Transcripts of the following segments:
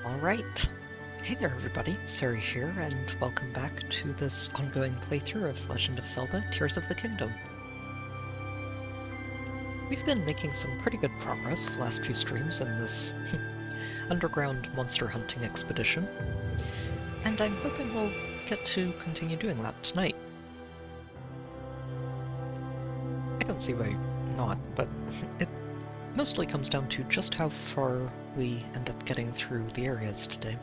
Alright. Hey there everybody, Sari here, and welcome back to this ongoing playthrough of Legend of Zelda Tears of the Kingdom. We've been making some pretty good progress the last few streams in this underground monster hunting expedition, and I'm hoping we'll get to continue doing that tonight. I don't see why not, but it mostly comes down to just how far we end up getting through the areas today.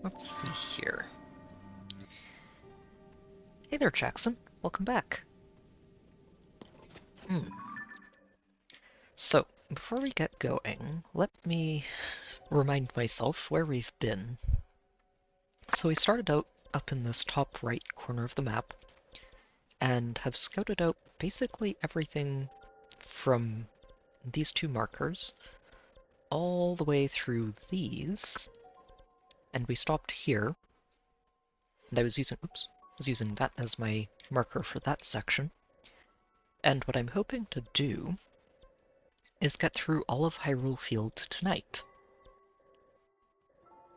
Let's see here. Hey there, Jackson. Welcome back. So, before we get going, let me remind myself where we've been. So we started out up in this top right corner of the map, and have scouted out basically everything from these two markers all the way through these, and we stopped here, and I was using that as my marker for that section. And what I'm hoping to do is get through all of Hyrule Field tonight.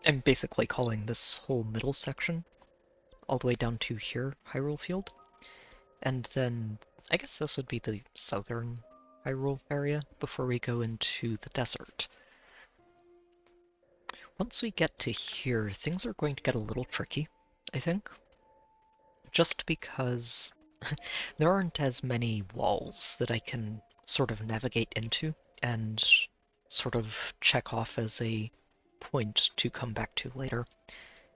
I'm basically calling this whole middle section, all the way down to here, Hyrule Field. And then, I guess this would be the southern Hyrule area before we go into the desert. Once we get to here, things are going to get a little tricky, I think. Just because there aren't as many walls that I can sort of navigate into and sort of check off as a point to come back to later.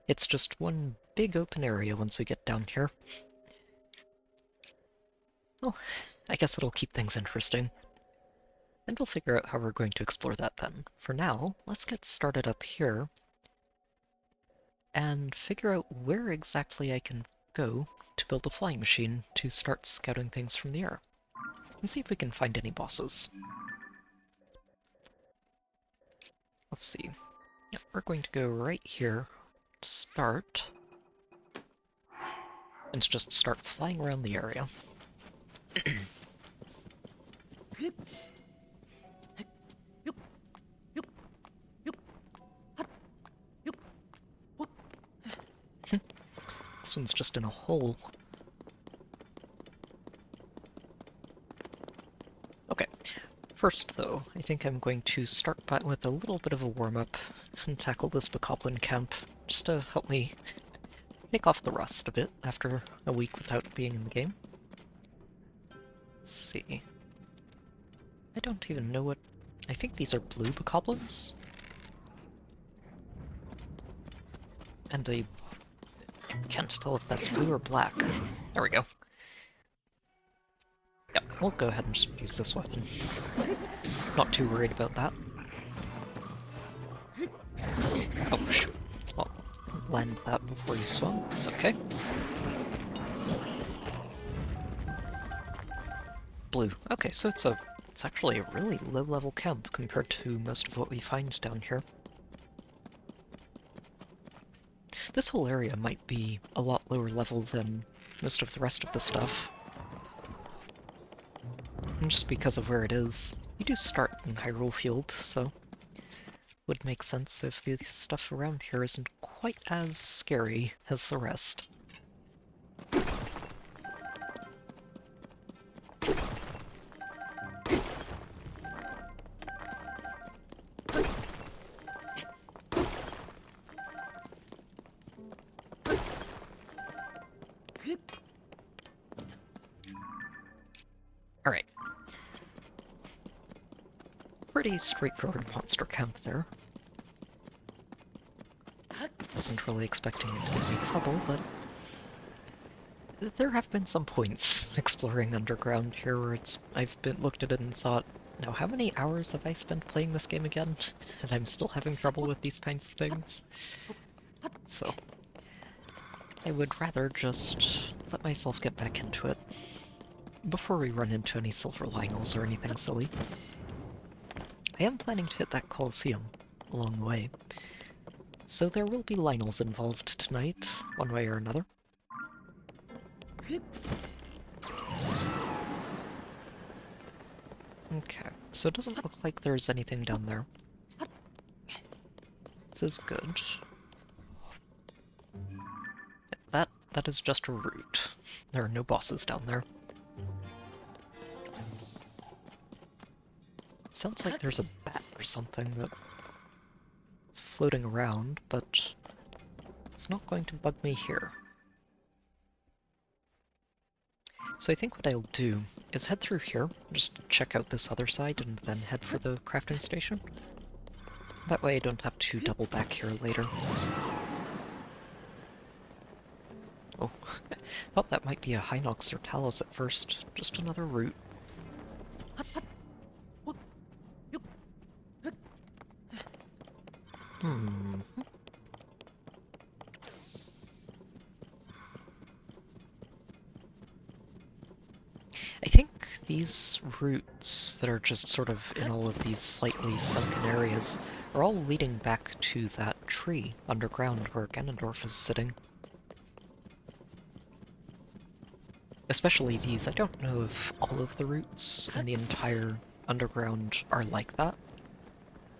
It's just one big open area once we get down here. Well, I guess it'll keep things interesting. And we'll figure out how we're going to explore that then. For now, let's get started up here and figure out where exactly I can go to build a flying machine to start scouting things from the air. And see if we can find any bosses. Let's see. Yep, we're going to go right here to start. And just start flying around the area. This one's just in a hole. Okay, first though, I think I'm going to start with a little bit of a warm-up and tackle this Bokoblin camp, just to help me take off the rust a bit after a week without being in the game. Let's see. I don't even know what... I think these are blue Bokoblins? And I can't tell if that's blue or black. There we go. Yep, we'll go ahead and just use this weapon. Not too worried about that. Oh shoot. Well, land that before you swim. It's okay. Blue. Okay, so it's actually a really low-level camp compared to most of what we find down here. This whole area might be a lot lower level than most of the rest of the stuff. And just because of where it is. You do start in Hyrule Field, so would make sense if the stuff around here isn't quite as scary as the rest. Alright. Pretty straightforward monster camp there. Wasn't really expecting it to give me trouble, but there have been some points exploring underground here where I've looked at it and thought, now how many hours have I spent playing this game again? And I'm still having trouble with these kinds of things. So I would rather just let myself get back into it before we run into any silver Lionels or anything silly. I am planning to hit that Colosseum along the way, so there will be Lionels involved tonight, one way or another. Okay, so it doesn't look like there's anything down there. this is good. That is just a route. There are no bosses down there. Sounds like there's a bat or something that's floating around, but it's not going to bug me here. So I think what I'll do is head through here, just check out this other side, and then head for the crafting station. That way I don't have to double back here later. Oh, thought that might be a Hinox or Talus at first. Just another route. I think these routes that are just sort of in all of these slightly sunken areas are all leading back to that tree underground where Ganondorf is sitting. Especially these. I don't know if all of the routes in the entire underground are like that,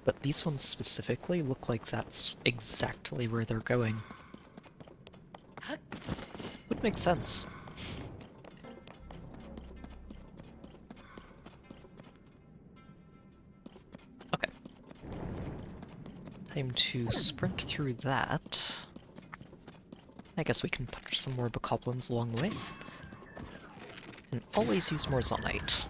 but these ones specifically look like that's exactly where they're going. Would make sense. Okay. Time to sprint through that. I guess we can punch some more bokoblins along the way. And always use more Zonite.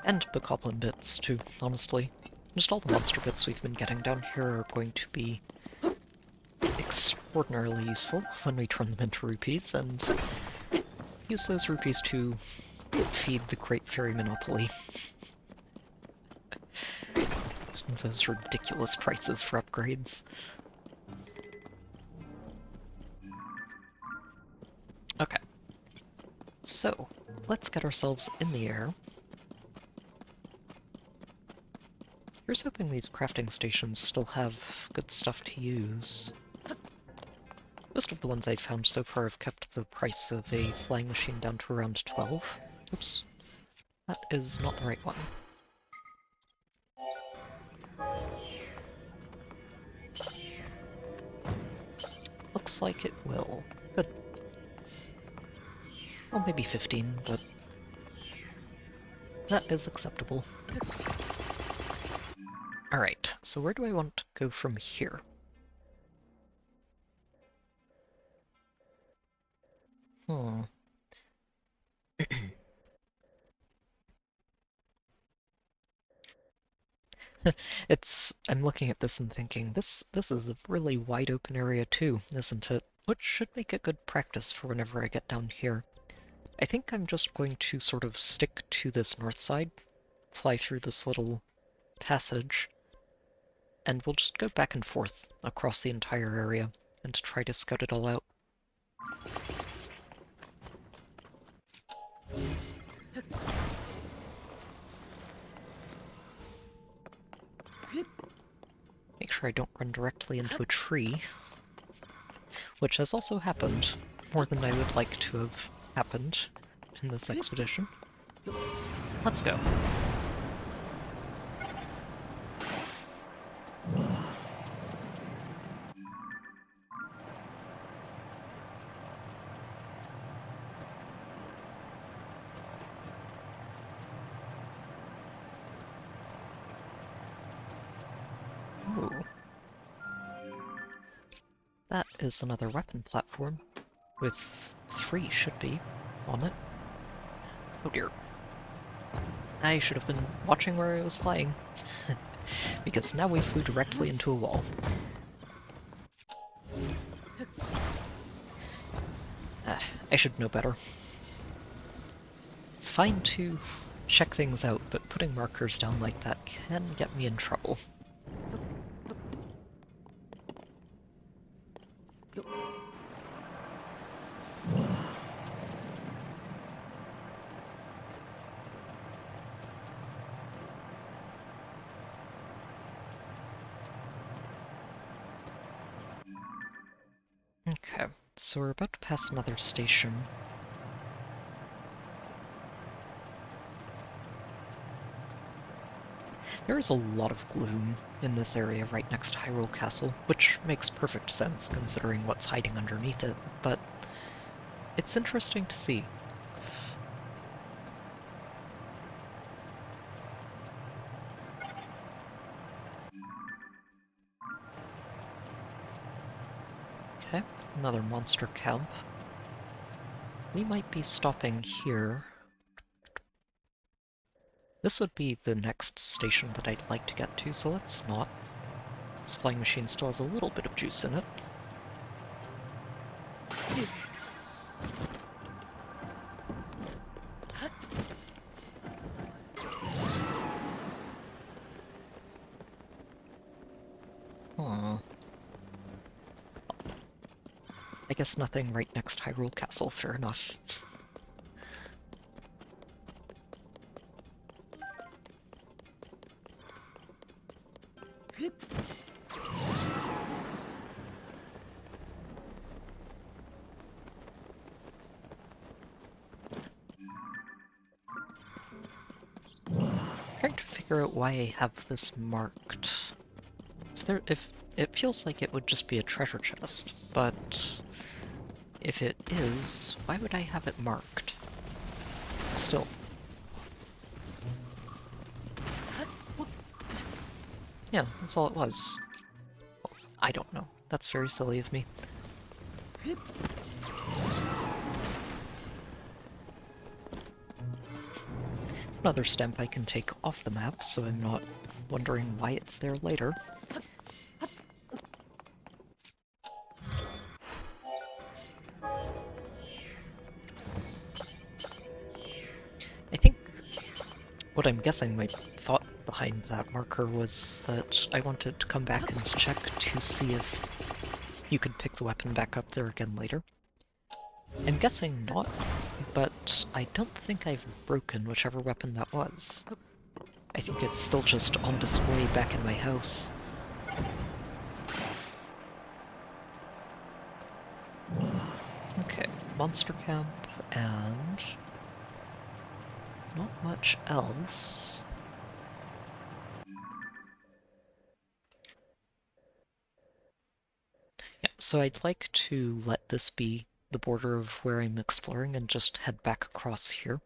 And bokoblin bits, too, honestly. Just all the monster bits we've been getting down here are going to be extraordinarily useful when we turn them into rupees, and use those rupees to feed the Great Fairy Monopoly. Those ridiculous prices for upgrades. Okay. So, let's get ourselves in the air. Here's hoping these crafting stations still have good stuff to use. Most of the ones I've found so far have kept the price of a flying machine down to around 12. Oops. That is not the right one. Looks like it will. Good. Well, maybe 15, but that is acceptable. Alright, so where do I want to go from here? I'm looking at this and thinking, this is a really wide open area too, isn't it? Which should make it good practice for whenever I get down here. I think I'm just going to sort of stick to this north side, fly through this little passage, and we'll just go back and forth across the entire area and try to scout it all out. Make sure I don't run directly into a tree, which has also happened more than I would like to have happened in this expedition. Let's go. Ooh. That is another weapon platform, with 3 should be on it. Oh dear. I should have been watching where I was flying, because now we flew directly into a wall. I should know better. It's fine to check things out, but putting markers down like that can get me in trouble. Okay, so we're about to pass another station. There is a lot of gloom in this area right next to Hyrule Castle, which makes perfect sense considering what's hiding underneath it, but it's interesting to see. Okay, another monster camp. We might be stopping here. This would be the next station that I'd like to get to, so let's not. This flying machine still has a little bit of juice in it. I guess nothing right next to Hyrule Castle, fair enough. Trying to figure out why I have this marked. If it feels like it would just be a treasure chest, but if it is, why would I have it marked? Still. Yeah, that's all it was. Well, I don't know. That's very silly of me. Another stamp I can take off the map, so I'm not wondering why it's there later. I think what I'm guessing my thought behind that marker was that I wanted to come back and check to see if you could pick the weapon back up there again later. I'm guessing not, but I don't think I've broken whichever weapon that was. I think it's still just on display back in my house. Okay, monster camp, and not much else. Yeah, so I'd like to let this be the border of where I'm exploring and just head back across here.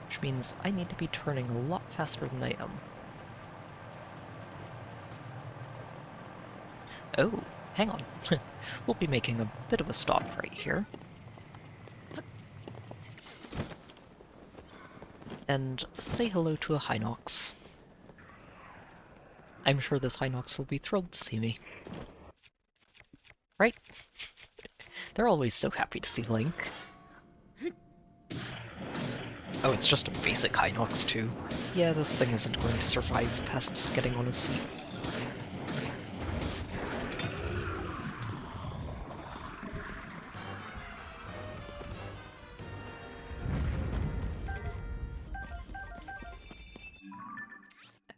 Which means I need to be turning a lot faster than I am. Oh, hang on. We'll be making a bit of a stop right here. And say hello to a Hinox. I'm sure this Hinox will be thrilled to see me. Right? They're always so happy to see Link. Oh, it's just a basic Hinox too. Yeah, this thing isn't going to survive past getting on his feet.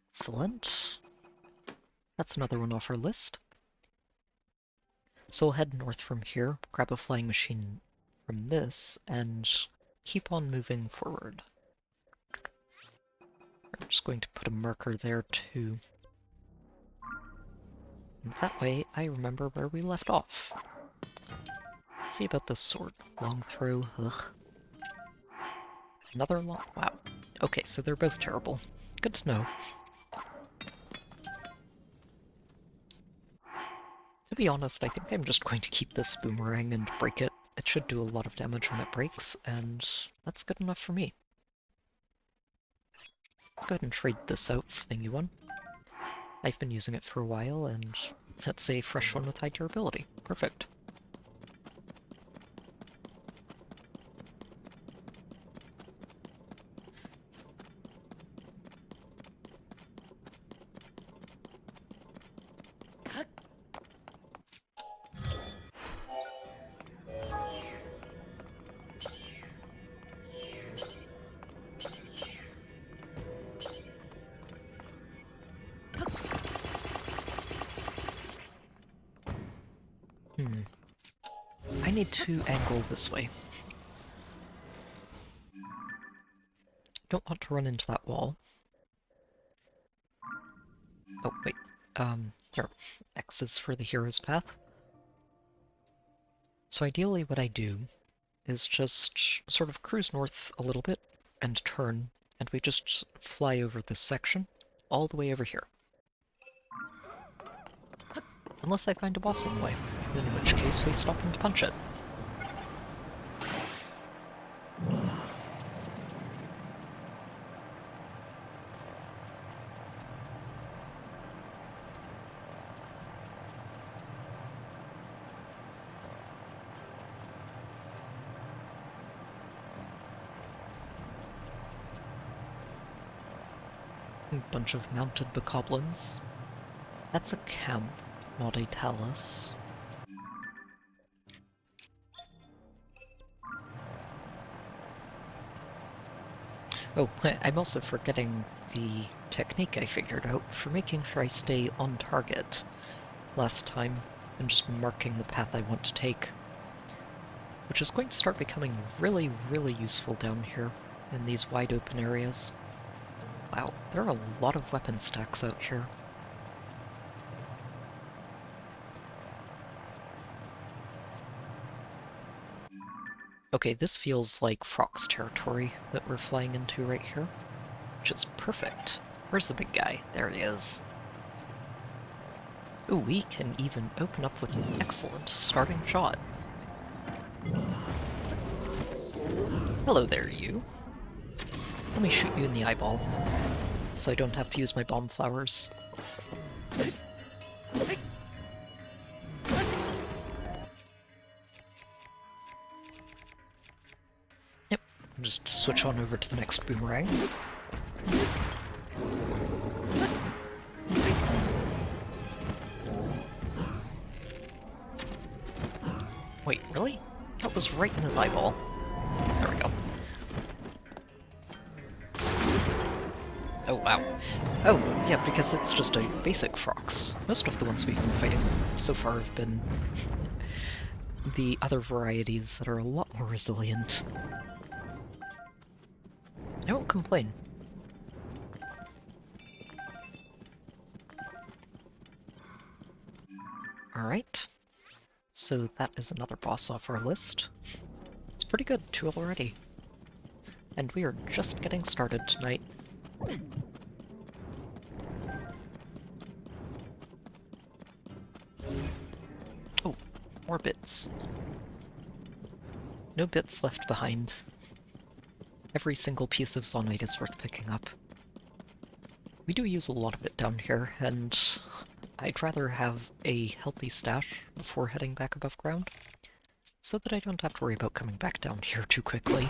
Excellent. That's another one off our list. So we'll head north from here, grab a flying machine from this, and keep on moving forward. I'm just going to put a marker there too. And that way I remember where we left off. Let's see about this sword. Long throw, ugh. Another long... wow. Okay, so they're both terrible. Good to know. To be honest, I think I'm just going to keep this boomerang and break it. It should do a lot of damage when it breaks, and that's good enough for me. Let's go ahead and trade this out for the new one. I've been using it for a while, and that's a fresh one with high durability. Perfect. need to angle this way. Don't want to run into that wall. Oh, wait. Here. X is for the hero's path. So ideally what I do is just sort of cruise north a little bit and turn, and we just fly over this section all the way over here. Unless I find a boss on the way, in which case we stop and punch it. A bunch of mounted bokoblins. That's a camp, not a talus. Oh, I'm also forgetting the technique I figured out for making sure I stay on target last time and just marking the path I want to take, which is going to start becoming really, really useful down here in these wide open areas. Wow, there are a lot of weapon stacks out here. Okay, this feels like Frox territory that we're flying into right here, which is perfect. Where's the big guy? There he is. Ooh, we can even open up with an excellent starting shot. Hello there, you. Let me shoot you in the eyeball, so I don't have to use my bomb flowers. Yep, just switch on over to the next boomerang. Wait, really? That was right in his eyeball. There we go. Oh, wow. Oh, yeah, because it's just a basic Frox. Most of the ones we've been fighting so far have been the other varieties that are a lot more resilient. I won't complain. Alright. So that is another boss off our list. It's pretty good, 2 already. And we are just getting started tonight. Oh, more bits. No bits left behind. Every single piece of Zonite is worth picking up. We do use a lot of it down here, and I'd rather have a healthy stash before heading back above ground, so that I don't have to worry about coming back down here too quickly.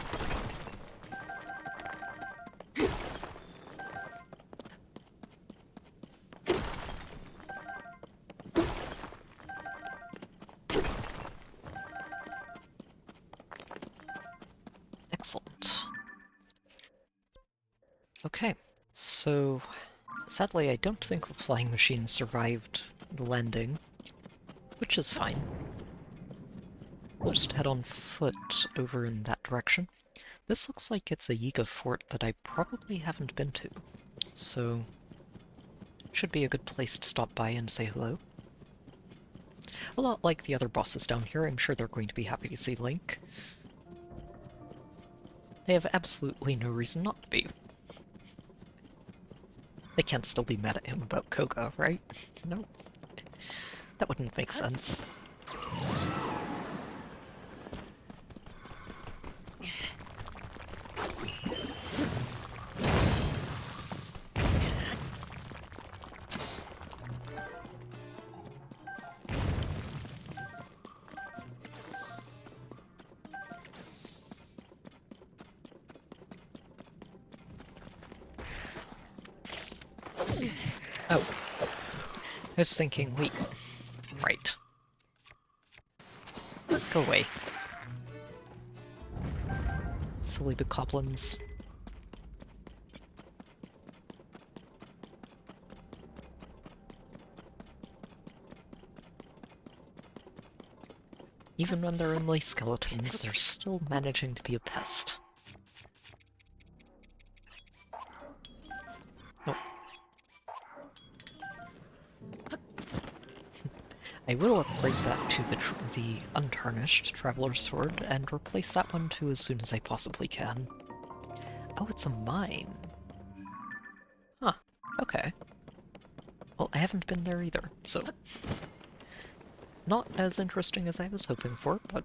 Excellent. Okay, so sadly I don't think the flying machine survived the landing, which is fine. We'll just head on foot over in that direction. This looks like it's a Yiga fort that I probably haven't been to, so should be a good place to stop by and say hello. A lot like the other bosses down here, I'm sure they're going to be happy to see Link. They have absolutely no reason not to be. They can't still be mad at him about Koga, right? No. That wouldn't make sense. Oh. I was thinking, wait. Right. Go away. Silly bokoblins. Even when they're only skeletons, they're still managing to be a pest. Oh. I will upgrade that to the untarnished Traveler's Sword and replace that one too as soon as I possibly can. Oh, it's a mine. Huh, okay. Well, I haven't been there either, so... Not as interesting as I was hoping for, but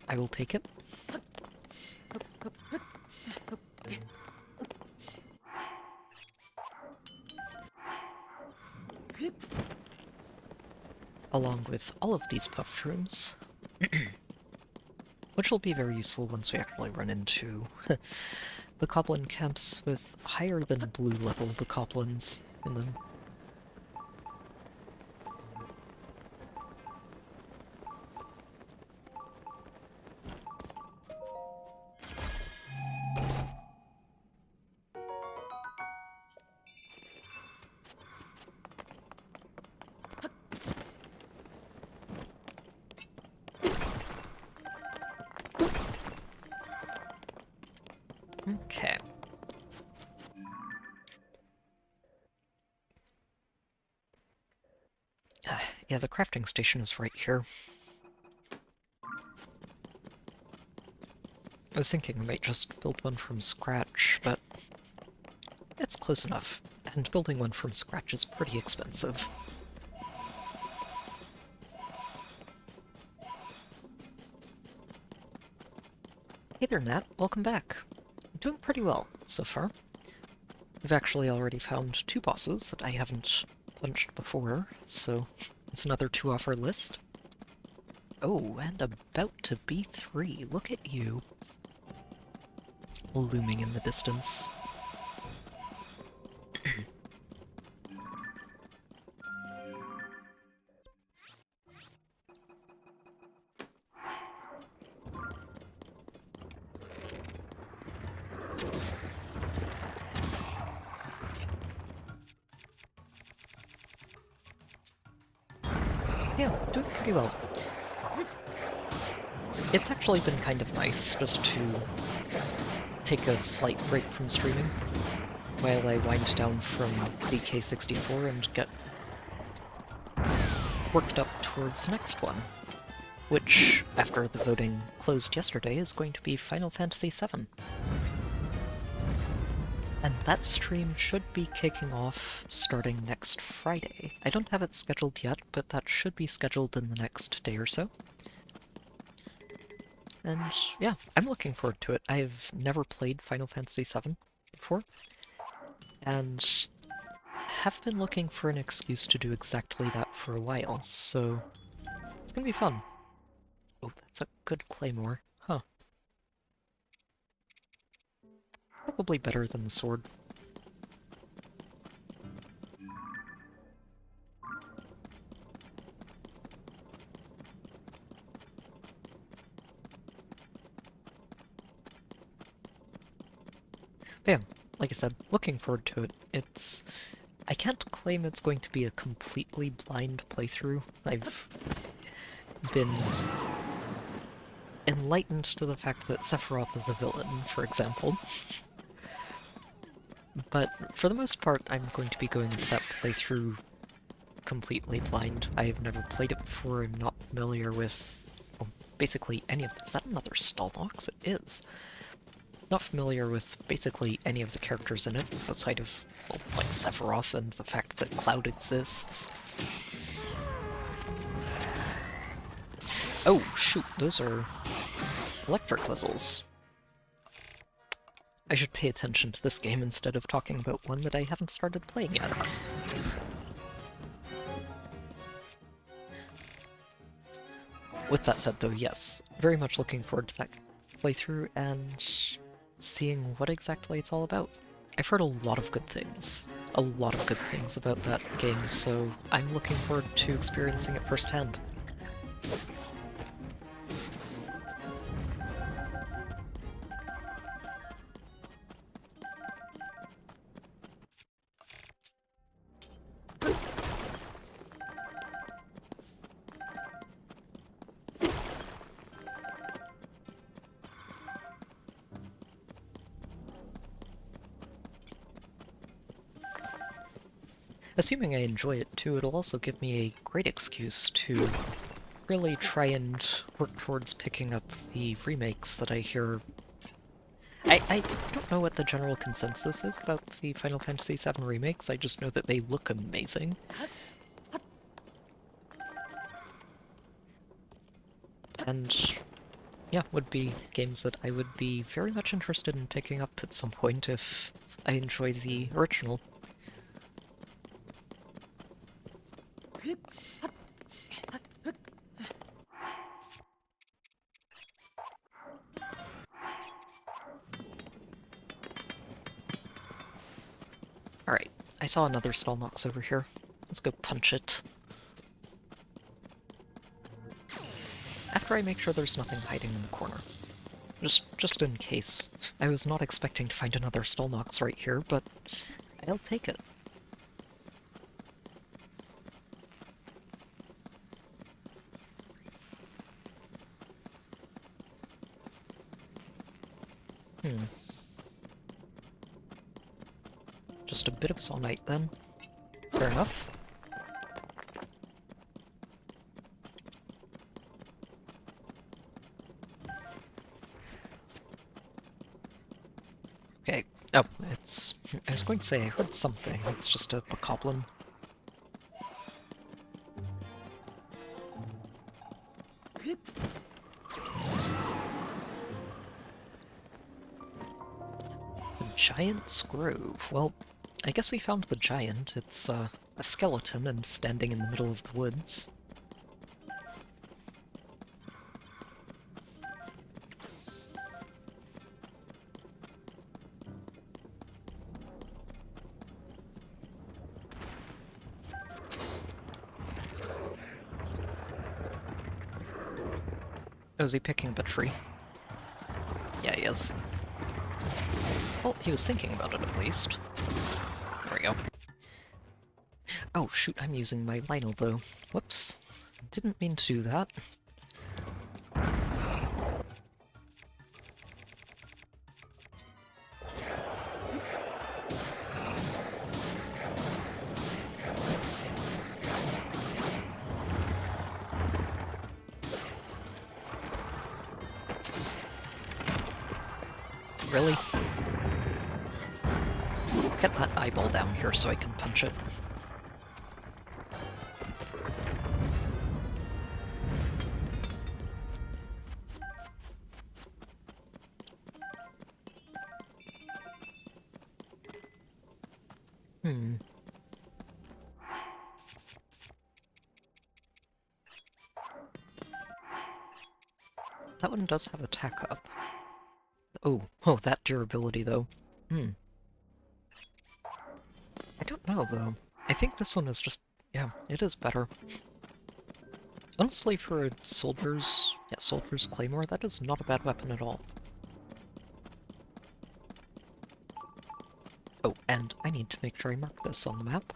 I will take it. Along with all of these puff shrooms. Which will be very useful once we actually run into bokoblin camps with higher than blue level bokoblins in them. Okay. Yeah, the crafting station is right here. I was thinking I might just build one from scratch, but it's close enough, and building one from scratch is pretty expensive. Hey there, Nat. Welcome back. I'm doing pretty well so far. I've actually already found 2 bosses that I haven't punched before, so it's another 2 off our list. Oh, and about to be 3. Look at you. Looming in the distance. Yeah, doing pretty well. It's actually been kind of nice just to take a slight break from streaming while I wind down from DK64 and get worked up towards the next one, which, after the voting closed yesterday, is going to be Final Fantasy VII. And that stream should be kicking off starting next Friday. I don't have it scheduled yet, but that should be scheduled in the next day or so. And yeah, I'm looking forward to it. I've never played Final Fantasy VII before, and have been looking for an excuse to do exactly that for a while, so it's gonna be fun. Oh, that's a good claymore. Huh. Probably better than the sword. But yeah, like I said, looking forward to it. I can't claim it's going to be a completely blind playthrough. I've been enlightened to the fact that Sephiroth is a villain, for example. But for the most part, I'm going to be going into that playthrough completely blind. I've never played it before, I'm not familiar with basically any of... Is that another Stalnox? It is. Not familiar with basically any of the characters in it, outside of, well, like Sephiroth and the fact that Cloud exists. Oh, shoot, those are electric puzzles. I should pay attention to this game instead of talking about one that I haven't started playing yet. With that said though, yes, very much looking forward to that playthrough and seeing what exactly it's all about. I've heard a lot of good things. A lot of good things about that game, so I'm looking forward to experiencing it firsthand. Assuming I enjoy it too, it'll also give me a great excuse to really try and work towards picking up the remakes that I hear. I don't know what the general consensus is about the Final Fantasy VII remakes, I just know that they look amazing. And yeah, would be games that I would be very much interested in picking up at some point if I enjoy the original. Alright, I saw another Stallnox over here. Let's go punch it. After I make sure there's nothing hiding in the corner. Just in case. I was not expecting to find another Stallnox right here, but I'll take it. Just a bit of Solnite then. Fair enough. Okay. Oh, it's... I was going to say I heard something. It's just a bokoblin. Giant's Grove. Well, I guess we found the giant. It's a skeleton and standing in the middle of the woods. Oh, is he picking up a tree? Yeah, he is. Well, he was thinking about it at least. There we go. Oh shoot, I'm using my Lionel though. Whoops. Didn't mean to do that. Really? Get that eyeball down here so I can punch it. That one does have attack up. Oh, that durability though. I don't know though. I think this one is just, yeah, it is better. Honestly, for a soldier's claymore, that is not a bad weapon at all. Oh, and I need to make sure I mark this on the map.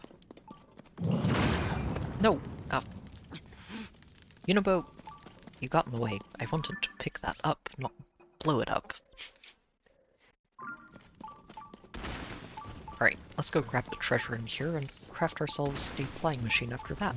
No! Unibo, you got in the way. I wanted to pick that up, not blow it up. Alright, let's go grab the treasure in here and craft ourselves a flying machine after that.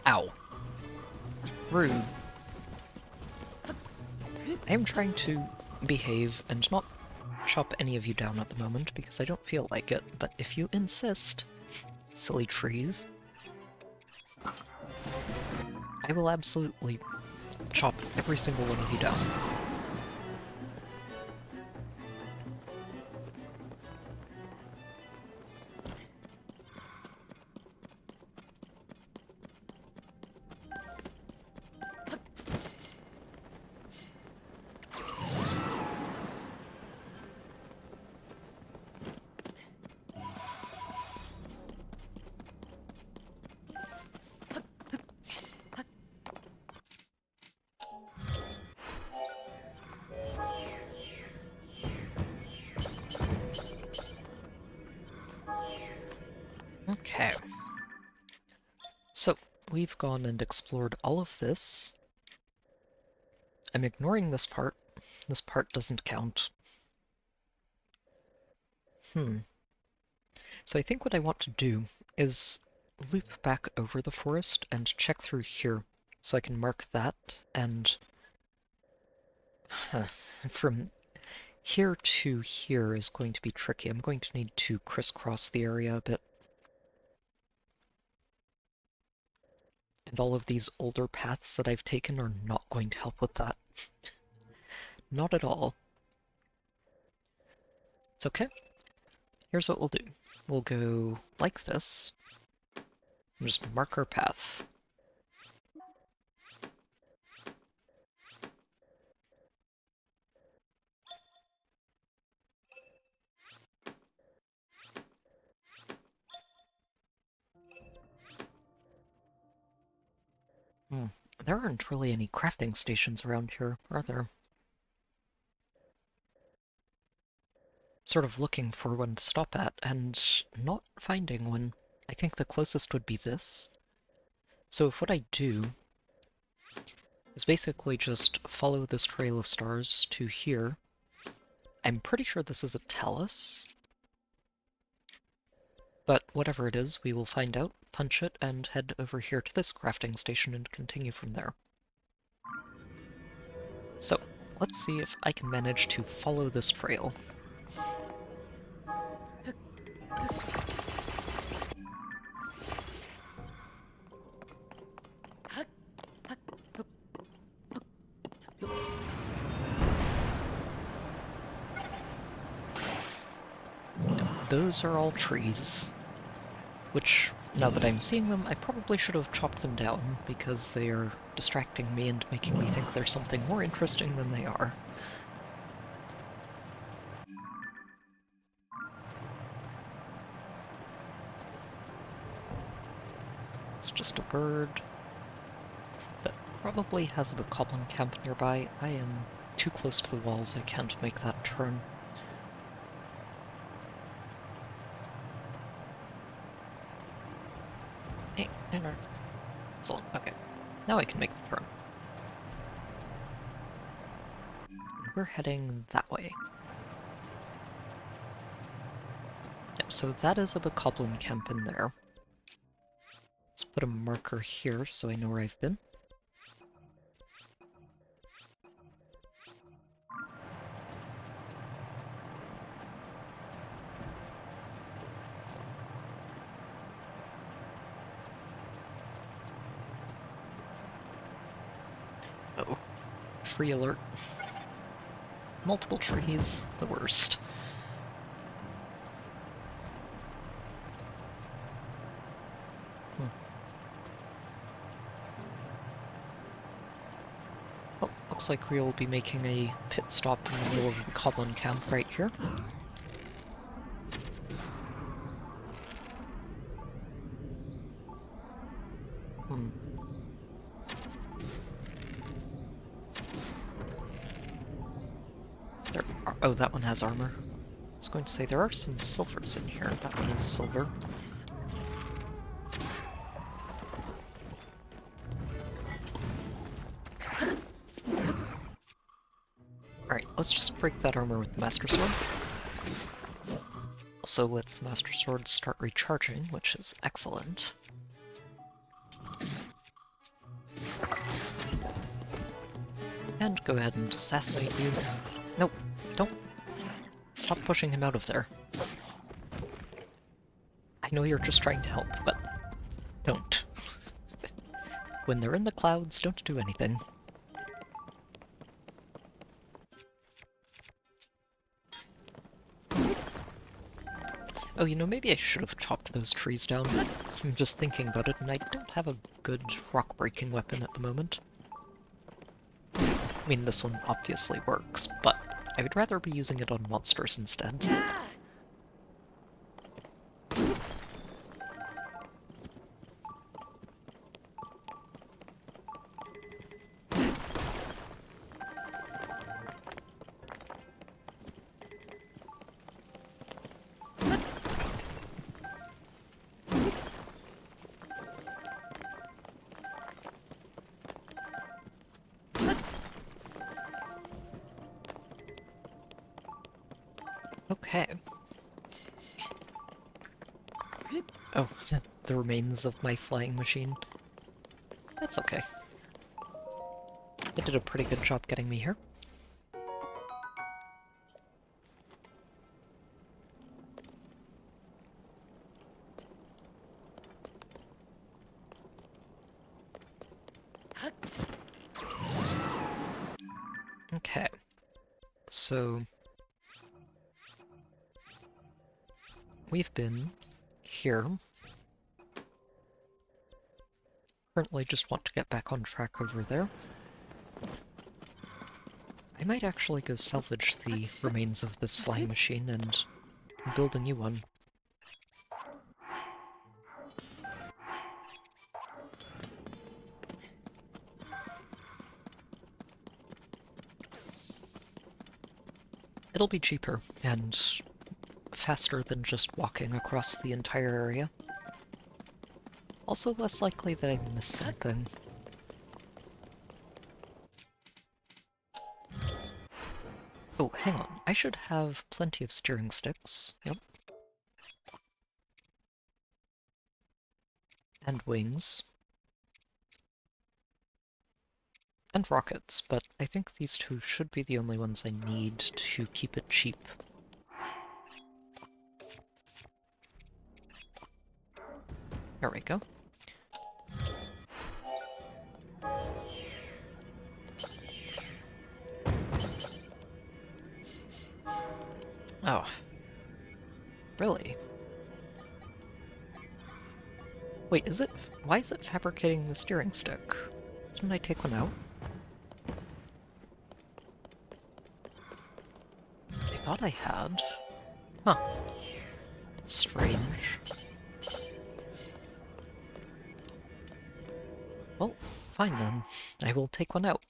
Ow. Rude. I am trying to behave and not chop any of you down at the moment because I don't feel like it, but if you insist, silly trees, I will absolutely chop every single one of you down. Okay. So, we've gone and explored all of this. I'm ignoring this part. This part doesn't count. So I think what I want to do is loop back over the forest and check through here, so I can mark that, and from here to here is going to be tricky. I'm going to need to crisscross the area a bit. And all of these older paths that I've taken are not going to help with that. Not at all. It's okay. Here's what we'll do. We'll go like this, and just mark our path. There aren't really any crafting stations around here, are there? Sort of looking for one to stop at, and not finding one. I think the closest would be this. So if what I do is basically just follow this trail of stars to here, I'm pretty sure this is a talus. But whatever it is, we will find out, punch it, and head over here to this crafting station and continue from there. So, let's see if I can manage to follow this trail. Those are all trees, which, now that I'm seeing them, I probably should have chopped them down, because they are distracting me and making me think there's something more interesting than they are. It's just a bird that probably has a bokoblin camp nearby. I am too close to the walls, I can't make that turn. Hey, no. Excellent, okay. Now I can make the turn. We're heading that way. Yep, so that is a bokoblin camp in there. Let's put a marker here so I know where I've been. Oh, tree alert. Multiple trees, the worst. Oh, looks like we will be making a pit stop in the middle of the goblin camp right here. Oh, that one has armor. I was going to say, there are some silvers in here. That one is silver. Alright, let's just break that armor with the Master Sword. Also lets the Master Sword start recharging, which is excellent. And go ahead and assassinate you. Nope, don't. Stop pushing him out of there. I know you're just trying to help, but don't. When they're in the clouds, don't do anything. Oh, you know, maybe I should have chopped those trees down. I'm just thinking about it, and I don't have a good rock-breaking weapon at the moment. I mean, this one obviously works, but I would rather be using it on monsters instead. Okay. Oh, the remains of my flying machine. That's okay. It did a pretty good job getting me here. Okay, so we've been here. Currently just want to get back on track over there. I might actually go salvage the remains of this flying machine and build a new one. It'll be cheaper and faster than just walking across the entire area. Also less likely that I miss something. Oh, hang on. I should have plenty of steering sticks. Yep. And wings. And rockets, but I think these two should be the only ones I need to keep it cheap. There we go. Oh. Really? Wait, is it... why is it fabricating the steering stick? Didn't I take one out? I thought I had. Huh. Strange. Well, fine then. I will take one out.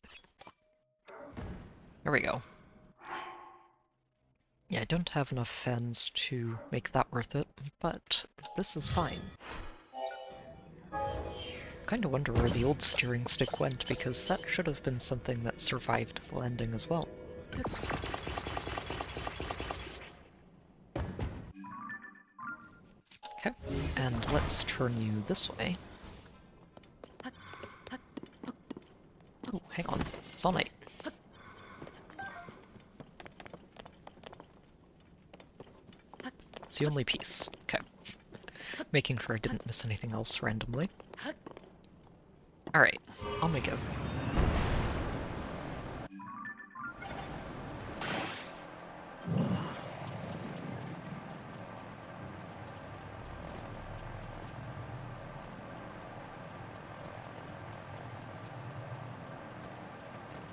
There we go. Yeah, I don't have enough fans to make that worth it, but this is fine. Kinda wonder where the old steering stick went, because that should have been something that survived the landing as well. Okay, and let's turn you this way. Oh, hang on. It's all night. It's the only piece. Okay. Making sure I didn't miss anything else randomly. Alright, on we go.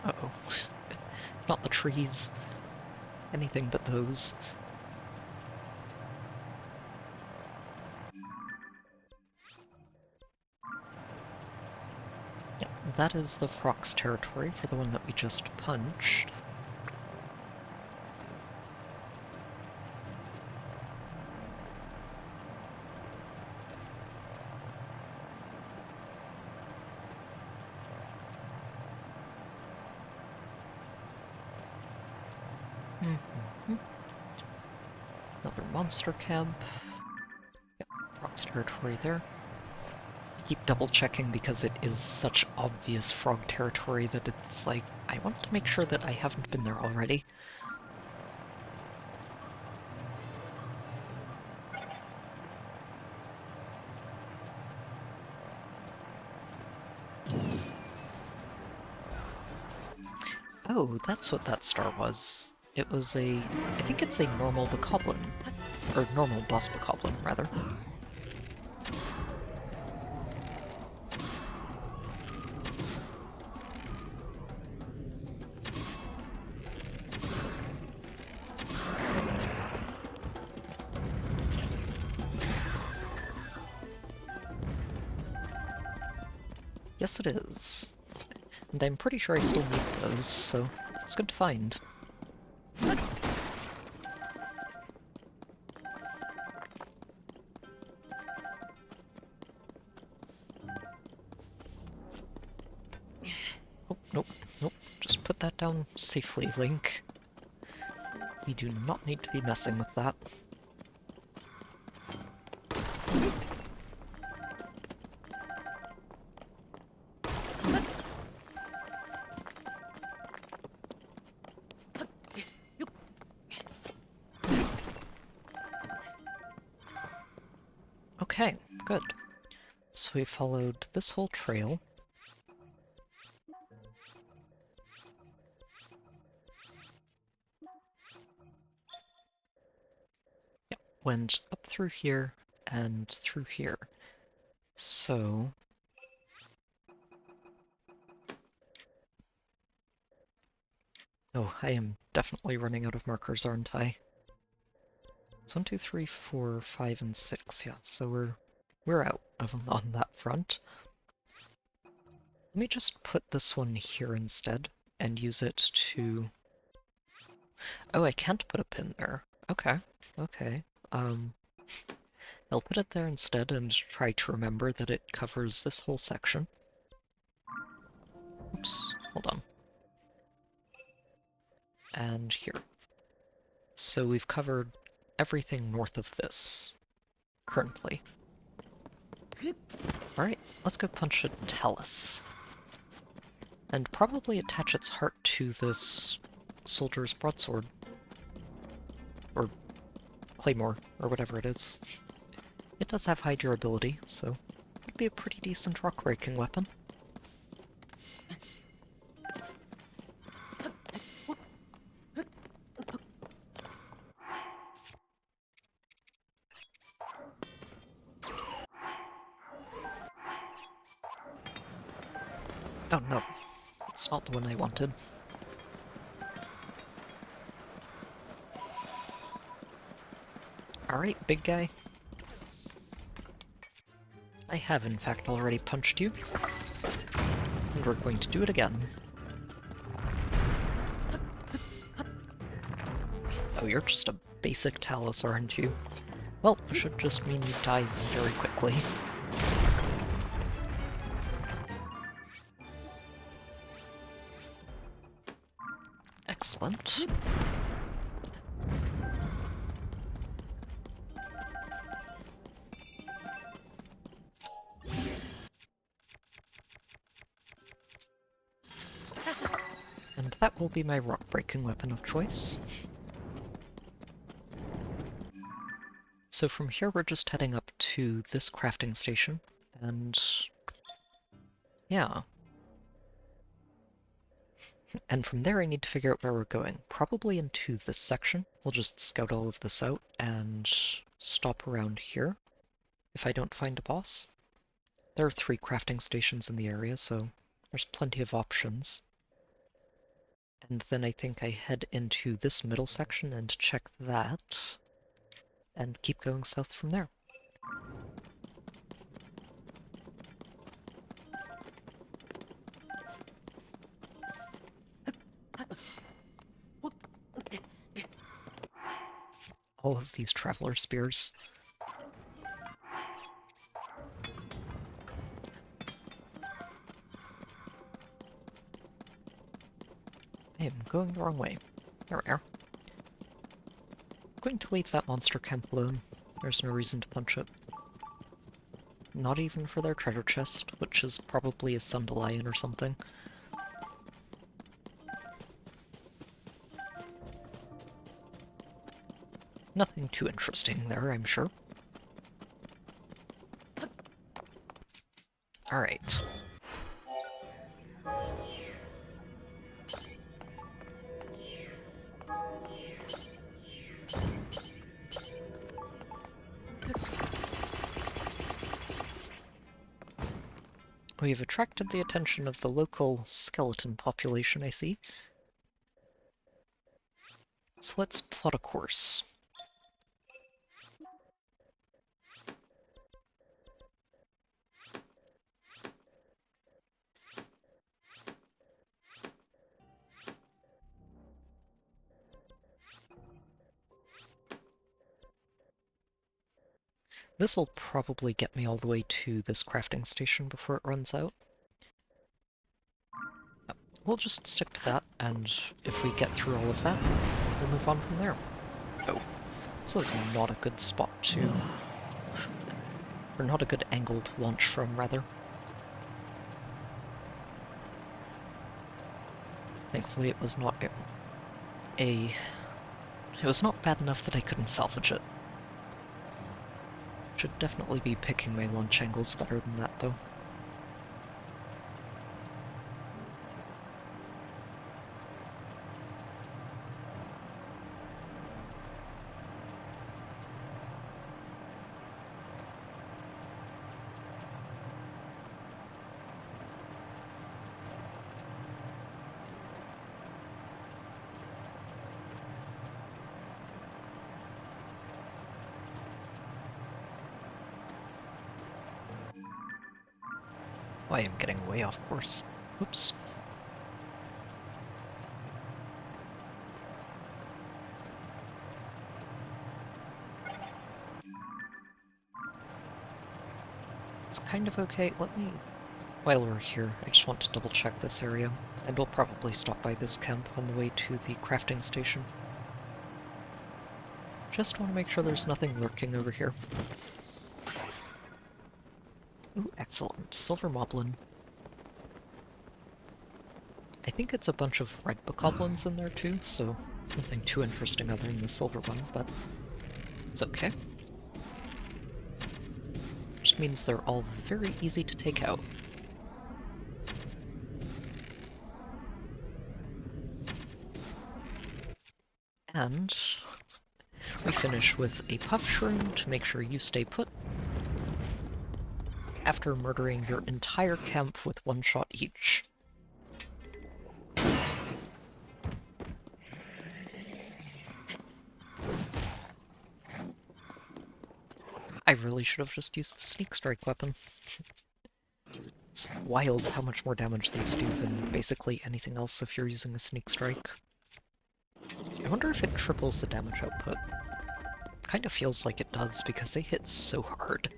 Uh-oh. Not the trees. Anything but those. Yep, that is the Frox territory for the one that we just punched. Another monster camp. Yep, Frox territory there. Keep double checking because it is such obvious frog territory that it's like, I want to make sure that I haven't been there already. Oh, that's what that star was. It was a... I think it's a normal bokoblin. Or normal boss bokoblin, rather. Yes, it is. And I'm pretty sure I still need those, so it's good to find. Oh, nope, nope. Just put that down safely, Link. We do not need to be messing with that. Okay, good. So we followed this whole trail. Yep, went up through here and through here. So... Oh, I am definitely running out of markers, aren't I? It's 1, 2, 3, 4, 5, and 6, yeah, so we're out of them on that front. Let me just put this one here instead, and use it to... Oh, I can't put a pin there. Okay, okay. I'll put it there instead and try to remember that it covers this whole section. Oops, hold on. And here. So we've covered everything north of this, currently. Alright, let's go punch a Talus. And probably attach its heart to this soldier's broadsword. Or claymore, or whatever it is. It does have high durability, so it would be a pretty decent rock-breaking weapon. Oh no, it's not the one I wanted. Alright, big guy. I have in fact already punched you. And we're going to do it again. Oh, you're just a basic Talus, aren't you? Well, it should just mean you die very quickly. Excellent. And that will be my rock-breaking weapon of choice. So from here we're just heading up to this crafting station, and... yeah. And from there I need to figure out where we're going. Probably into this section. We'll just scout all of this out and stop around here if I don't find a boss. There are 3 crafting stations in the area, so there's plenty of options. And then I think I head into this middle section and check that, and keep going south from there. All of these traveler spears. I am going the wrong way. There we are. I'm going to leave that monster camp alone. There's no reason to punch it. Not even for their treasure chest, which is probably a Sundelion or something. Nothing too interesting there, I'm sure. Alright. We've attracted the attention of the local skeleton population, I see. So let's plot a course. This'll probably get me all the way to this crafting station before it runs out. we'll just stick to that, and if we get through all of that, we'll move on from there. Oh, this was not a good spot to... or not a good angle to launch from, rather. Thankfully it was not it was not bad enough that I couldn't salvage it. Should definitely be picking my launch angles better than that, though. I am getting way off course. Oops. It's kind of okay. Let me... While we're here, I just want to double check this area, and we'll probably stop by this camp on the way to the crafting station. Just want to make sure there's nothing lurking over here. Ooh, excellent. Silver Moblin. I think it's a bunch of red bokoblins in there too, so nothing too interesting other than the silver one, but it's okay. Which means they're all very easy to take out. And we finish with a puff shroom to make sure you stay put, after murdering your entire camp with one shot each. I really should have just used the sneak strike weapon. It's wild how much more damage these do than basically anything else if you're using a sneak strike. I wonder if it triples the damage output. Kind of feels like it does because they hit so hard.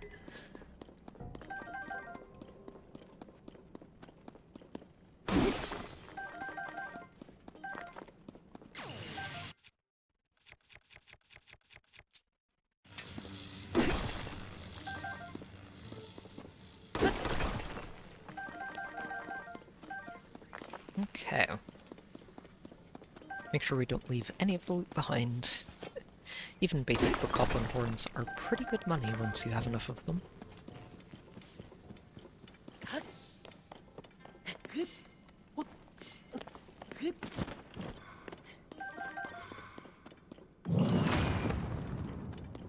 Okay. Make sure we don't leave any of the loot behind. Even basic bokoblin horns are pretty good money once you have enough of them.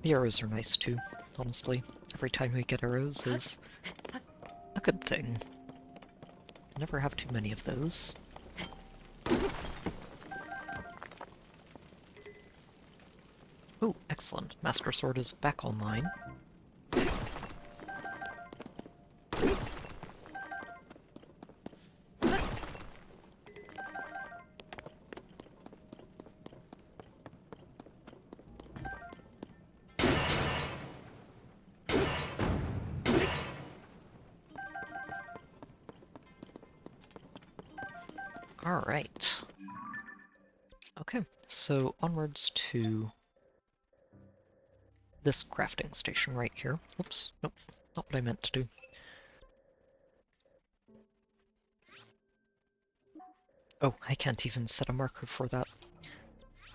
The arrows are nice too, honestly. Every time we get arrows is a good thing. Never have too many of those. Oh, excellent. Master Sword is back online. Alright. Okay, so onwards to this crafting station right here. Oops, nope, not what I meant to do. Oh, I can't even set a marker for that.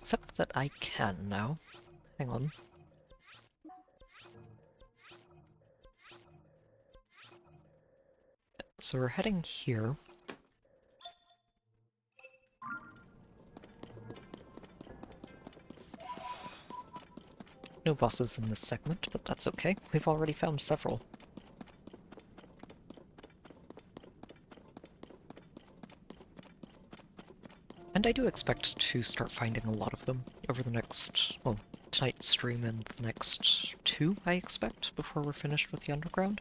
Except that I can now. Hang on. So we're heading here. No bosses in this segment, but that's okay. We've already found several. And I do expect to start finding a lot of them over the next, well, tonight's stream and the next 2, I expect, before we're finished with the underground.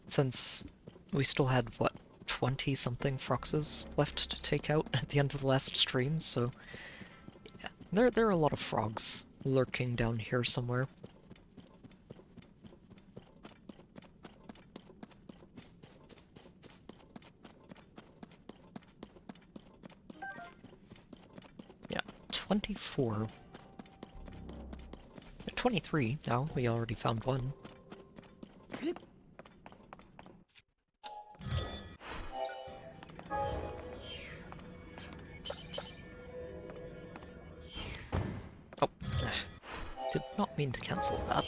Since we still had, what, 20-something froxes left to take out at the end of the last stream, so yeah, there are a lot of frogs lurking down here somewhere. 24. 23 now, we already found one. Oh, did not mean to cancel that.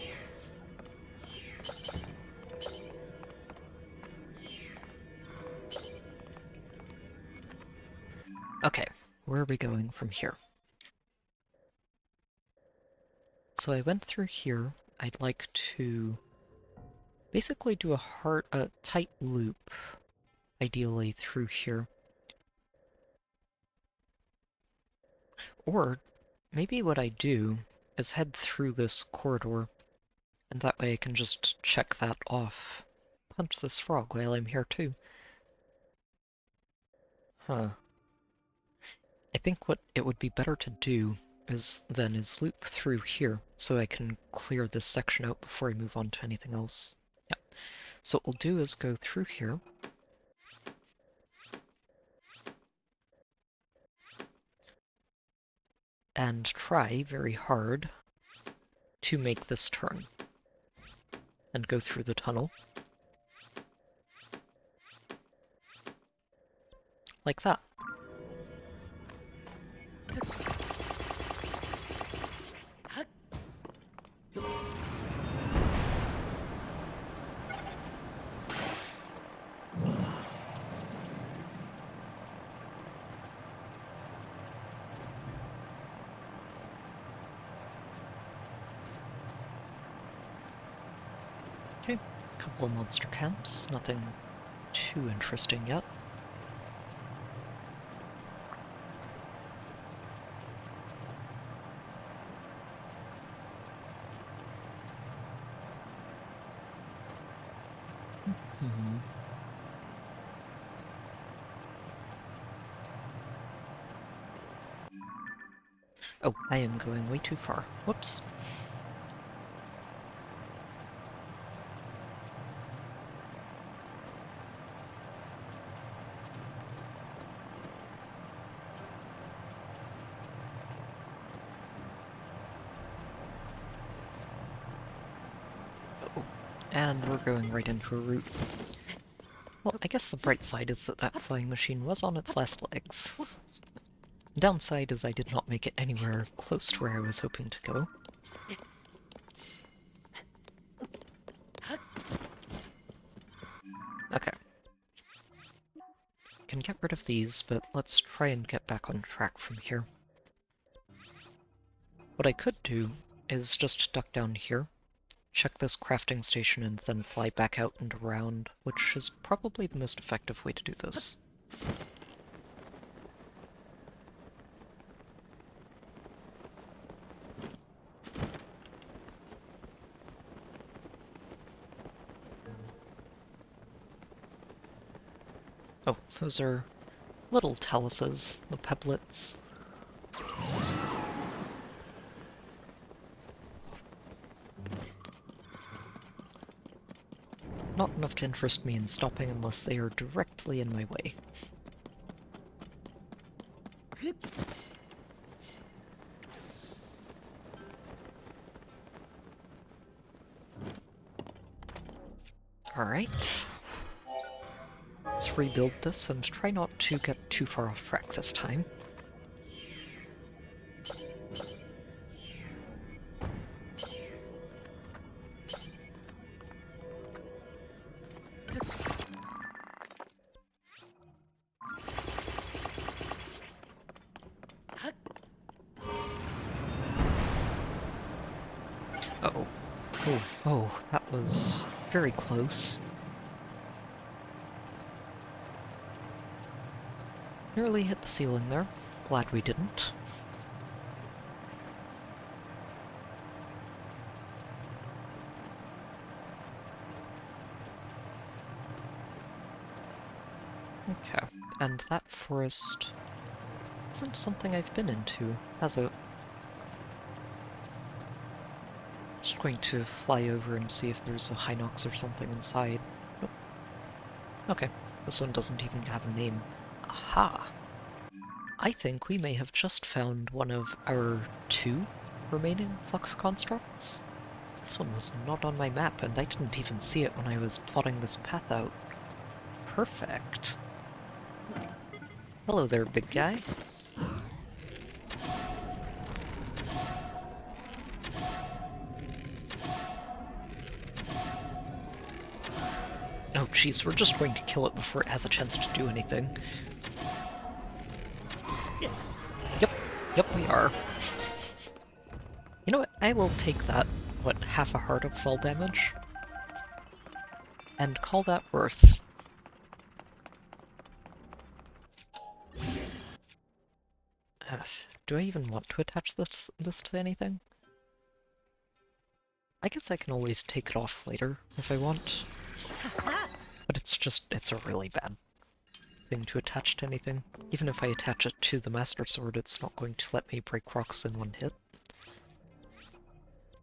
Okay, where are we going from here? So I went through here. I'd like to basically do a tight loop, ideally through here. Or maybe what I do is head through this corridor, and that way I can just check that off. Punch this frog while I'm here too. Huh. I think what it would be better to do is loop through here, so I can clear this section out before I move on to anything else. Yeah. So what we'll do is go through here. And try very hard to make this turn. And go through the tunnel. Like that. Okay, couple of monster camps, nothing too interesting yet. Oh, I am going way too far. Whoops. Oh, and we're going right into a route. Well, I guess the bright side is that that flying machine was on its last legs. Downside is I did not make it anywhere close to where I was hoping to go. Okay. Can get rid of these, but let's try and get back on track from here. What I could do is just duck down here, check this crafting station, and then fly back out and around, which is probably the most effective way to do this. Oh, those are little taluses, the peblets. Not enough to interest me in stopping unless they are directly in my way. Alright. Let's rebuild this and try not to get too far off track this time. Uh-oh. Oh, that was very close. Nearly hit the ceiling there. Glad we didn't. Okay, and that forest isn't something I've been into, has it? Just going to fly over and see if there's a Hinox or something inside. Nope. Okay, this one doesn't even have a name. Aha! I think we may have just found one of our 2 remaining flux constructs. This one was not on my map, and I didn't even see it when I was plotting this path out. Perfect. Hello there, big guy. Oh jeez, we're just going to kill it before it has a chance to do anything. Yep, we are. You know what, I will take that, half a heart of fall damage, and call that worth. Do I even want to attach this to anything? I guess I can always take it off later if I want. But it's a really bad thing to attach to anything. Even if I attach it to the Master Sword, it's not going to let me break rocks in one hit.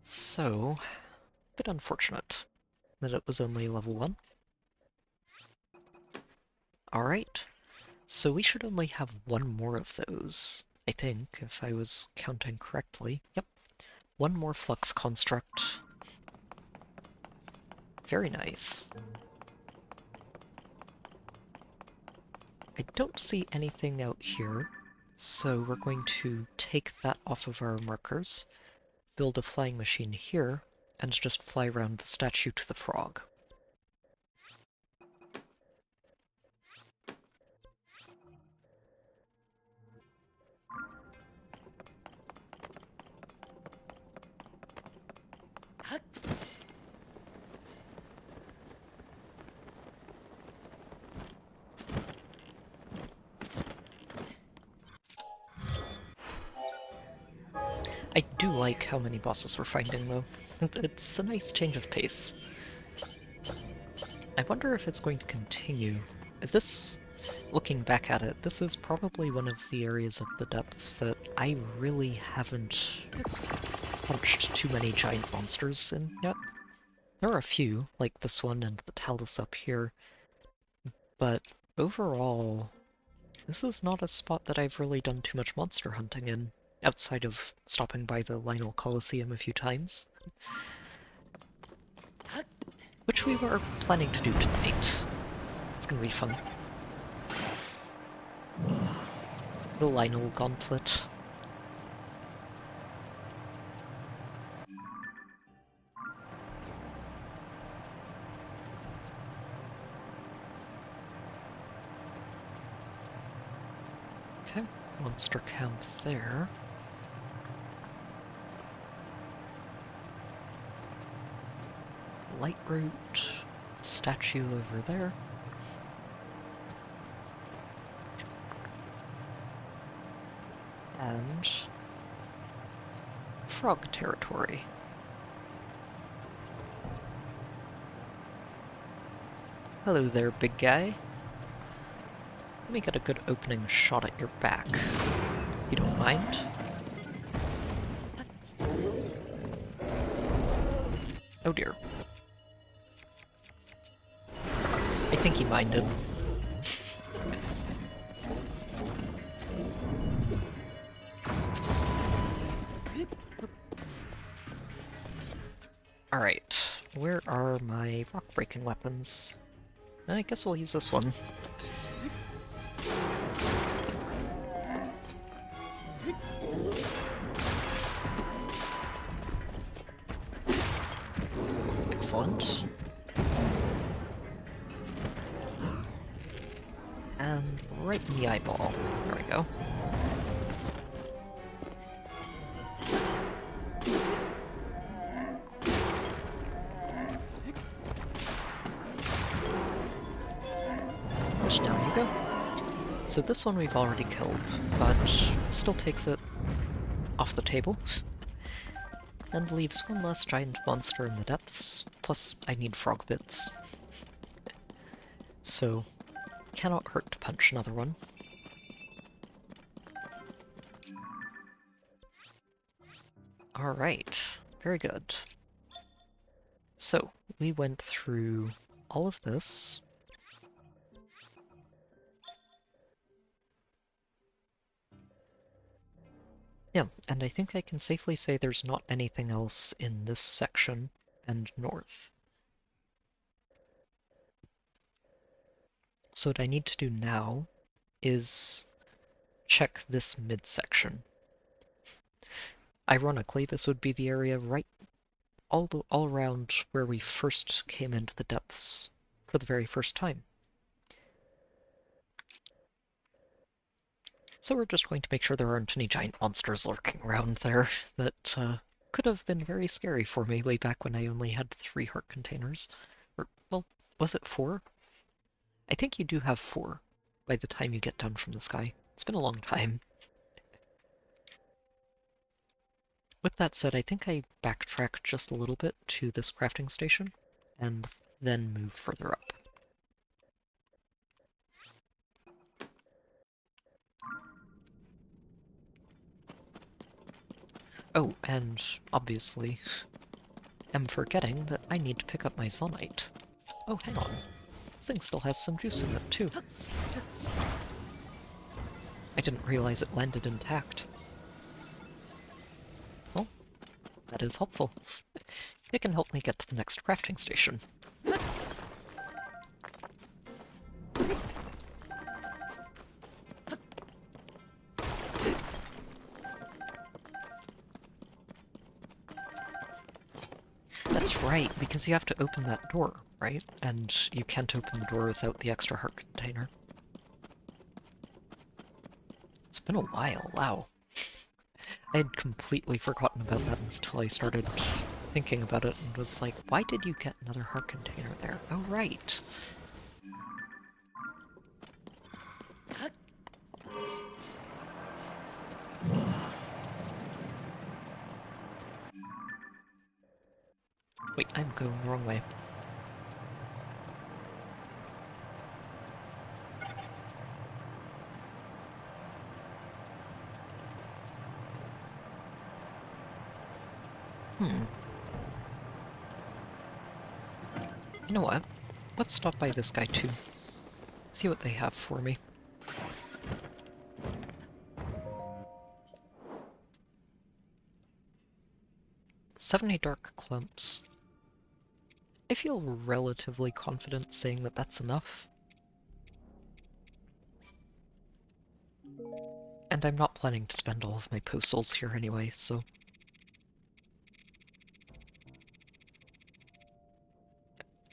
So, a bit unfortunate that it was only level 1. Alright, so we should only have one more of those, I think, if I was counting correctly. Yep, one more flux construct. Very nice. I don't see anything out here, so we're going to take that off of our markers, build a flying machine here, and just fly around the statue to the frog. I do like how many bosses we're finding, though. It's a nice change of pace. I wonder if it's going to continue. Looking back at it, this is probably one of the areas of the depths that I really haven't punched too many giant monsters in yet. There are a few, like this one and the talus up here, but overall, this is not a spot that I've really done too much monster hunting in, outside of stopping by the Lionel Coliseum a few times. Which we were planning to do tonight. It's gonna be fun. The Lionel Gauntlet. Okay, monster camp there. Light route, statue over there. And frog territory. Hello there, big guy. Let me get a good opening shot at your back. You don't mind? Oh dear. I think he minded. Alright, where are my rock-breaking weapons? I guess we'll use this one. Excellent. And right in the eyeball. There we go. And down you go. So this one we've already killed, but still takes it off the table. And leaves one less giant monster in the depths, plus I need frog bits. So, cannot hurt to punch another one. Alright, very good. So, we went through all of this. Yeah, and I think I can safely say there's not anything else in this section and north. So what I need to do now is check this midsection. Ironically, this would be the area right all around where we first came into the depths for the very first time. So we're just going to make sure there aren't any giant monsters lurking around there that could have been very scary for me way back when I only had 3 heart containers. Or, well, was it 4? I think you do have 4 by the time you get down from the sky. It's been a long time. With that said, I think I backtrack just a little bit to this crafting station and then move further up. Oh, and obviously, am forgetting that I need to pick up my Zonite. Oh, hang on. This thing still has some juice in it, too. I didn't realize it landed intact. Well, that is helpful. It can help me get to the next crafting station. That's right, because you have to open that door, right? And you can't open the door without the extra heart container. It's been a while, wow. I had completely forgotten about that until I started thinking about it and was like, why did you get another heart container there? Oh, right. Wait, I'm going the wrong way. You know what? Let's stop by this guy too. See what they have for me. "70 dark clumps." I feel relatively confident saying that that's enough. And I'm not planning to spend all of my postals here anyway, so...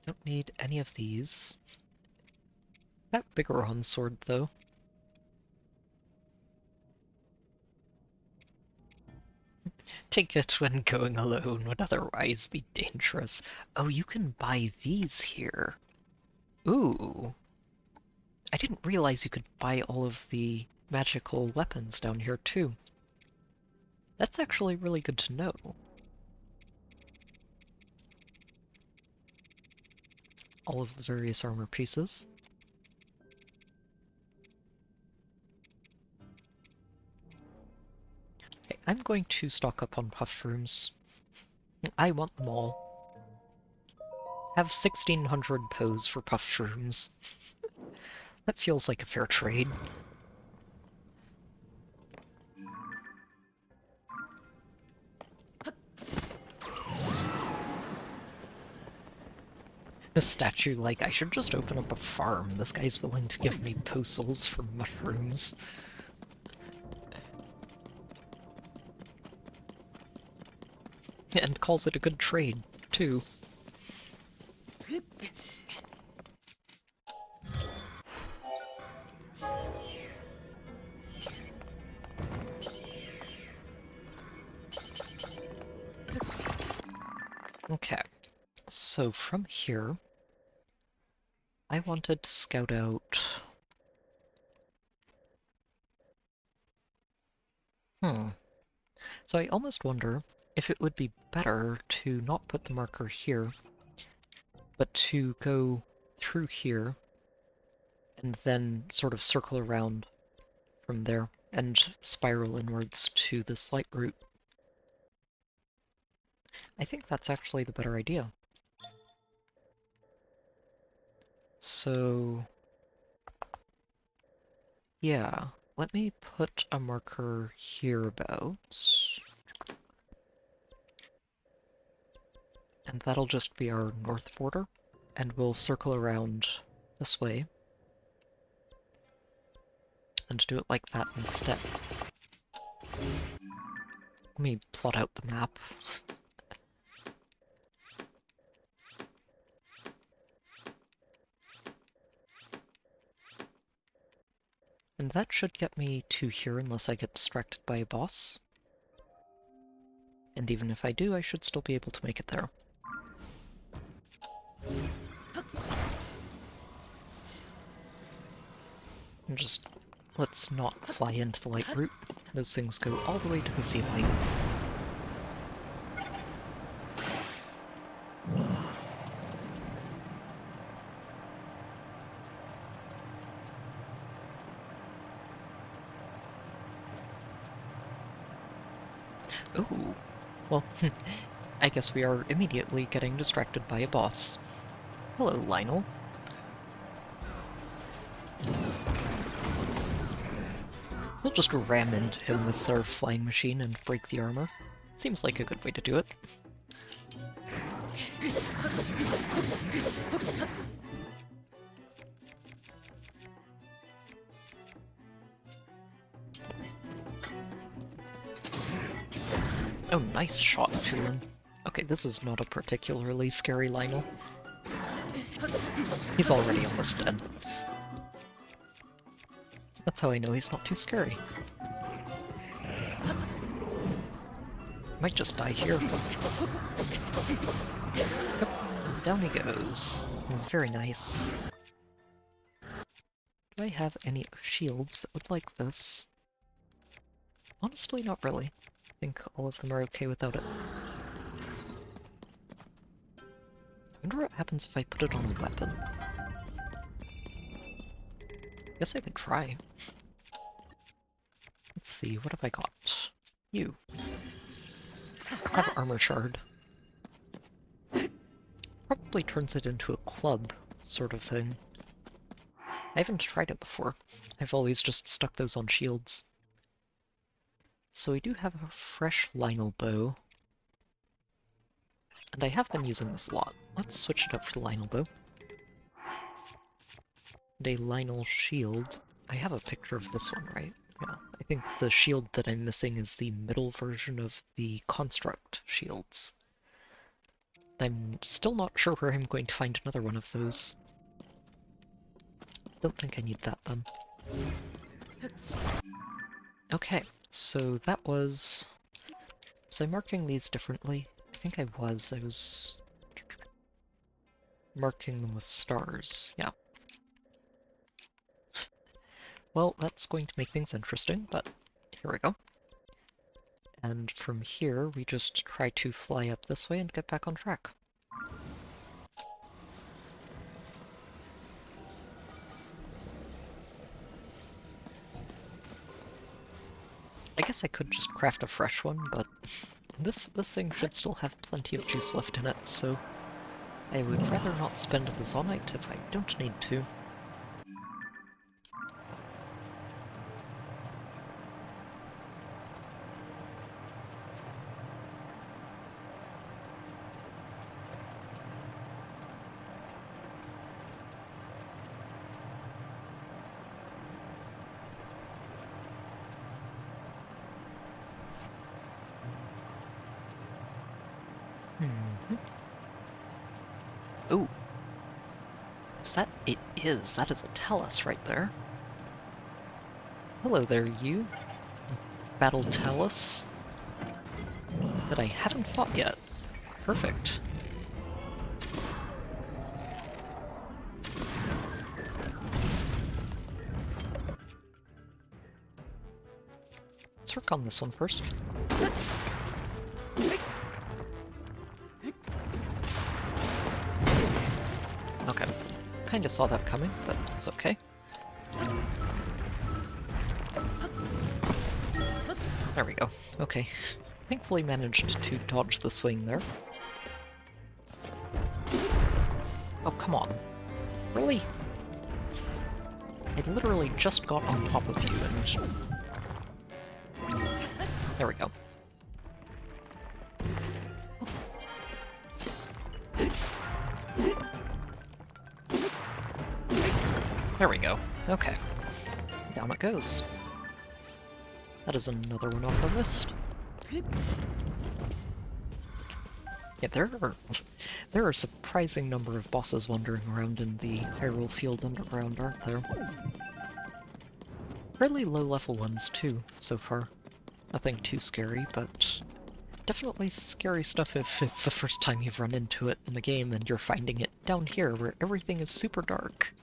Don't need any of these. That Bigoron sword, though. Take it when going alone would otherwise be dangerous. Oh, you can buy these here. Ooh. I didn't realize you could buy all of the magical weapons down here, too. That's actually really good to know. All of the various armor pieces. Okay, I'm going to stock up on puff shrooms. I want them all. Have 1600 pos for puff shrooms. That feels like a fair trade. This statue, like, I should just open up a farm. This guy's willing to give me postals for mushrooms. And calls it a good trade, too. Okay, so from here, I wanted to scout out... So I almost wonder if it would be better to not put the marker here, but to go through here and then sort of circle around from there and spiral inwards to the slight route. I think that's actually the better idea. So... yeah, let me put a marker hereabouts. And that'll just be our north border. And we'll circle around this way. And do it like that instead. Let me plot out the map. And that should get me to here unless I get distracted by a boss. And even if I do, I should still be able to make it there. And just let's not fly into the light route. Those things go all the way to the ceiling. Ooh, well, I guess we are immediately getting distracted by a boss. Hello, Lionel. We'll just ram into him with our flying machine and break the armor. Seems like a good way to do it. Oh, nice shot, Tulin. Okay, this is not a particularly scary Lionel. He's already almost dead. That's how I know he's not too scary. Might just die here. Yep, down he goes. Very nice. Do I have any shields that would like this? Honestly, not really. I think all of them are okay without it. I wonder what happens if I put it on a weapon. Guess I could try. Let's see, what have I got? You. I have armor shard. Probably turns it into a club, sort of thing. I haven't tried it before. I've always just stuck those on shields. So we do have a fresh Lionel bow. And I have been using this a lot. Let's switch it up for the Lionel bow. And a Lionel shield. I have a picture of this one, right? Yeah. I think the shield that I'm missing is the middle version of the construct shields. I'm still not sure where I'm going to find another one of those. Don't think I need that then. Okay, so that was... Was I marking these differently? I think I was. I was marking them with stars, yeah. Well, that's going to make things interesting, but here we go. And from here, we just try to fly up this way and get back on track. I guess I could just craft a fresh one, but this thing should still have plenty of juice left in it, so I would rather not spend the Zonite if I don't need to. Ooh. Is that? It is. That is a Talus right there. Hello there, you. Battle Talus. That I haven't fought yet. Perfect. Let's work on this one first. Okay. Kinda saw that coming, but it's okay. There we go. Okay. Thankfully managed to dodge the swing there. Oh, come on. Really? I literally just got on top of you and... There we go. There we go. Okay. Down it goes. That is another one off the list. Yeah, there are a surprising number of bosses wandering around in the Hyrule Field Underground, aren't there? Fairly low-level ones, too, so far. Nothing too scary, but definitely scary stuff if it's the first time you've run into it in the game and you're finding it down here where everything is super dark.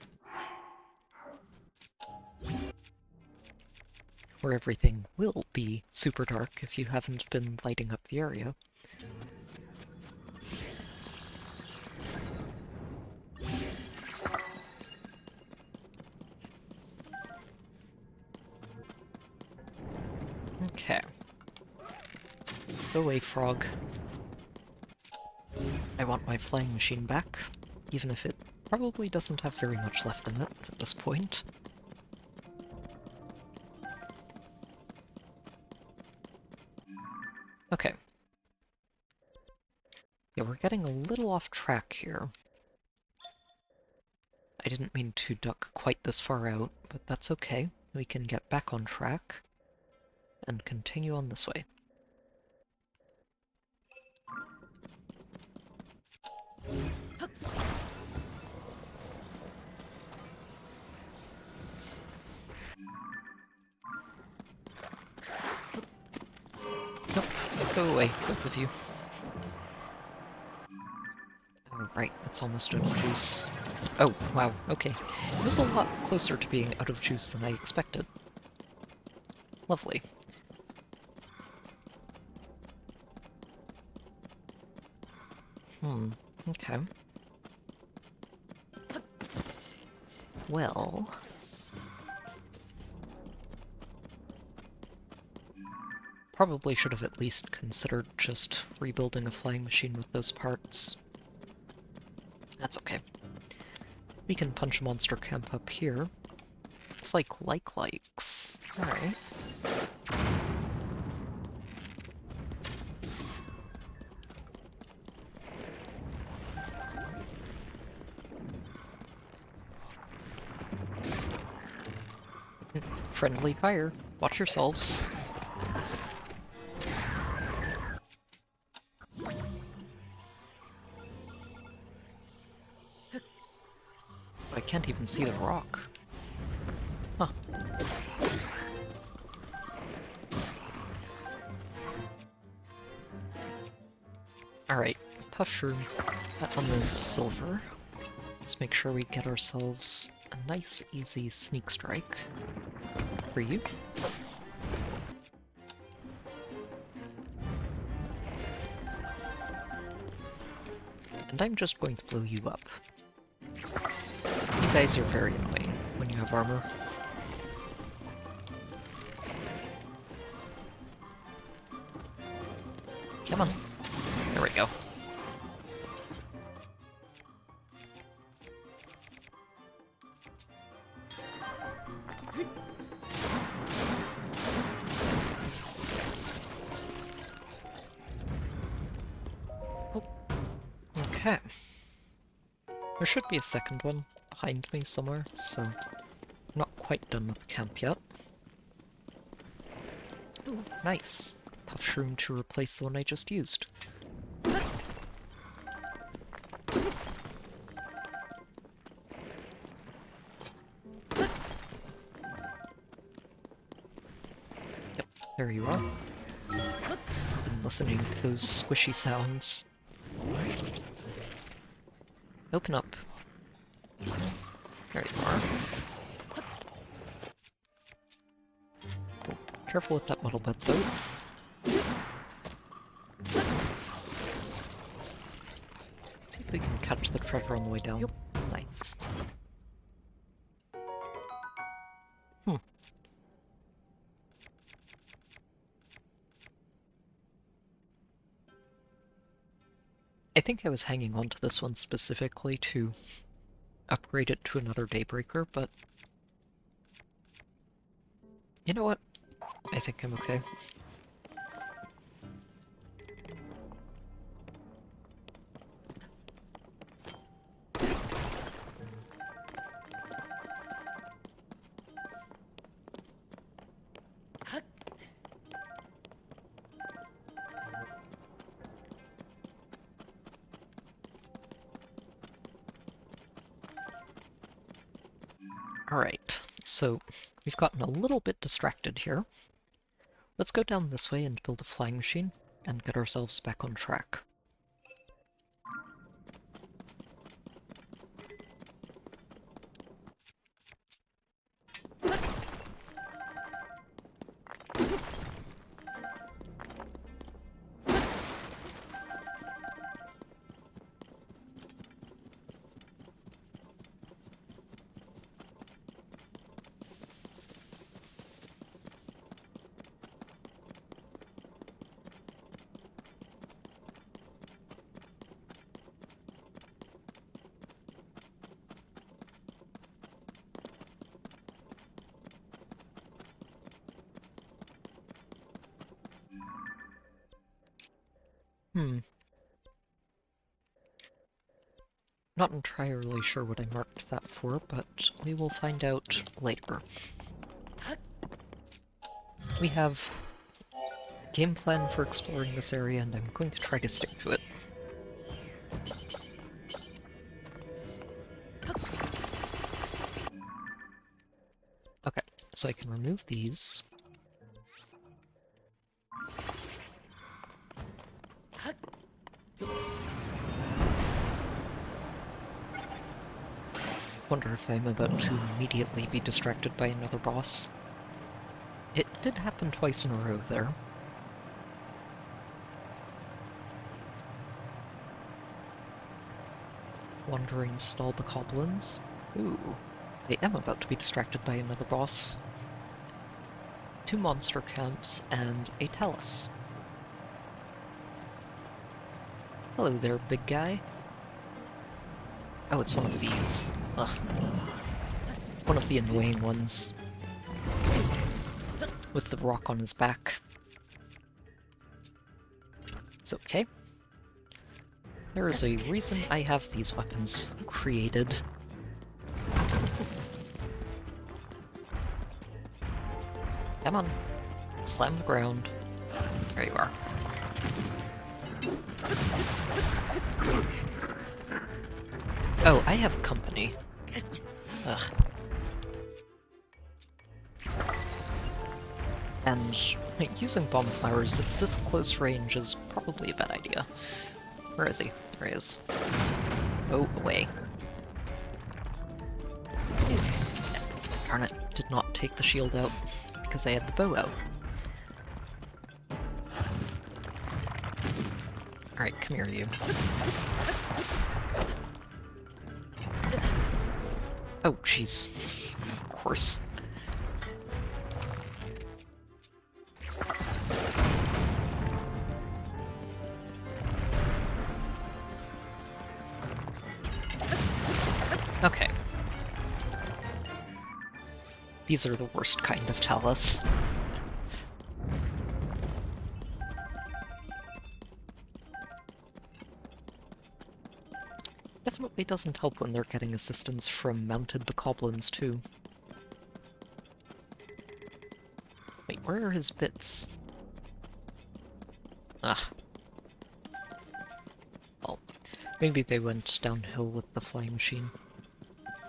Where everything will be super dark if you haven't been lighting up the area. Okay. Go away, frog. I want my flying machine back, even if it probably doesn't have very much left in it at this point. Okay. Yeah, we're getting a little off track here. I didn't mean to duck quite this far out, but that's okay. We can get back on track and continue on this way. Nope, go away, both of you. Oh, right, it's almost out of juice. Oh, wow, okay. It was a lot closer to being out of juice than I expected. Lovely. Okay. Well... Probably should have at least considered just rebuilding a flying machine with those parts. That's okay. We can punch a monster camp up here. It's like likes. Alright. Friendly fire. Watch yourselves. I can't even see the rock. Huh. Alright, Pushroom. That one is silver. Let's make sure we get ourselves a nice, easy sneak strike. For you. And I'm just going to blow you up. You guys are very annoying when you have armor. Come on. There we go. Okay. There should be a second one behind me somewhere, so I'm not quite done with the camp yet. Ooh, nice. Pushroom to replace the one I just used. Yep, there you are. Been listening to those squishy sounds. Open up. There you are. Oh, careful with that muddle bed, though. See if we can catch the Trevor on the way down. Yep. Nice. I think I was hanging on to this one specifically to upgrade it to another Daybreaker, but You know what? I think I'm okay. Alright, so we've gotten a little bit distracted here. Let's go down this way and build a flying machine and get ourselves back on track. Not entirely sure what I marked that for, but we will find out later. We have a game plan for exploring this area, and I'm going to try to stick to it. Okay, so I can remove these. Wonder if I'm about to immediately be distracted by another boss. It did happen twice in a row there. Wandering stall bokoblins. Ooh, I am about to be distracted by another boss. 2 monster camps and a talus. Hello there, big guy. Oh, it's one of these. Ugh. One of the annoying ones. With the rock on his back. It's okay. There is a reason I have these weapons created. Come on. Slam the ground. There you are. Oh, I have company. Ugh. And using bomb flowers at this close range is probably a bad idea. Where is he? There he is. Oh, away. Darn it, did not take the shield out because I had the bow out. Alright, come here, you. Oh, jeez. Of course. Okay. These are the worst kind of talus. Definitely doesn't help when they're getting assistance from mounted bokoblins too. Wait, where are his bits? Ah. Well, maybe they went downhill with the flying machine.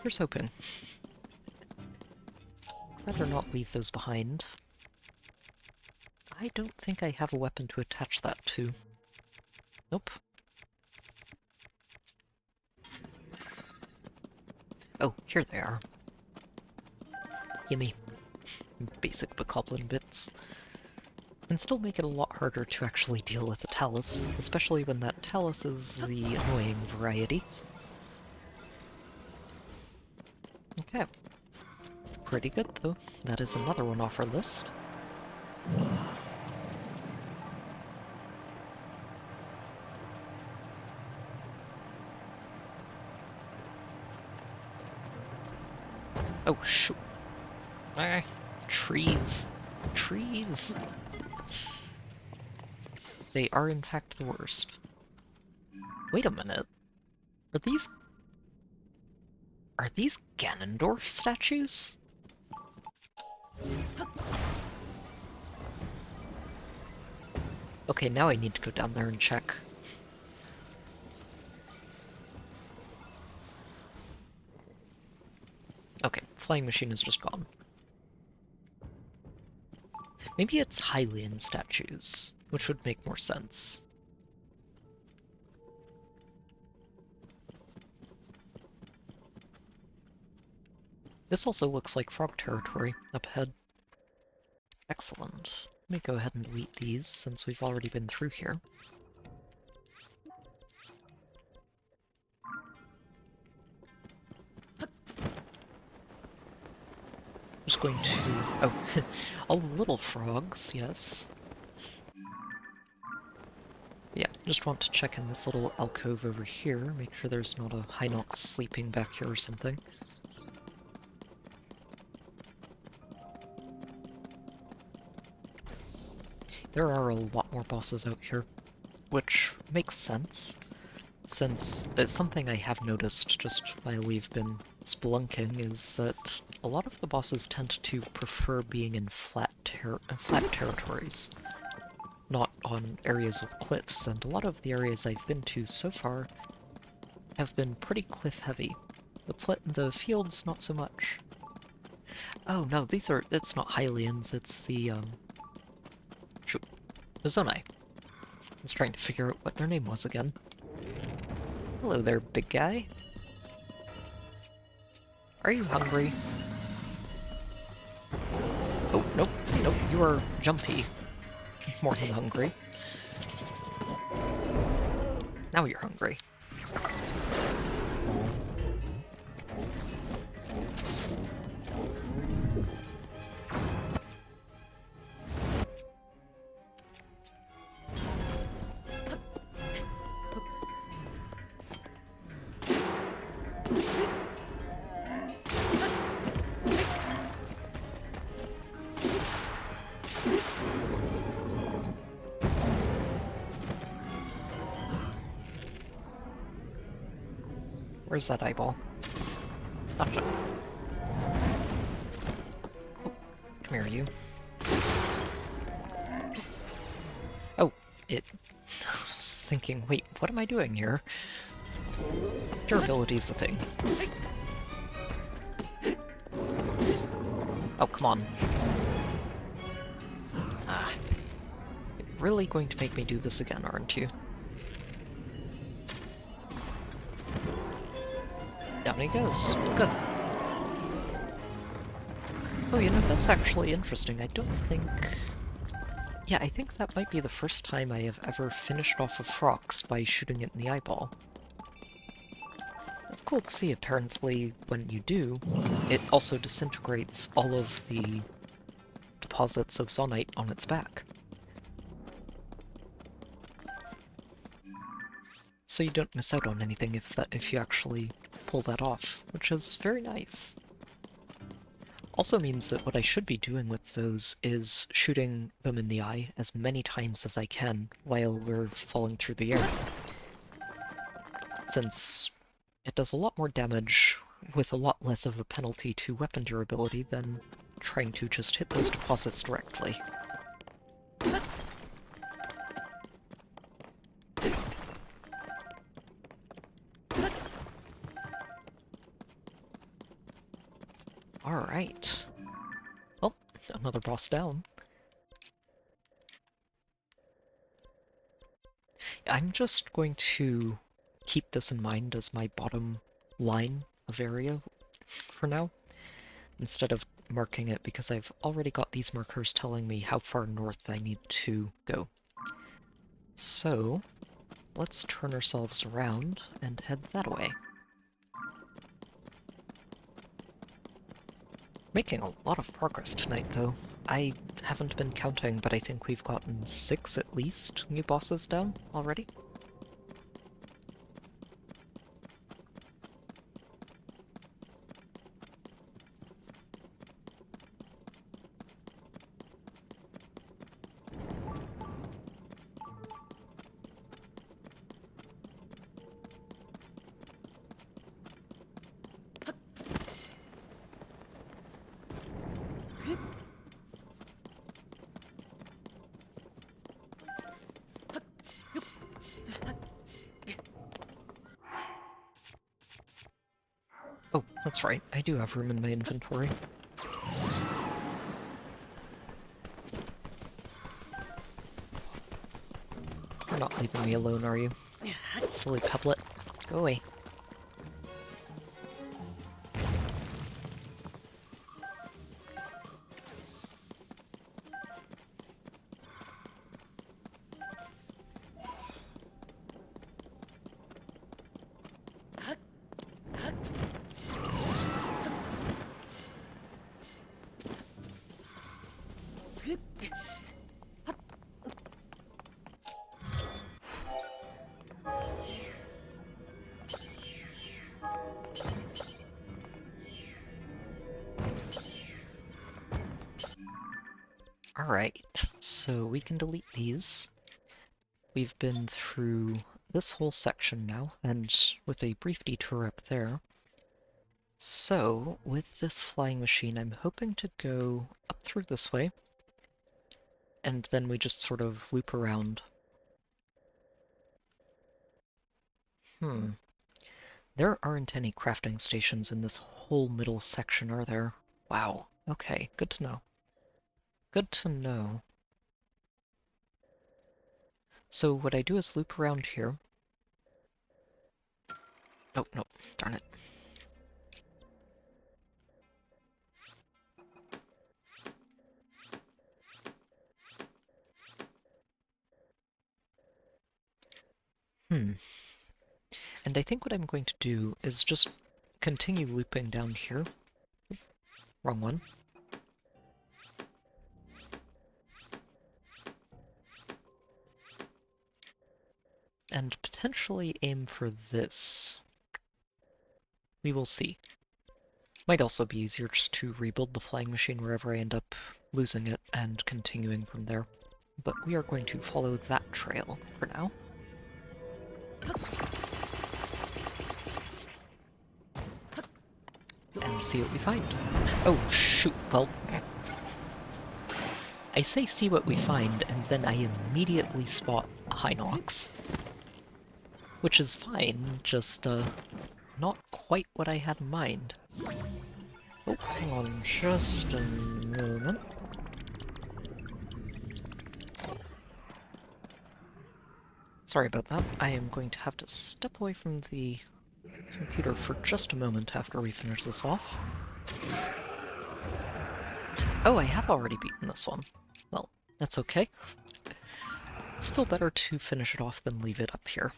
Here's hoping. Rather not leave those behind. I don't think I have a weapon to attach that to. Nope. Oh, here they are. Gimme. Basic bokoblin bits. And still make it a lot harder to actually deal with the talus, especially when that talus is the annoying variety. Okay. Pretty good, though. That is another one off our list. Oh, shoot. Trees. Trees. They are in fact the worst. Wait a minute. Are these... Are these Ganondorf statues? Okay, now I need to go down there and check. Okay, flying machine is just gone. Maybe it's Hylian statues, which would make more sense. This also looks like frog territory up ahead. Excellent. Let me go ahead and delete these since we've already been through here. Just going to... oh, all the little frogs, yes. Yeah, just want to check in this little alcove over here, make sure there's not a Hinox sleeping back here or something. There are a lot more bosses out here, which makes sense, since it's something I have noticed just while we've been spelunking is that a lot of the bosses tend to prefer being in flat territories, not on areas with cliffs, and a lot of the areas I've been to so far have been pretty cliff heavy. The fields, not so much. Oh no, it's not Hylians, it's the, shoot, the Zonai. I was trying to figure out what their name was again. Hello there, big guy. Are you hungry? Oh, nope, nope, you are jumpy. More than hungry. Now you're hungry. Where's that eyeball? Gotcha. Oh, come here, you. Oh, it... I was thinking, wait, what am I doing here? Durability is the thing. Oh, come on. Ah. You're really going to make me do this again, aren't you? Down he goes. Good. Oh, you know, that's actually interesting. I don't think... Yeah, I think that might be the first time I have ever finished off a Frox by shooting it in the eyeball. It's cool to see, apparently, when you do, it also disintegrates all of the deposits of Zonite on its back. So you don't miss out on anything if you actually pull that off, which is very nice. Also means that what I should be doing with those is shooting them in the eye as many times as I can while we're falling through the air. Since it does a lot more damage with a lot less of a penalty to weapon durability than trying to just hit those deposits directly. Alright. Well, another boss down. I'm just going to keep this in mind as my bottom line of area for now, instead of marking it, because I've already got these markers telling me how far north I need to go. So, let's turn ourselves around and head that way. Making a lot of progress tonight, though. I haven't been counting, but I think we've gotten 6 at least new bosses down already. That's right, I do have room in my inventory. You're not leaving me alone, are you? Silly pebblet. Go away. Alright, so we can delete these. We've been through this whole section now, and with a brief detour up there. So, with this flying machine, I'm hoping to go up through this way, and then we just sort of loop around. There aren't any crafting stations in this whole middle section, are there? Wow, okay, good to know. Good to know. So what I do is loop around here. Oh, no, darn it. And I think what I'm going to do is just continue looping down here. Wrong one. And potentially aim for this. We will see. Might also be easier just to rebuild the flying machine wherever I end up losing it and continuing from there. But we are going to follow that trail for now. And see what we find. Oh, shoot, well... I say see what we find, and then I immediately spot a Hinox. Which is fine, just, not quite what I had in mind. Oh, hang on just a moment. Sorry about that. I am going to have to step away from the computer for just a moment after we finish this off. Oh, I have already beaten this one. Well, that's okay. Still better to finish it off than leave it up here.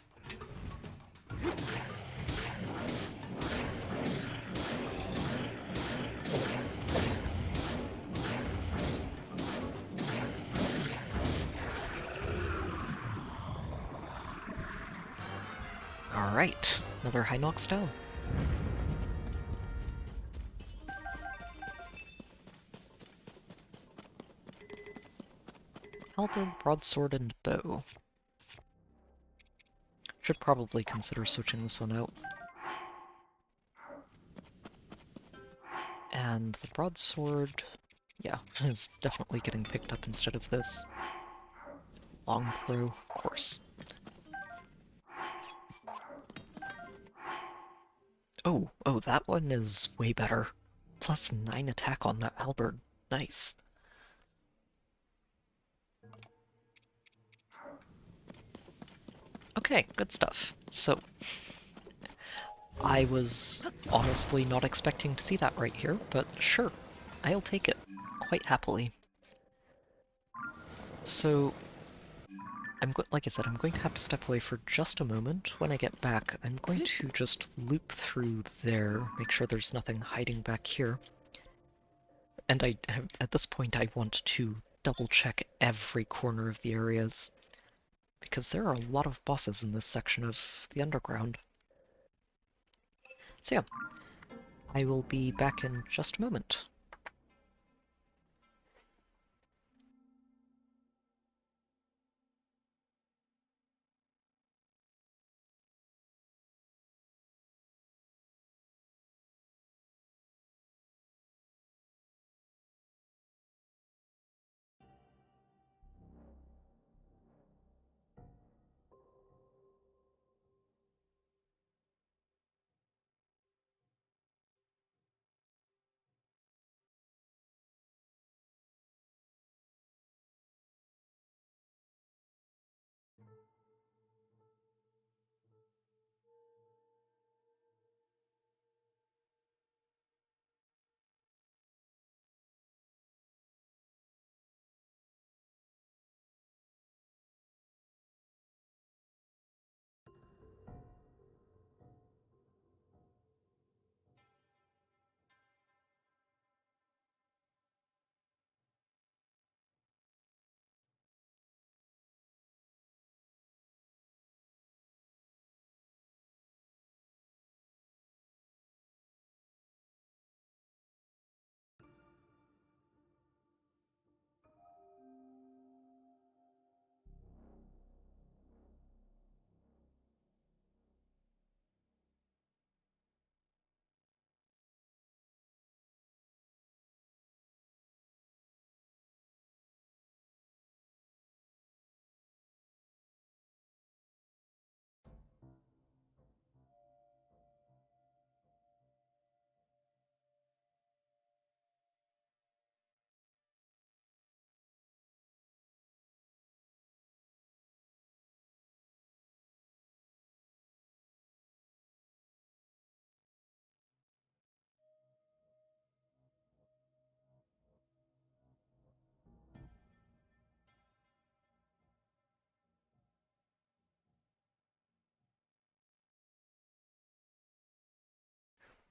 Alright, another Hinox down. Halberd, broadsword, and bow. Should probably consider switching this one out. And the broadsword, yeah, is definitely getting picked up instead of this. Long pro, of course. Oh, that one is way better. Plus 9 attack on that halberd. Nice. Okay, good stuff. So, I was honestly not expecting to see that right here, but sure, I'll take it quite happily. So, like I said, I'm going to have to step away for just a moment. When I get back, I'm going to just loop through there, make sure there's nothing hiding back here. And at this point, I want to double check every corner of the areas, because there are a lot of bosses in this section of the underground. So yeah, I will be back in just a moment.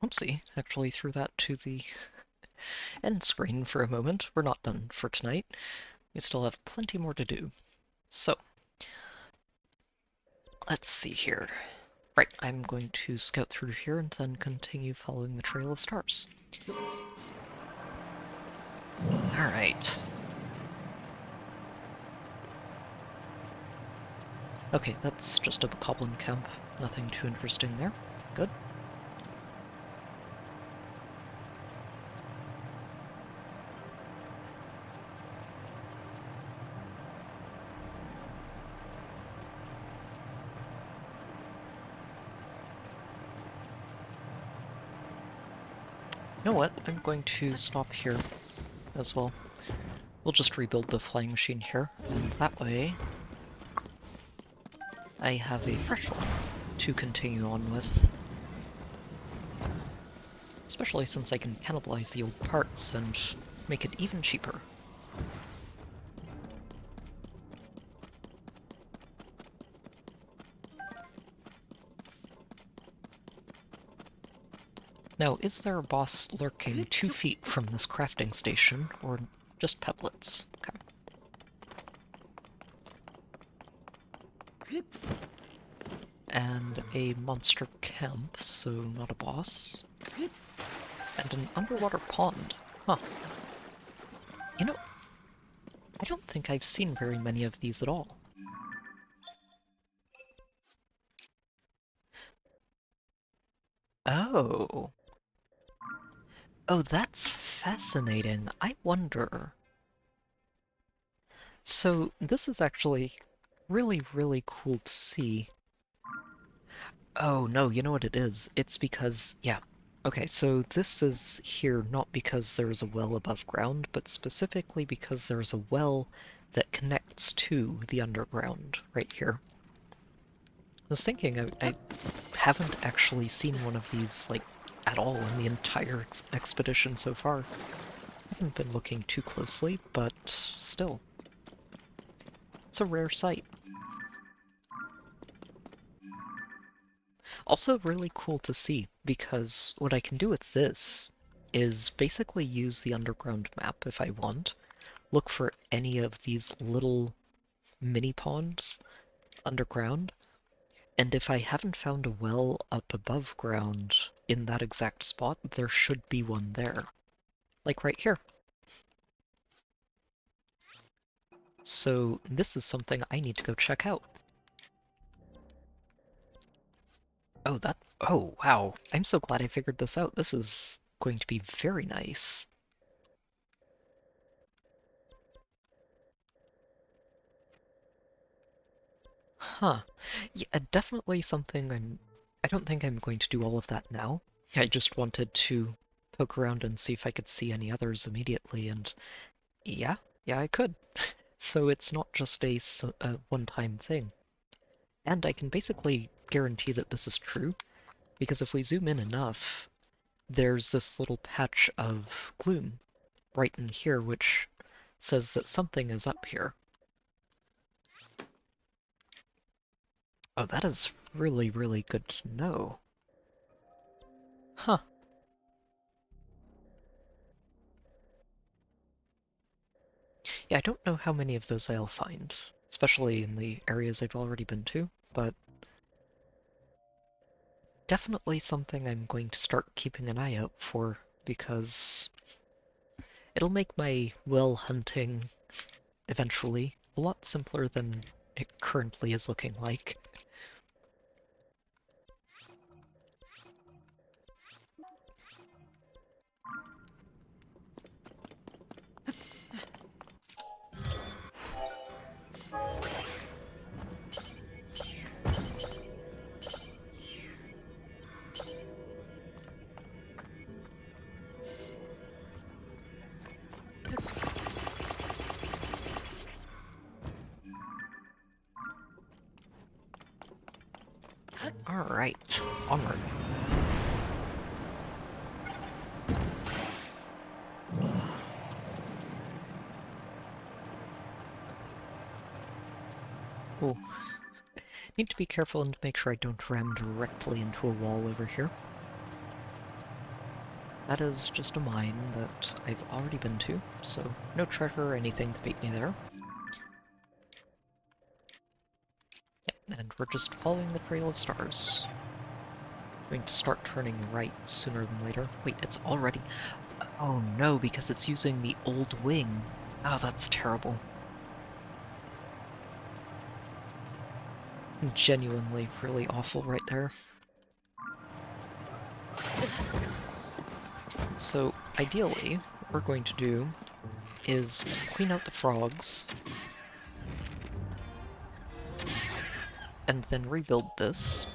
Oopsie, actually threw that to the end screen for a moment. We're not done for tonight. We still have plenty more to do. So, let's see here. Right, I'm going to scout through here and then continue following the trail of stars. Alright. Okay, that's just a goblin camp. Nothing too interesting there. Good. You know what? I'm going to stop here as well. We'll just rebuild the flying machine here, and that way I have a fresh one to continue on with. Especially since I can cannibalize the old parts and make it even cheaper. Now, is there a boss lurking 2 feet from this crafting station, or just pebblets? Okay. And a monster camp, so not a boss. And an underwater pond. Huh. You know, I don't think I've seen very many of these at all. Oh. Oh, that's fascinating. I wonder. So, this is actually really, really cool to see. Oh, no, you know what it is? It's because, yeah. Okay, so this is here not because there's a well above ground, but specifically because there's a well that connects to the underground right here. I was thinking I haven't actually seen one of these, like, at all in the entire expedition so far. I haven't been looking too closely, but still. It's a rare sight. Also really cool to see, because what I can do with this is basically use the underground map if I want, look for any of these little mini ponds underground, and if I haven't found a well up above ground in that exact spot, there should be one there. Like right here. So this is something I need to go check out. Oh, wow. I'm so glad I figured this out. This is going to be very nice. Huh. Yeah, definitely something I don't think I'm going to do all of that now. I just wanted to poke around and see if I could see any others immediately, and yeah, I could. So it's not just a one-time thing. And I can basically guarantee that this is true, because if we zoom in enough, there's this little patch of gloom right in here which says that something is up here. Oh, that is really, really good to know. Huh. Yeah, I don't know how many of those I'll find, especially in the areas I've already been to, but definitely something I'm going to start keeping an eye out for, because it'll make my well hunting eventually a lot simpler than it currently is looking like. Alright, onward. Oh, need to be careful and make sure I don't ram directly into a wall over here. That is just a mine that I've already been to, so no treasure or anything to beat me there. Yep, and we're just following the trail of stars. Going to start turning right sooner than later. Wait, it's already... Oh no, because it's using the old wing. Oh, that's terrible. Genuinely really awful right there. So, ideally, what we're going to do is clean out the frogs, and then rebuild this.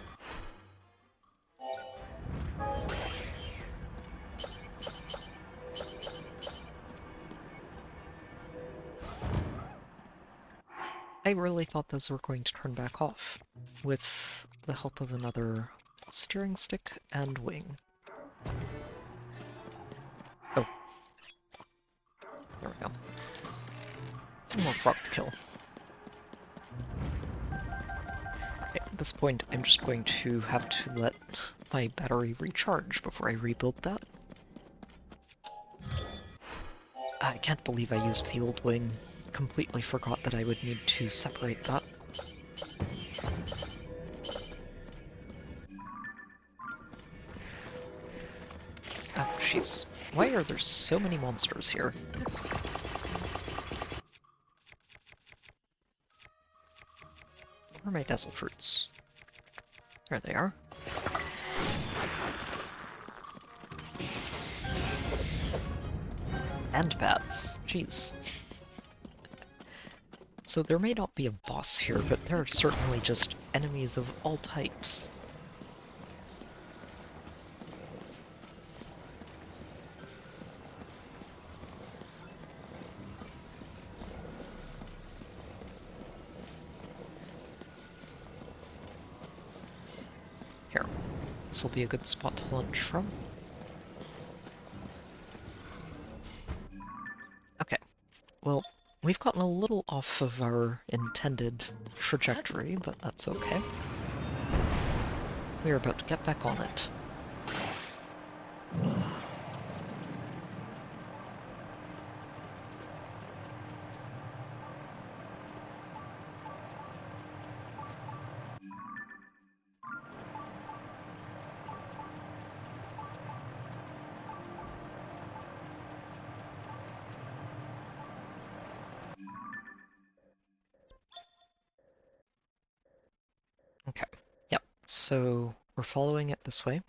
I really thought those were going to turn back off, with the help of another steering stick and wing. Oh. There we go. One more frog to kill. Okay, at this point, I'm just going to have to let my battery recharge before I rebuild that. I can't believe I used the old wing. Completely forgot that I would need to separate that. Oh, jeez. Why are there so many monsters here? Where are my dazzle fruits? There they are. And bats. Jeez. So there may not be a boss here, but there are certainly just enemies of all types. Here. This will be a good spot to launch from. Okay. Well, we've gotten a little off of our intended trajectory, but that's okay. We are about to get back on it. Okay. Yep. So we're following it this way.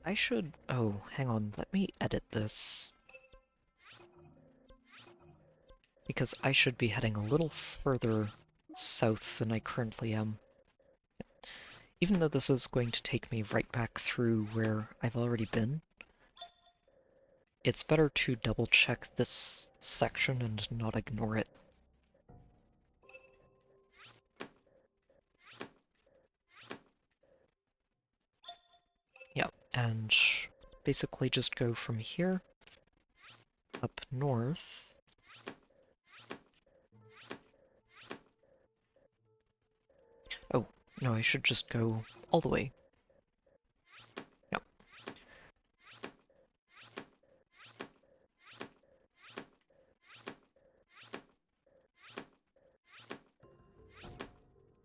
I should... Oh, hang on. Let me edit this. Because I should be heading a little further south than I currently am. Even though this is going to take me right back through where I've already been, it's better to double check this section and not ignore it. Yeah, and basically just go from here up north. Oh, no, I should just go all the way. Yep.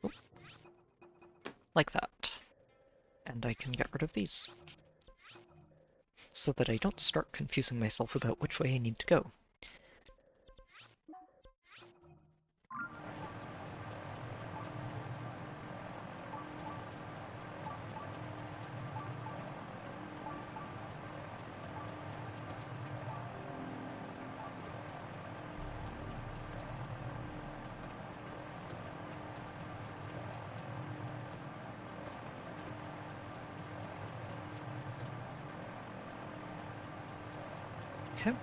Oh. Like that. And I can get rid of these, so that I don't start confusing myself about which way I need to go. Okay,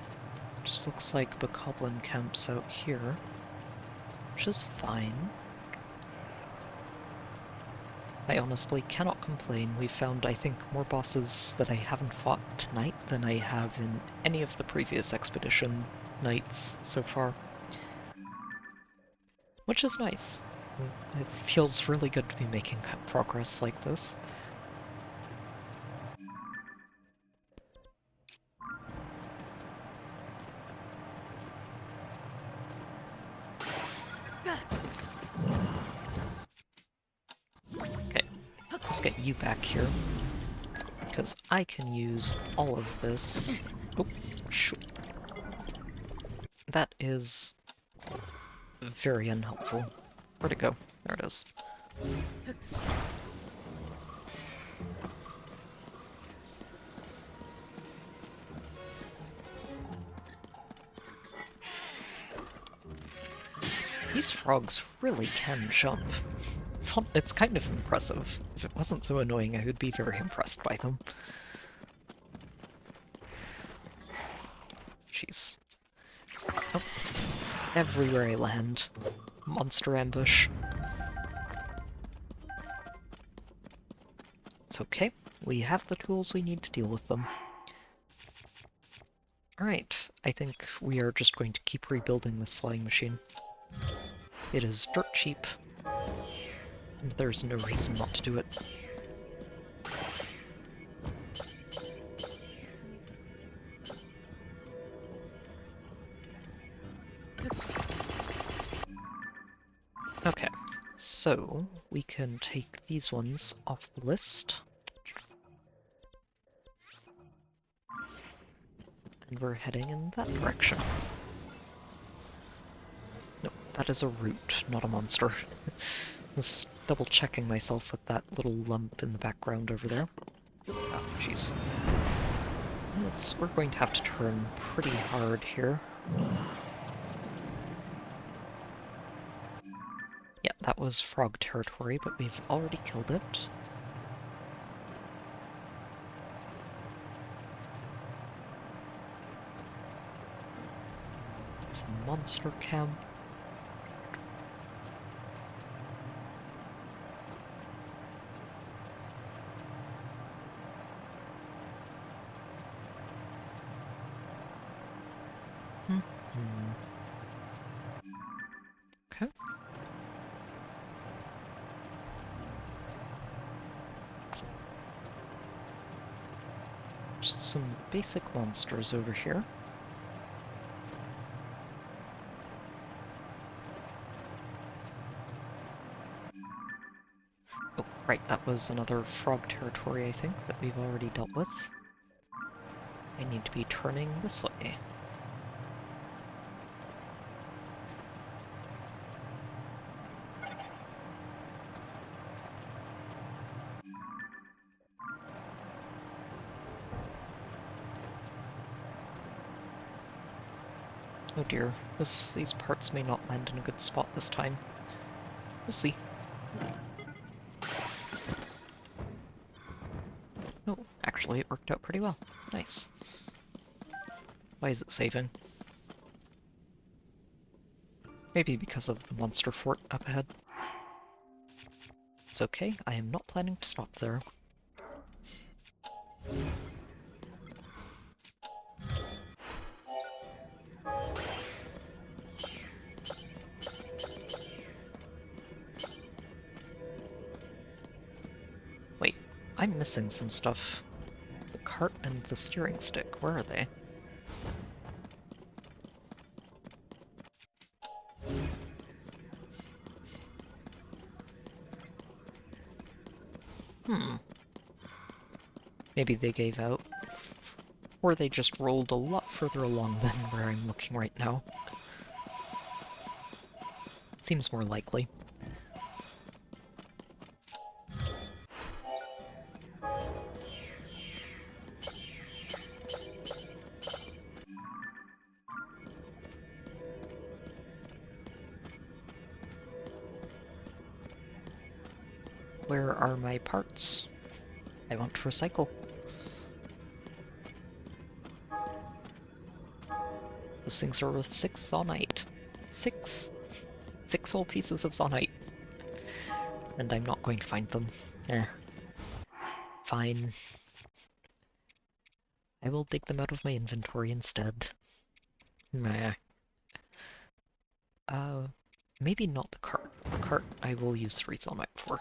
just looks like Bokoblin camps out here, which is fine. I honestly cannot complain. We've found, I think, more bosses that I haven't fought tonight than I have in any of the previous expedition nights so far. Which is nice. It feels really good to be making progress like this. Okay, let's get you back here, because I can use all of this. Oh, shoot. That is very unhelpful. Where'd it go? There it is. These frogs really can jump. It's kind of impressive. If it wasn't so annoying, I would be very impressed by them. Jeez. Oh. Everywhere I land. Monster ambush. It's okay. We have the tools we need to deal with them. Alright, I think we are just going to keep rebuilding this flying machine. It is dirt cheap, and there's no reason not to do it. Okay, so we can take these ones off the list. And we're heading in that direction. No, that is a root, not a monster. Just double checking myself with that little lump in the background over there. Oh, jeez. Yes, we're going to have to turn pretty hard here. Yeah, that was frog territory, but we've already killed it. It's a monster camp. Okay. Just some basic monsters over here. Oh, right, that was another frog territory, I think, that we've already dealt with. I need to be turning this way. Oh dear, these parts may not land in a good spot this time. We'll see. Oh, actually it worked out pretty well. Nice. Why is it saving? Maybe because of the monster fort up ahead. It's okay, I am not planning to stop there. Wait, I'm missing some stuff. The cart and the steering stick, where are they? Maybe they gave out. Or they just rolled a lot further along than where I'm looking right now. Seems more likely. Where are my parts? I want to recycle. Those things are worth 6 zonite. 6 whole pieces of zonite. And I'm not going to find them. Fine. I will dig them out of my inventory instead. Meh. Maybe not the cart. The cart I will use 3 zonite for.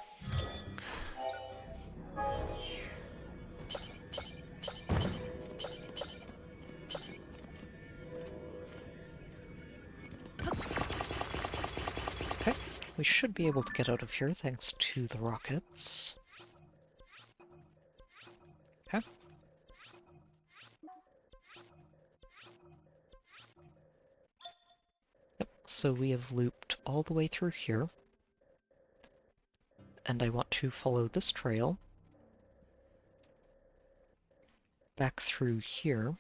we should be able to get out of here thanks to the rockets. Okay. Yep, so we have looped all the way through here. And I want to follow this trail back through here.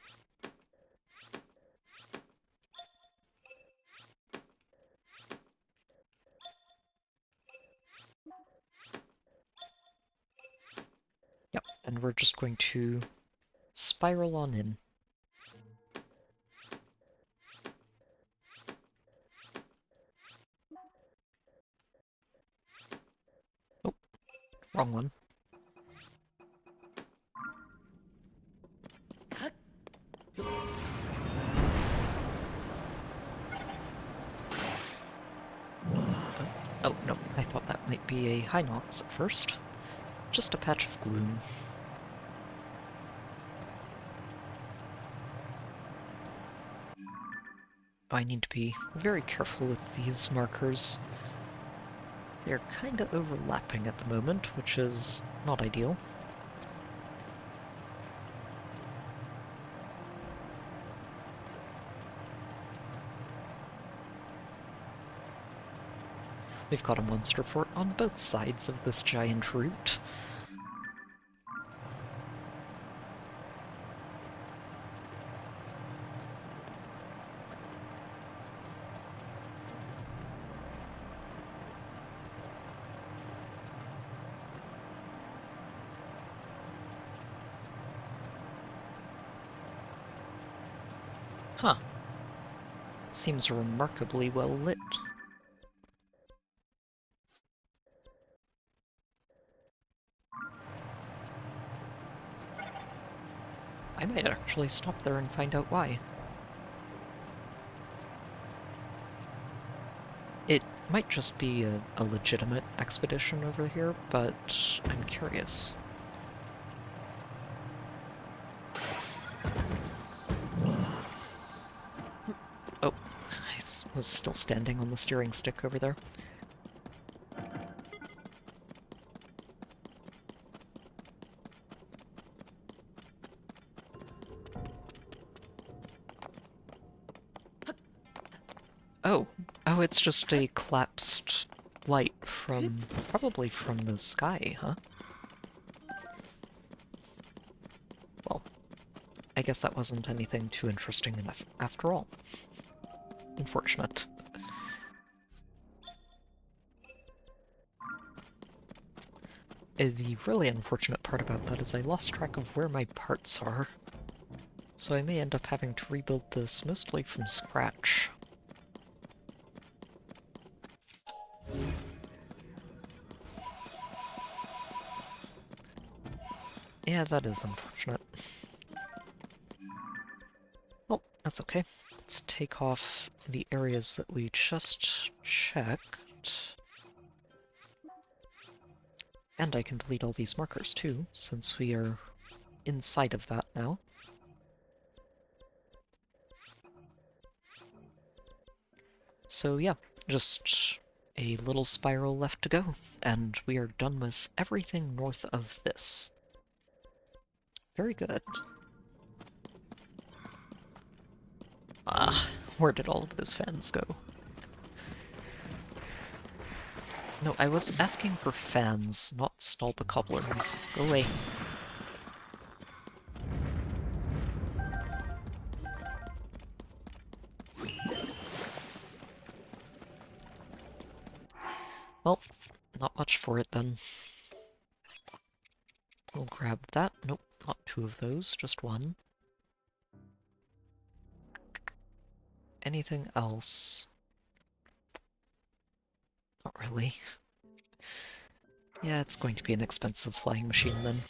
Yep, and we're just going to spiral on in. Oh, wrong one. Oh, no, I thought that might be a Hinox at first. Just a patch of gloom. I need to be very careful with these markers. They're kinda overlapping at the moment, which is not ideal. We've got a monster fort on both sides of this giant route. Huh. Seems remarkably well lit. I might actually stop there and find out why. It might just be a legitimate expedition over here, but I'm curious. Oh, I was still standing on the steering stick over there. Oh, it's just a collapsed light from, probably from the sky, huh? Well, I guess that wasn't anything too interesting enough after all. Unfortunate. The really unfortunate part about that is I lost track of where my parts are, so I may end up having to rebuild this mostly from scratch. Yeah, that is unfortunate. Well, that's okay. Let's take off the areas that we just checked. And I can delete all these markers too, since we are inside of that now. So yeah, just a little spiral left to go, and we are done with everything north of this. Very good. Ah, where did all of those fans go? No, I was asking for fans, not stall the cobblers. Go away. Well, not much for it then. We'll grab that. Nope, not two of those, just one. Anything else? Not really. Yeah, it's going to be an expensive flying machine then.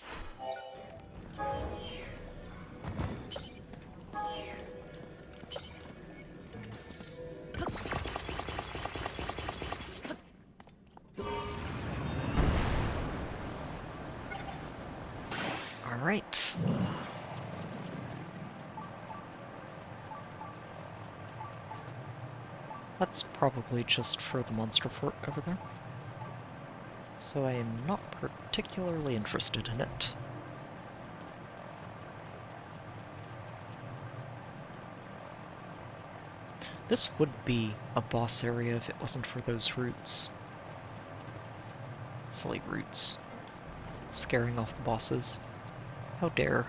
Alright. It's probably just for the monster fort over there. So I am not particularly interested in it. This would be a boss area if it wasn't for those roots. Silly roots. Scaring off the bosses. How dare.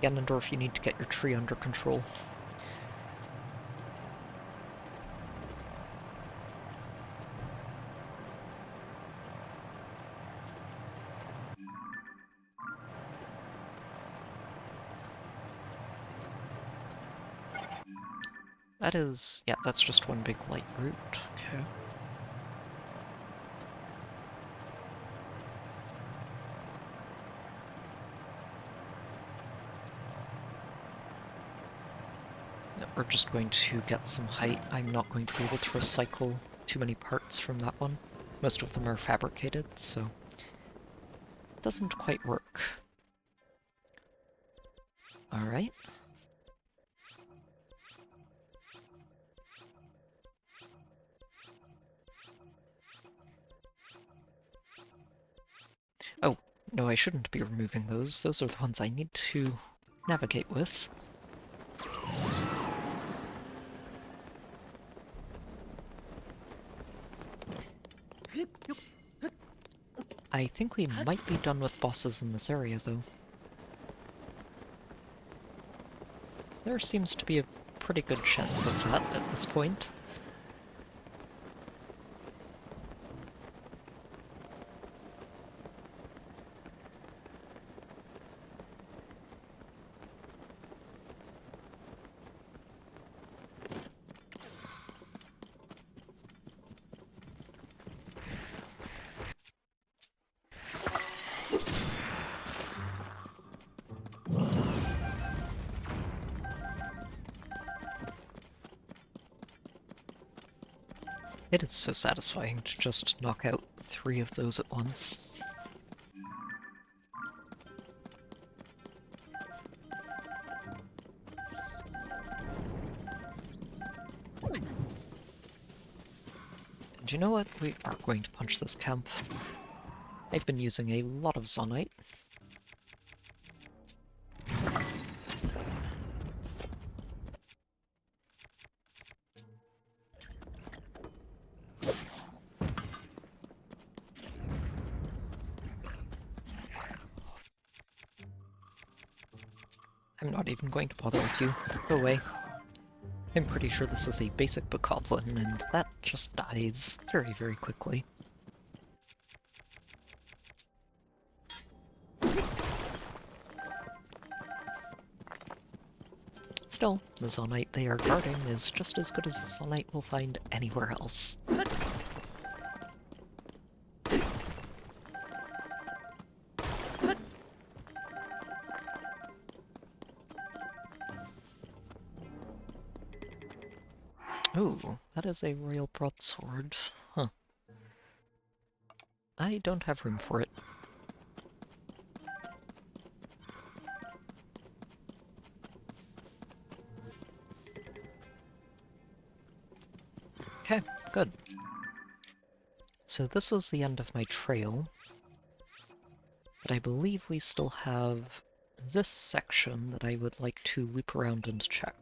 Ganondorf, you need to get your tree under control. That is... yeah, that's just one big light root. Okay. We're just going to get some height. I'm not going to be able to recycle too many parts from that one. Most of them are fabricated, so it doesn't quite work. Alright. Oh, no, I shouldn't be removing those. Those are the ones I need to navigate with. I think we might be done with bosses in this area, though. There seems to be a pretty good chance of that at this point. It is so satisfying to just knock out 3 of those at once. And you know what? We are going to punch this camp. I've been using a lot of Zonite. I'm not even going to bother with you. Go away. I'm pretty sure this is a basic bokoblin, and that just dies very, very quickly. Still, the Zonite they are guarding is just as good as the Zonite we'll find anywhere else. Ooh, that is a royal broadsword. Huh. I don't have room for it. Okay, good. So this was the end of my trail, but I believe we still have this section that I would like to loop around and check.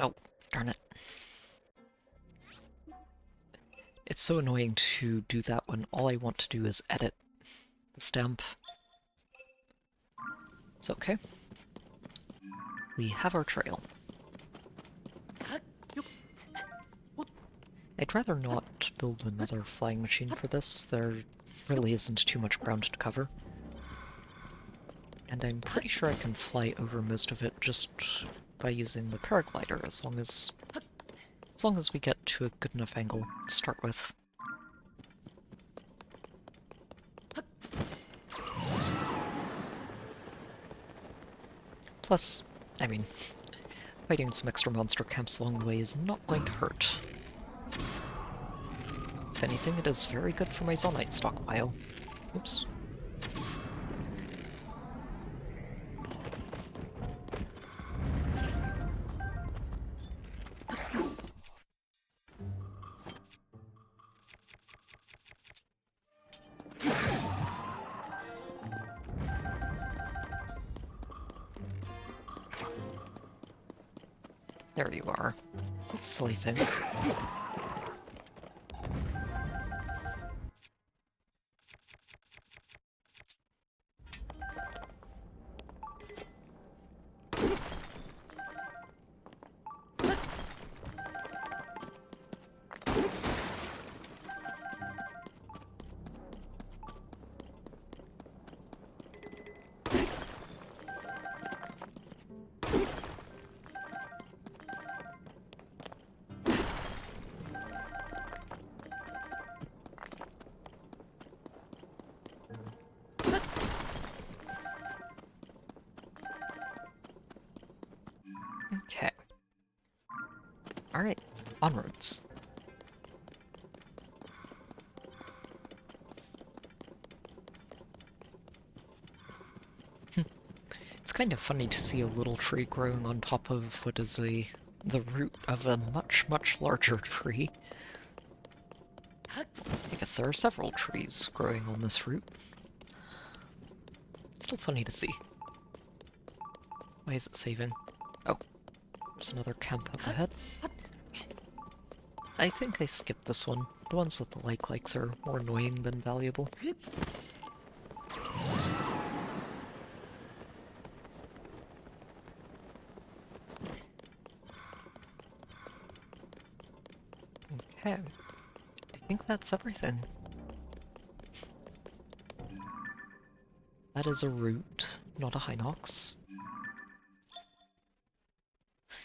Oh, darn it. It's so annoying to do that when all I want to do is edit the stamp. It's okay. We have our trail. I'd rather not build another flying machine for this. There really isn't too much ground to cover. And I'm pretty sure I can fly over most of it just by using the paraglider, as long as we get to a good enough angle to start with. Plus, I mean, fighting some extra monster camps along the way is not going to hurt. If anything, it is very good for my Zonite stockpile. Oops. There you are. Silly thing. Okay. Alright, onwards. It's kind of funny to see a little tree growing on top of what is the root of a much, much larger tree. I guess there are several trees growing on this root. It's still funny to see. Why is it saving? Oh, there's another camp up ahead. I think I skipped this one. The ones with the likes are more annoying than valuable. Okay, I think that's everything. That is a root, not a Hinox.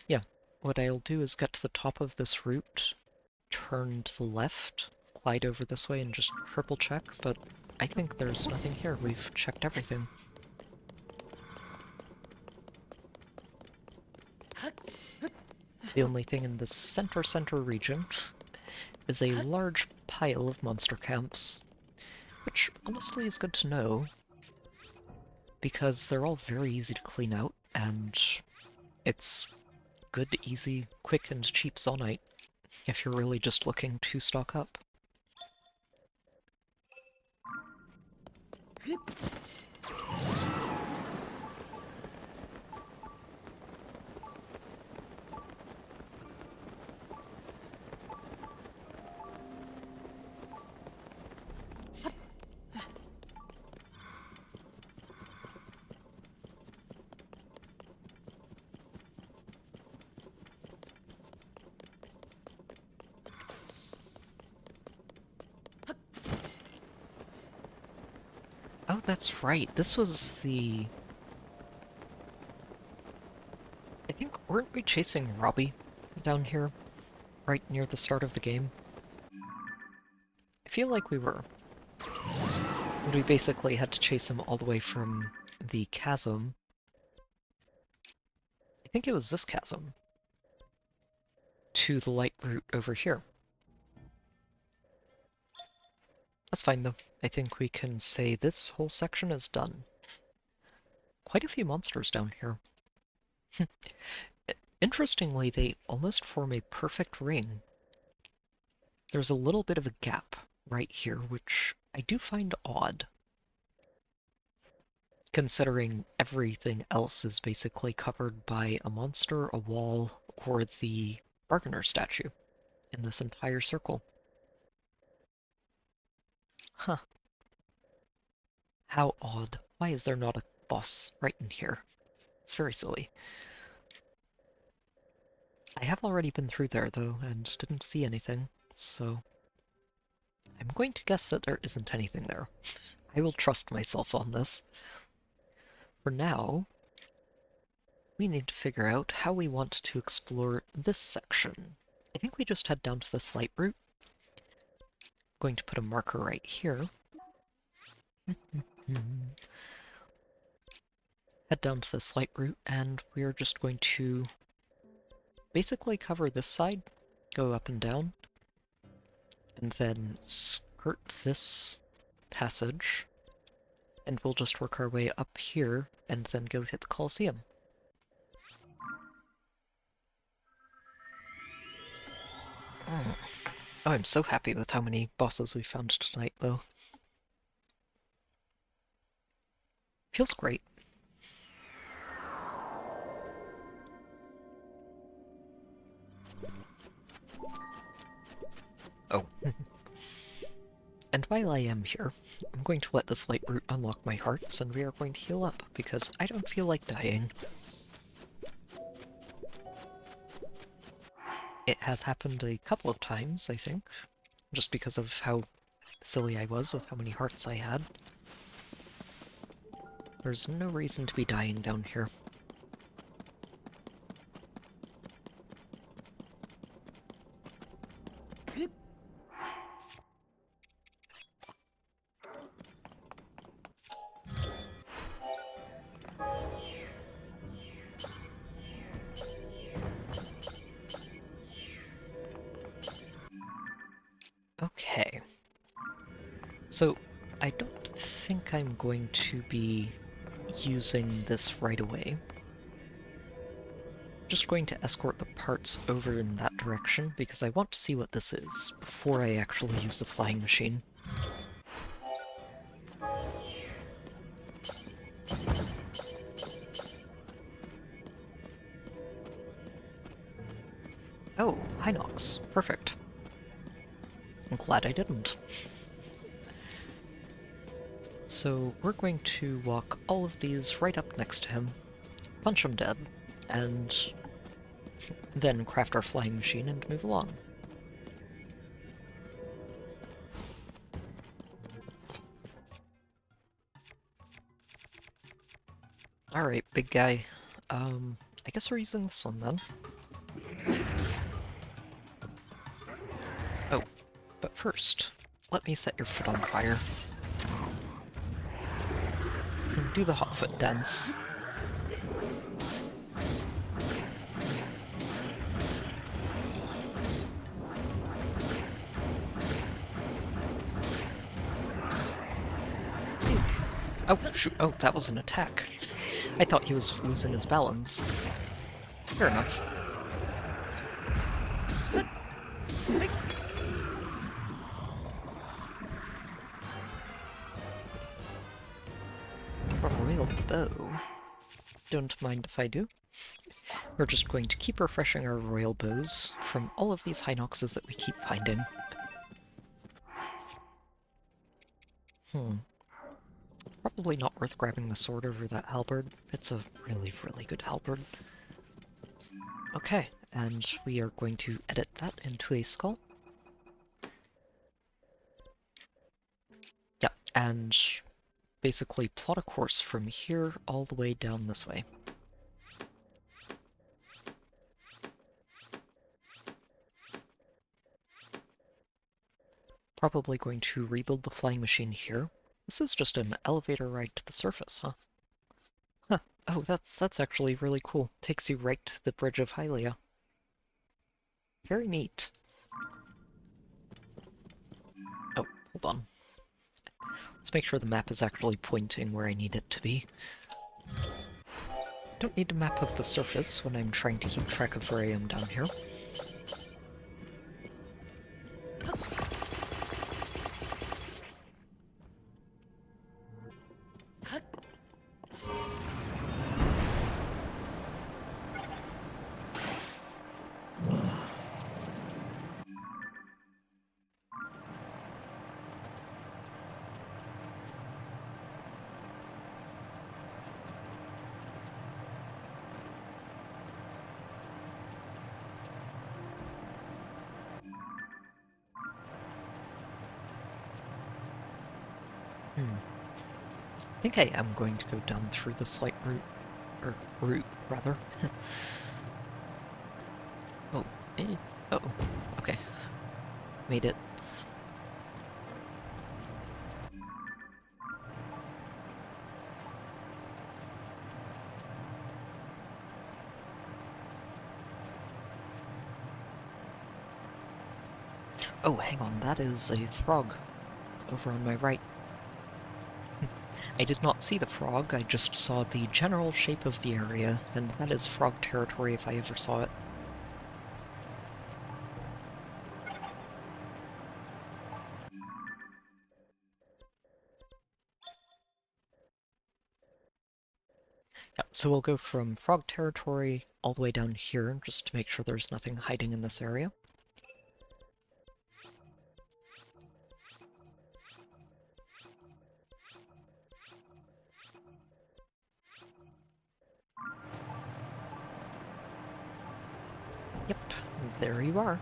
Yeah, what I'll do is get to the top of this root, turn to the left, glide over this way and just triple check, but I think there's nothing here. We've checked everything. The only thing in the center region is a large pile of monster camps, which honestly is good to know, because they're all very easy to clean out, and it's good, easy, quick, and cheap Zonite if you're really just looking to stock up. Oh, that's right. This was the... I think, weren't we chasing Robbie down here, right near the start of the game? I feel like we were. And we basically had to chase him all the way from the chasm. I think it was this chasm. To the light route over here. That's fine though. I think we can say this whole section is done. Quite a few monsters down here. Interestingly, they almost form a perfect ring. There's a little bit of a gap right here, which I do find odd, considering everything else is basically covered by a monster, a wall, or the Bargainer statue in this entire circle. Huh. How odd. Why is there not a boss right in here? It's very silly. I have already been through there, though, and didn't see anything, so I'm going to guess that there isn't anything there. I will trust myself on this. For now, we need to figure out how we want to explore this section. I think we just head down to the slight route. I'm going to put a marker right here. Head head down to the slight route, and we are just going to basically cover this side, go up and down, and then skirt this passage, and we'll just work our way up here, and then go hit the Colosseum. Oh, I'm so happy with how many bosses we found tonight, though. Feels great. Oh. And while I am here, I'm going to let this light root unlock my hearts, and we are going to heal up, because I don't feel like dying. It has happened a couple of times, I think, just because of how silly I was with how many hearts I had. There's no reason to be dying down here. Okay. So, I don't think I'm going to be using this right away. Just going to escort the parts over in that direction, because I want to see what this is before I actually use the flying machine. Oh, Hinox. Perfect. I'm glad I didn't. So we're going to walk all of these right up next to him, punch him dead, and then craft our flying machine and move along. Alright, big guy. I guess we're using this one then. Oh, but first, let me set your foot on fire. Do the hot foot dance. Oh, shoot. Oh, that was an attack. I thought he was losing his balance. Fair enough. A royal bow. Don't mind if I do. We're just going to keep refreshing our royal bows from all of these Hinoxes that we keep finding. Probably not worth grabbing the sword over that halberd. It's a really, really good halberd. Okay, and we are going to edit that into a skull. Yeah, and basically plot a course from here all the way down this way. Probably going to rebuild the flying machine here. This is just an elevator ride to the surface, huh? Huh. Oh, that's actually really cool. Takes you right to the Bridge of Hylia. Very neat. Oh, hold on. Let's make sure the map is actually pointing where I need it to be. Don't need a map of the surface when I'm trying to keep track of where I am down here. I think I am going to go down through the slight route, or route, rather. Oh, oh, okay. Made it. Oh, hang on, that is a frog over on my right. I did not see the frog, I just saw the general shape of the area, and that is frog territory if I ever saw it. Yeah, so we'll go from frog territory all the way down here, just to make sure there's nothing hiding in this area. Yep, there you are.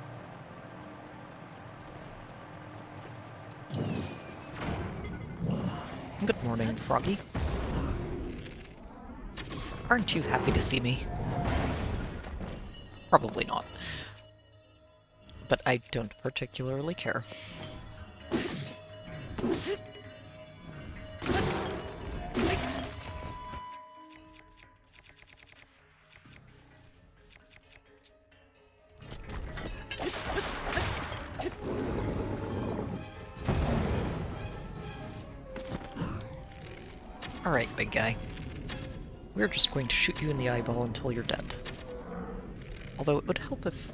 Good morning, Froggy. Aren't you happy to see me? Probably not. But I don't particularly care. Alright, big guy. We're just going to shoot you in the eyeball until you're dead. Although it would help if...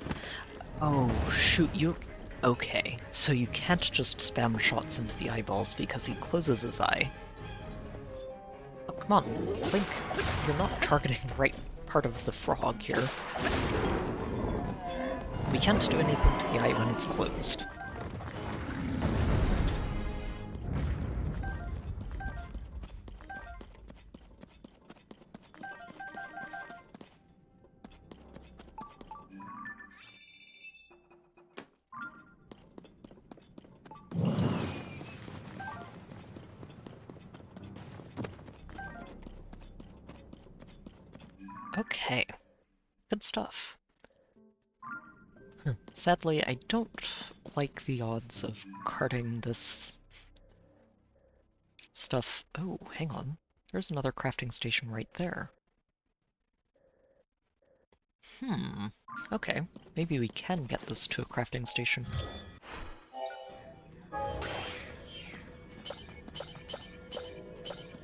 Oh, shoot, you... Okay, so you can't just spam shots into the eyeballs because he closes his eye. Oh, come on, Link, you're not targeting the right part of the frog here. We can't do anything to the eye when it's closed. Okay, good stuff. Sadly, I don't like the odds of carting this stuff. Oh, hang on. There's another crafting station right there. Okay. Maybe we can get this to a crafting station.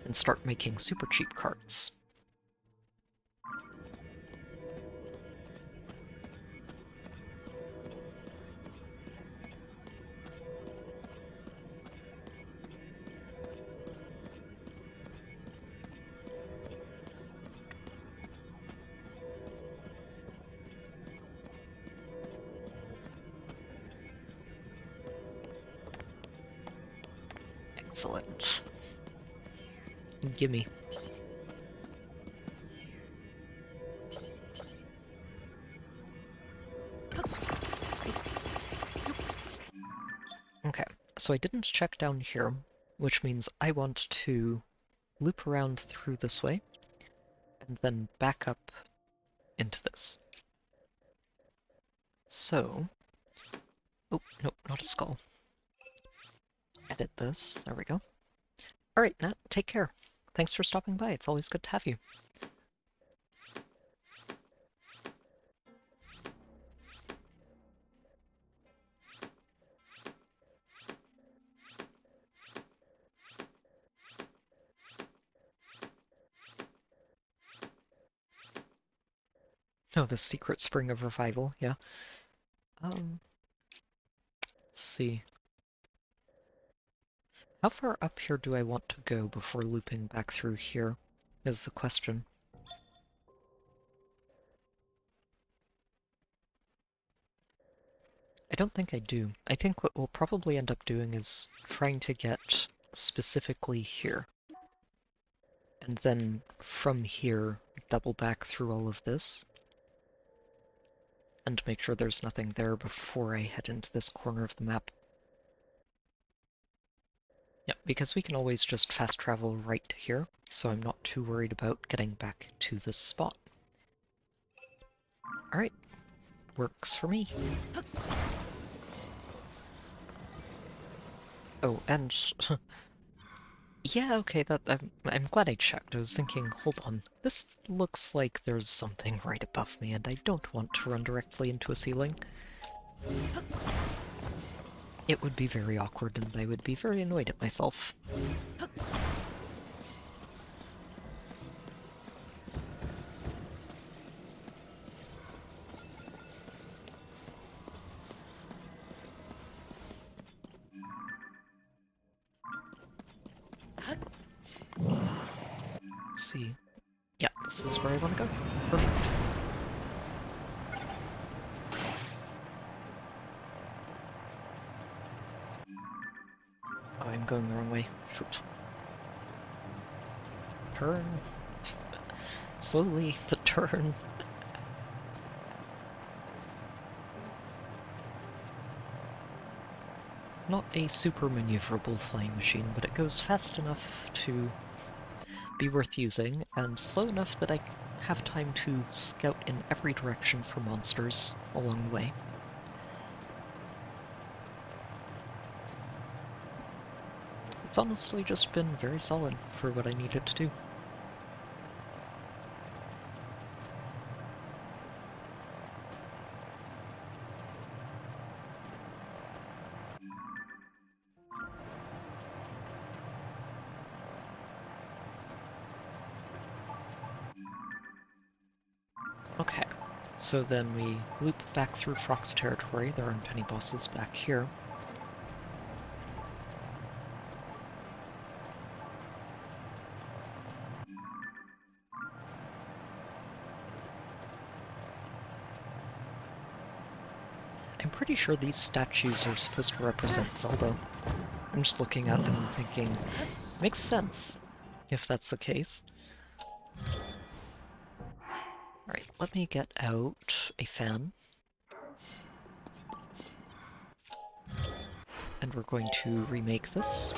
And start making super cheap carts. Excellent. Gimme. Okay, so I didn't check down here, which means I want to loop around through this way, and then back up into this. So... Oh, nope, not a skull. Edit this, there we go. Alright, Nat, take care. Thanks for stopping by, it's always good to have you. Oh, the secret spring of revival, yeah. Let's see. How far up here do I want to go before looping back through here, is the question. I don't think I do. I think what we'll probably end up doing is trying to get specifically here. And then from here, double back through all of this. And make sure there's nothing there before I head into this corner of the map. Yep, because we can always just fast travel right here, so I'm not too worried about getting back to this spot. Alright, works for me. Oh, and... yeah, okay, I'm glad I checked. I was thinking, hold on, this looks like there's something right above me, and I don't want to run directly into a ceiling. it would be very awkward and I would be very annoyed at myself. Let's see. Yeah, this is where I want to go. Perfect. Oh, I'm going the wrong way. Shoot. Turn. Slowly, but turn. Not a super maneuverable flying machine, but it goes fast enough to be worth using, and slow enough that I have time to scout in every direction for monsters along the way. It's honestly just been very solid for what I need it to do. Okay, so then we loop back through Frog's territory. There aren't any bosses back here. I'm pretty sure these statues are supposed to represent Zelda. I'm just looking at them and thinking, makes sense, if that's the case. Alright, let me get out a fan. And we're going to remake this.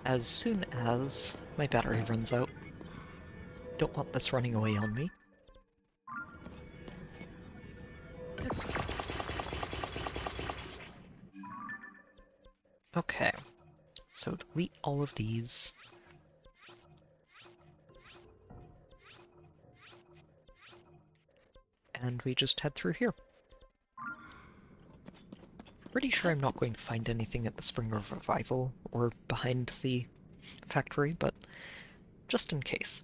As soon as my battery runs out. Don't want this running away on me. Okay, so delete all of these. And we just head through here. Pretty sure I'm not going to find anything at the Spring of Revival or behind the factory, but just in case.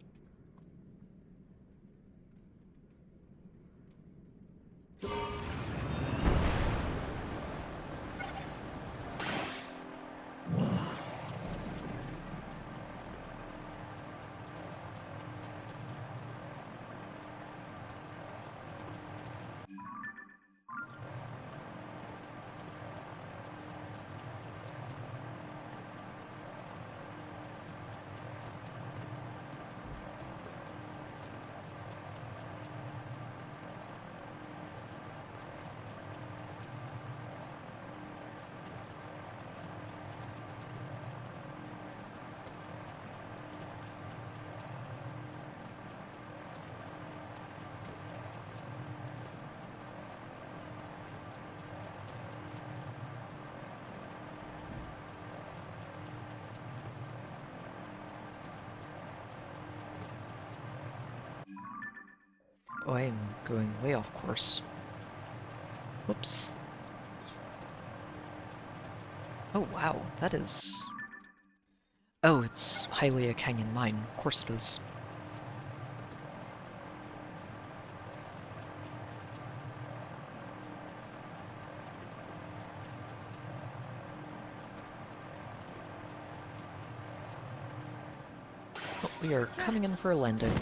Oh, I'm going way off course. Whoops. Oh wow, that is... Oh, it's Hylia Canyon Mine. Of course it is. Oh, we are coming in for a landing.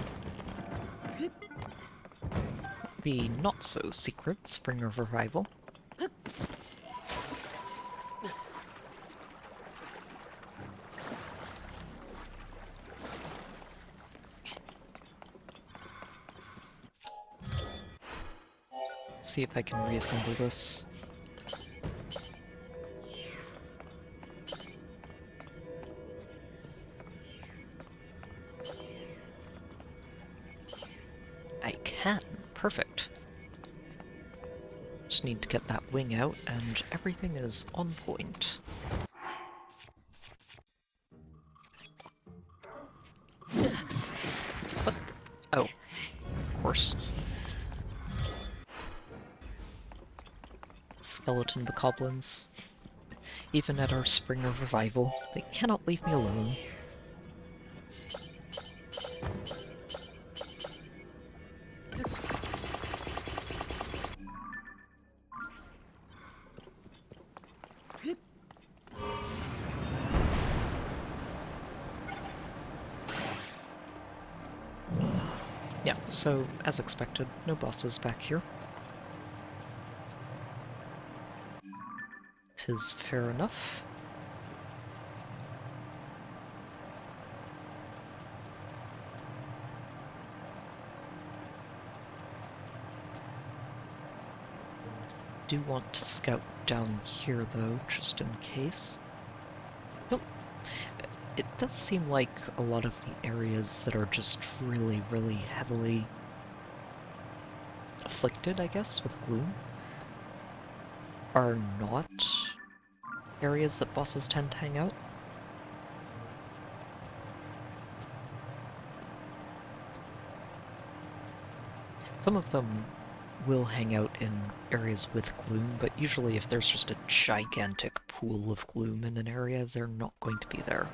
The not-so-secret Spring of Revival. See if I can reassemble this. I can. Perfect. Just need to get that wing out and everything is on point. What? Oh, of course. skeleton bokoblins. Even at our spring of revival, they cannot leave me alone. Yeah, so, as expected, no bosses back here. 'Tis fair enough. Do want to scout down here though, just in case. Nope. It does seem like a lot of the areas that are just really, really heavily afflicted, I guess, with gloom are not areas that bosses tend to hang out. Some of them will hang out in areas with gloom, but usually if there's just a gigantic pool of gloom in an area, they're not going to be there.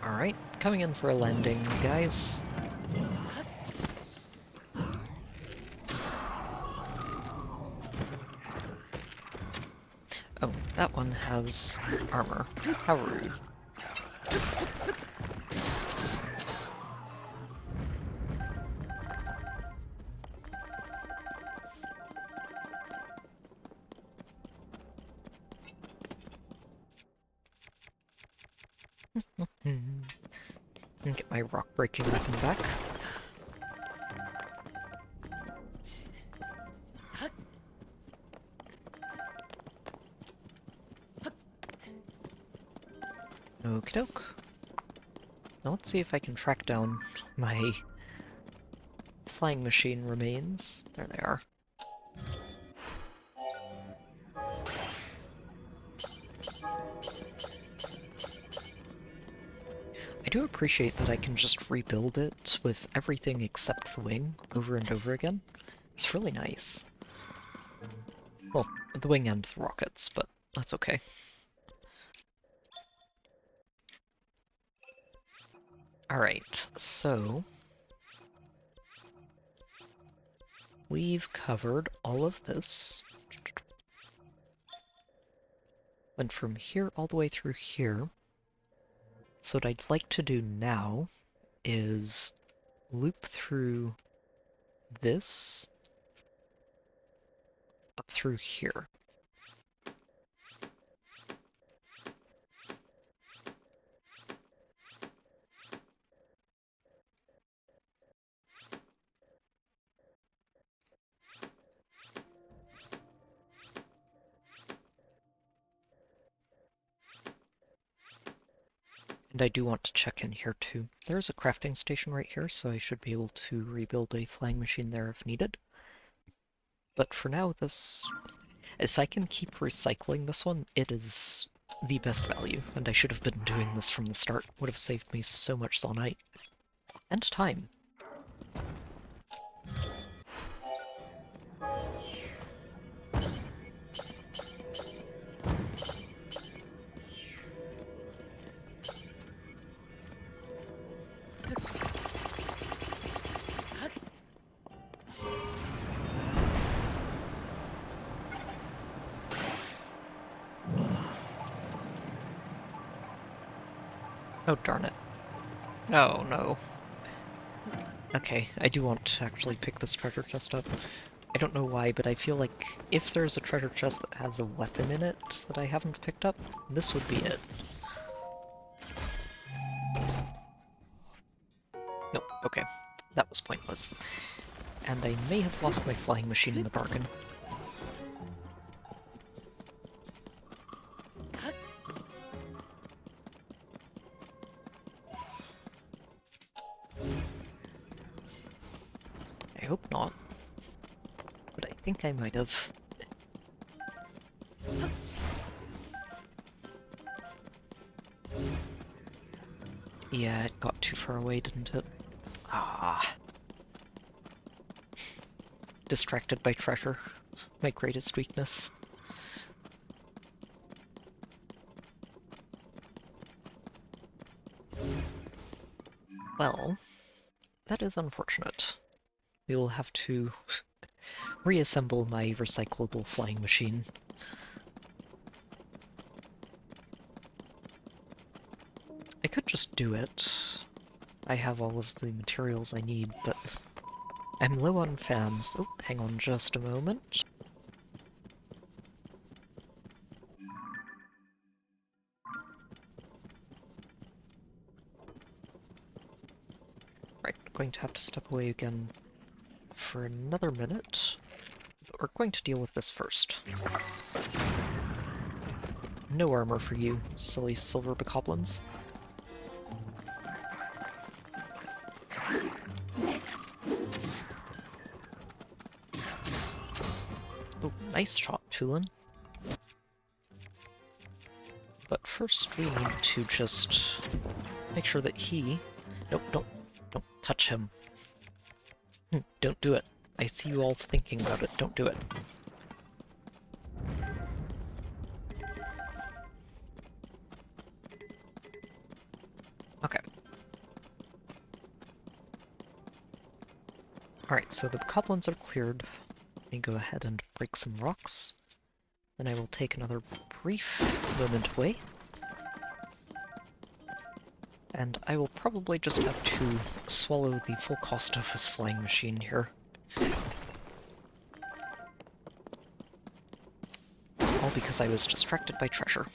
Alright, coming in for a landing, guys. Oh, that one has armor. How rude. And get my rock breaking weapon back. Okie doke. Now let's see if I can track down my flying machine remains. There they are. I do appreciate that I can just rebuild it with everything except the wing over and over again. It's really nice. Well, the wing and the rockets, but that's okay. Alright, so we've covered all of this. Went from here all the way through here. So what I'd like to do now is loop through this up through here. And I do want to check in here too. There's a crafting station right here, so I should be able to rebuild a flying machine there if needed. But for now, if I can keep recycling this one, it is the best value, and I should have been doing this from the start. Would have saved me so much Zonite. And time. Oh, darn it. Oh, no. Okay, I do want to actually pick this treasure chest up. I don't know why, but I feel like if there's a treasure chest that has a weapon in it that I haven't picked up, this would be it. Nope, okay. That was pointless. And I may have lost my flying machine in the bargain. I hope not. But I think I might have. Yeah, it got too far away, didn't it? Ah. Distracted by treasure. My greatest weakness. Well, that is unfortunate. We will have to reassemble my recyclable flying machine. I could just do it. I have all of the materials I need, but I'm low on fans. Oh, hang on just a moment. Right, going to have to step away again for another minute, but we're going to deal with this first. No armor for you, silly silver bokoblins. Oh, nice shot, Tulin. But first we need to just make sure that he... Nope, don't touch him. Don't do it. I see you all thinking about it. Don't do it. Okay. Alright, so the goblins are cleared. Let me go ahead and break some rocks. Then I will take another brief moment away. And I will probably just have to swallow the full cost of his flying machine here. All because I was distracted by treasure.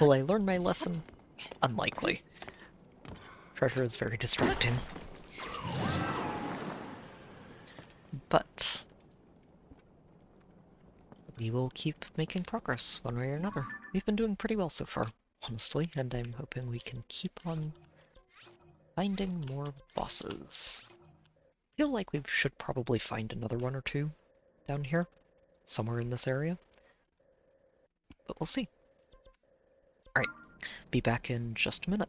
Will I learn my lesson? Unlikely. Treasure is very distracting. But we will keep making progress one way or another. We've been doing pretty well so far, honestly, and I'm hoping we can keep on finding more bosses. I feel like we should probably find another one or two down here, somewhere in this area. But we'll see. Alright, be back in just a minute.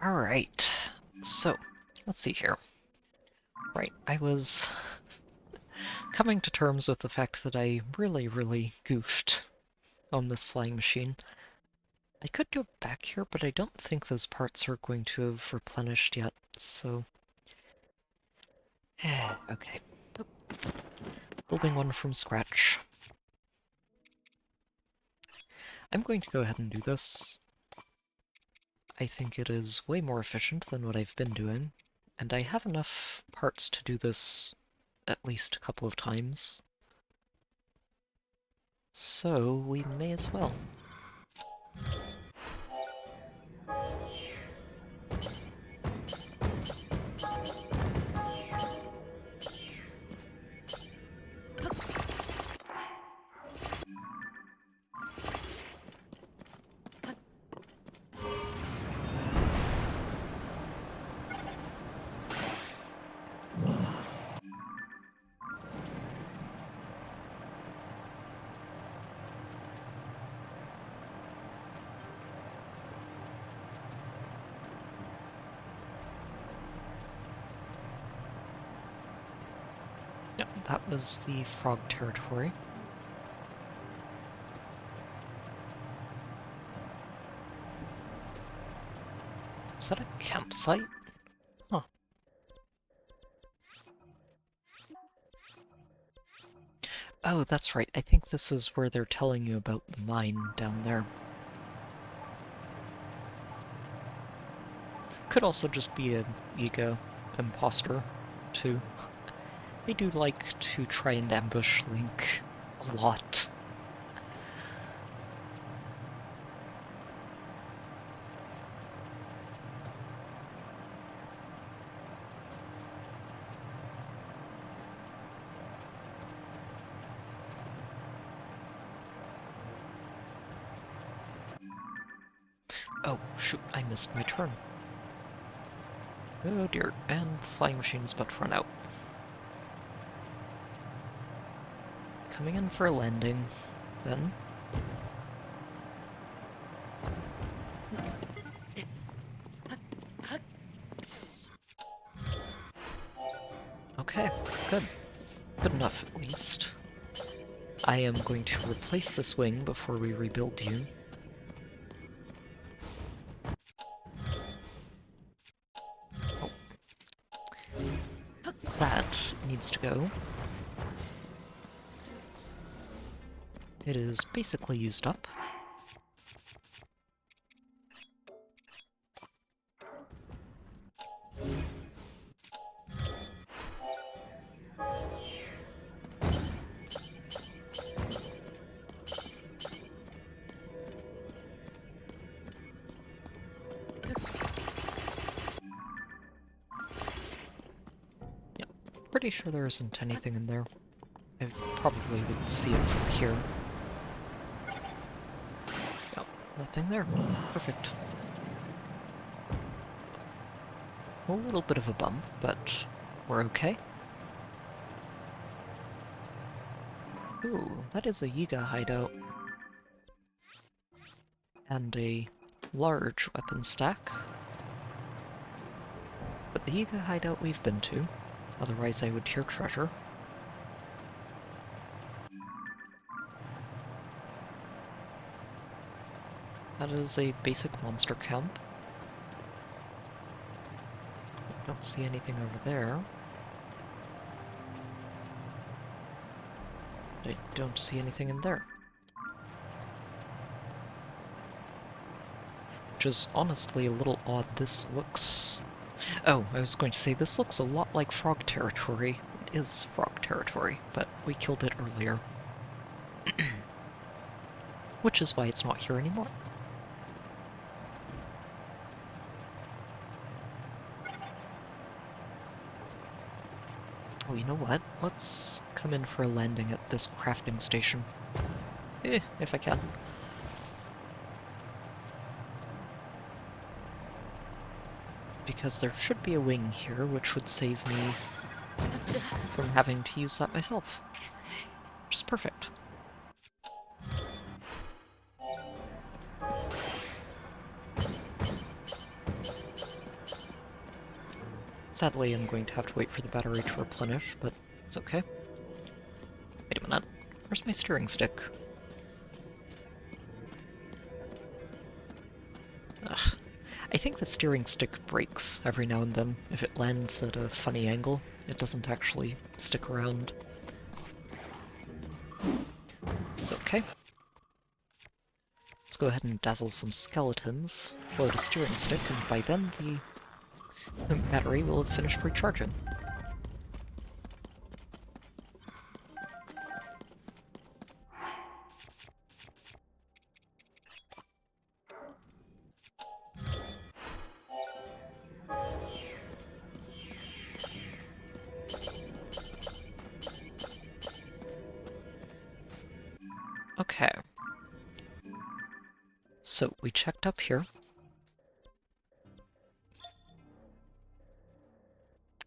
Alright, so, let's see here. Right, I was coming to terms with the fact that I really goofed on this flying machine. I could go back here, but I don't think those parts are going to have replenished yet, so... okay. Building one from scratch. I'm going to go ahead and do this. I think it is way more efficient than what I've been doing, and I have enough parts to do this at least a couple of times. So we may as well. Yep, that was the frog territory. Is that a campsite? Huh. Oh, that's right. I think this is where they're telling you about the mine down there. Could also just be an ego imposter, too. They do like to try and ambush Link a lot. Oh, shoot, I missed my turn. Oh dear, and the flying machine's about to run out. Coming in for a landing, then. Okay, good. Good enough, at least. I am going to replace this wing before we rebuild you. Oh. That needs to go. It is basically used up. Pretty sure there isn't anything in there. I probably would see it from here. Yep, nothing there. Perfect. A little bit of a bump, but we're okay. Ooh, that is a Yiga hideout. And a large weapon stack. But the Yiga hideout we've been to. Otherwise I would hear treasure. That is a basic monster camp. I don't see anything over there. I don't see anything in there. Which is honestly a little odd. This looks... Oh, I was going to say, this looks a lot like frog territory. It is frog territory, but we killed it earlier. Which is why it's not here anymore. Oh, you know what? Let's come in for a landing at this crafting station. If I can. Because there should be a wing here, which would save me from having to use that myself. Which is perfect. Sadly, I'm going to have to wait for the battery to replenish, but it's okay. Wait a minute. Where's my steering stick? Ugh. I think the steering stick breaks every now and then. If it lands at a funny angle, it doesn't actually stick around. It's okay. Let's go ahead and dazzle some skeletons, load a steering stick, and by then the battery will have finished recharging. Okay. So we checked up here.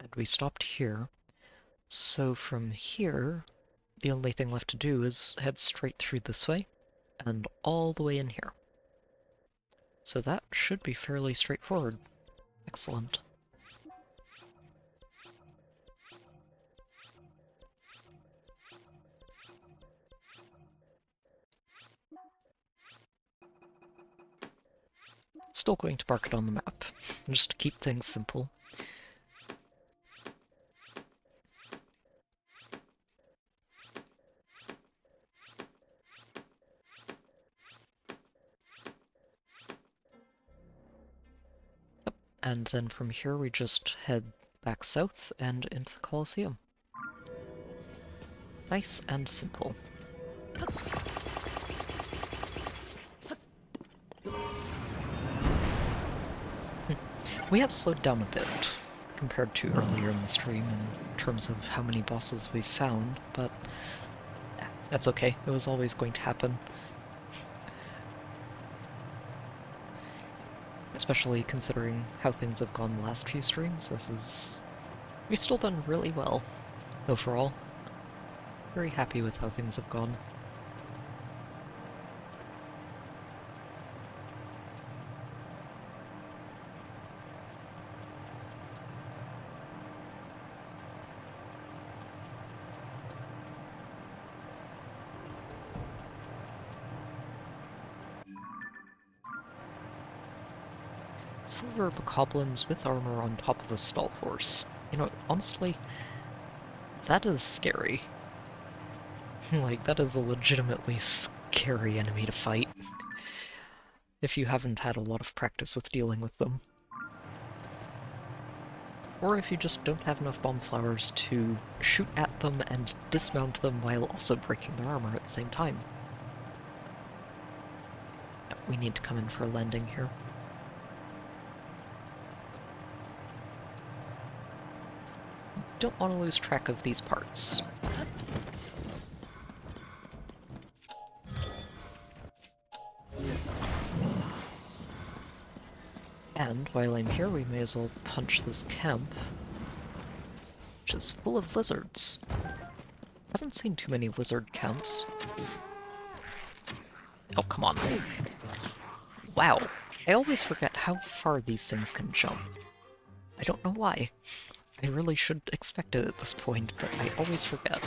And we stopped here. So from here, the only thing left to do is head straight through this way, and all the way in here. So that should be fairly straightforward. Excellent. Still going to mark it on the map, just to keep things simple. Yep. And then from here we just head back south and into the Colosseum. Nice and simple. We have slowed down a bit compared to earlier in the stream in terms of how many bosses we've found, but that's okay. It was always going to happen. Especially considering how things have gone the last few streams. We've still done really well overall. Very happy with how things have gone. Silver bokoblins with armor on top of a stall horse. You know, honestly, that is scary. Like, that is a legitimately scary enemy to fight. If you haven't had a lot of practice with dealing with them. Or if you just don't have enough bomb flowers to shoot at them and dismount them while also breaking their armor at the same time. No, we need to come in for a landing here. Don't want to lose track of these parts. And while I'm here, we may as well punch this camp, which is full of lizards. Haven't seen too many lizard camps. Oh, come on. Wow, I always forget how far these things can jump. I don't know why. I really should expect it at this point, but I always forget.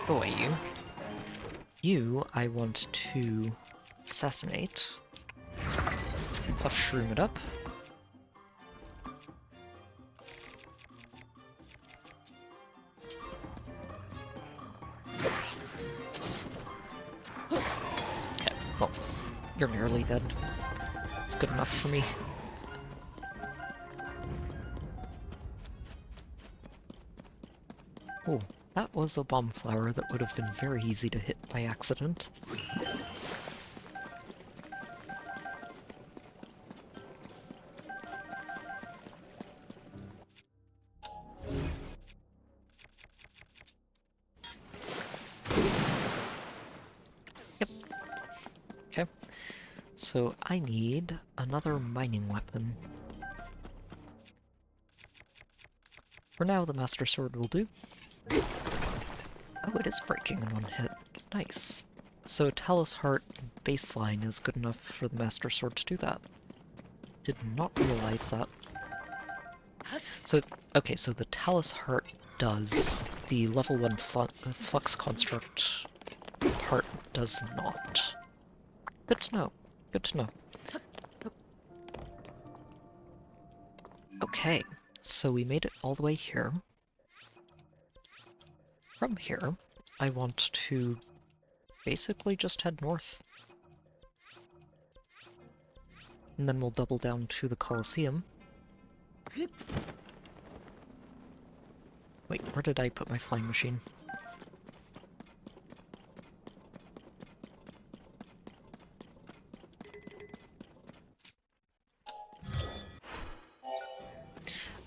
Go away, you. You, I want to assassinate. Puff shroom it up. Okay, well, you're nearly dead. It's good enough for me. Oh, that was a bomb flower that would have been very easy to hit by accident. Yep. Okay. So I need another mining weapon. For now, the Master Sword will do. Oh, it is breaking in one hit. Nice. So Talus Heart baseline is good enough for the Master Sword to do that. Did not realize that. So, okay, so the Talus Heart does, the level 1 Flux Construct part does not. Good to know. Good to know. Okay, so we made it all the way here. From here, I want to basically just head north. And then we'll double down to the Colosseum. Wait, where did I put my flying machine?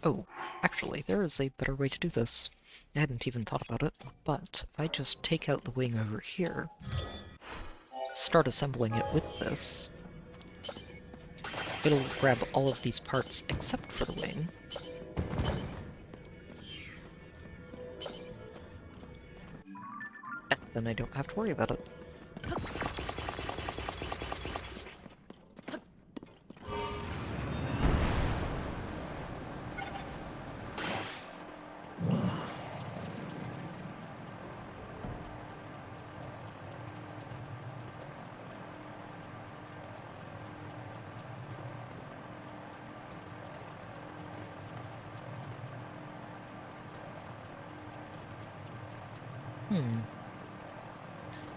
Oh, actually, there is a better way to do this. I hadn't even thought about it, but if I just take out the wing over here, start assembling it with this, it'll grab all of these parts except for the wing. And then I don't have to worry about it.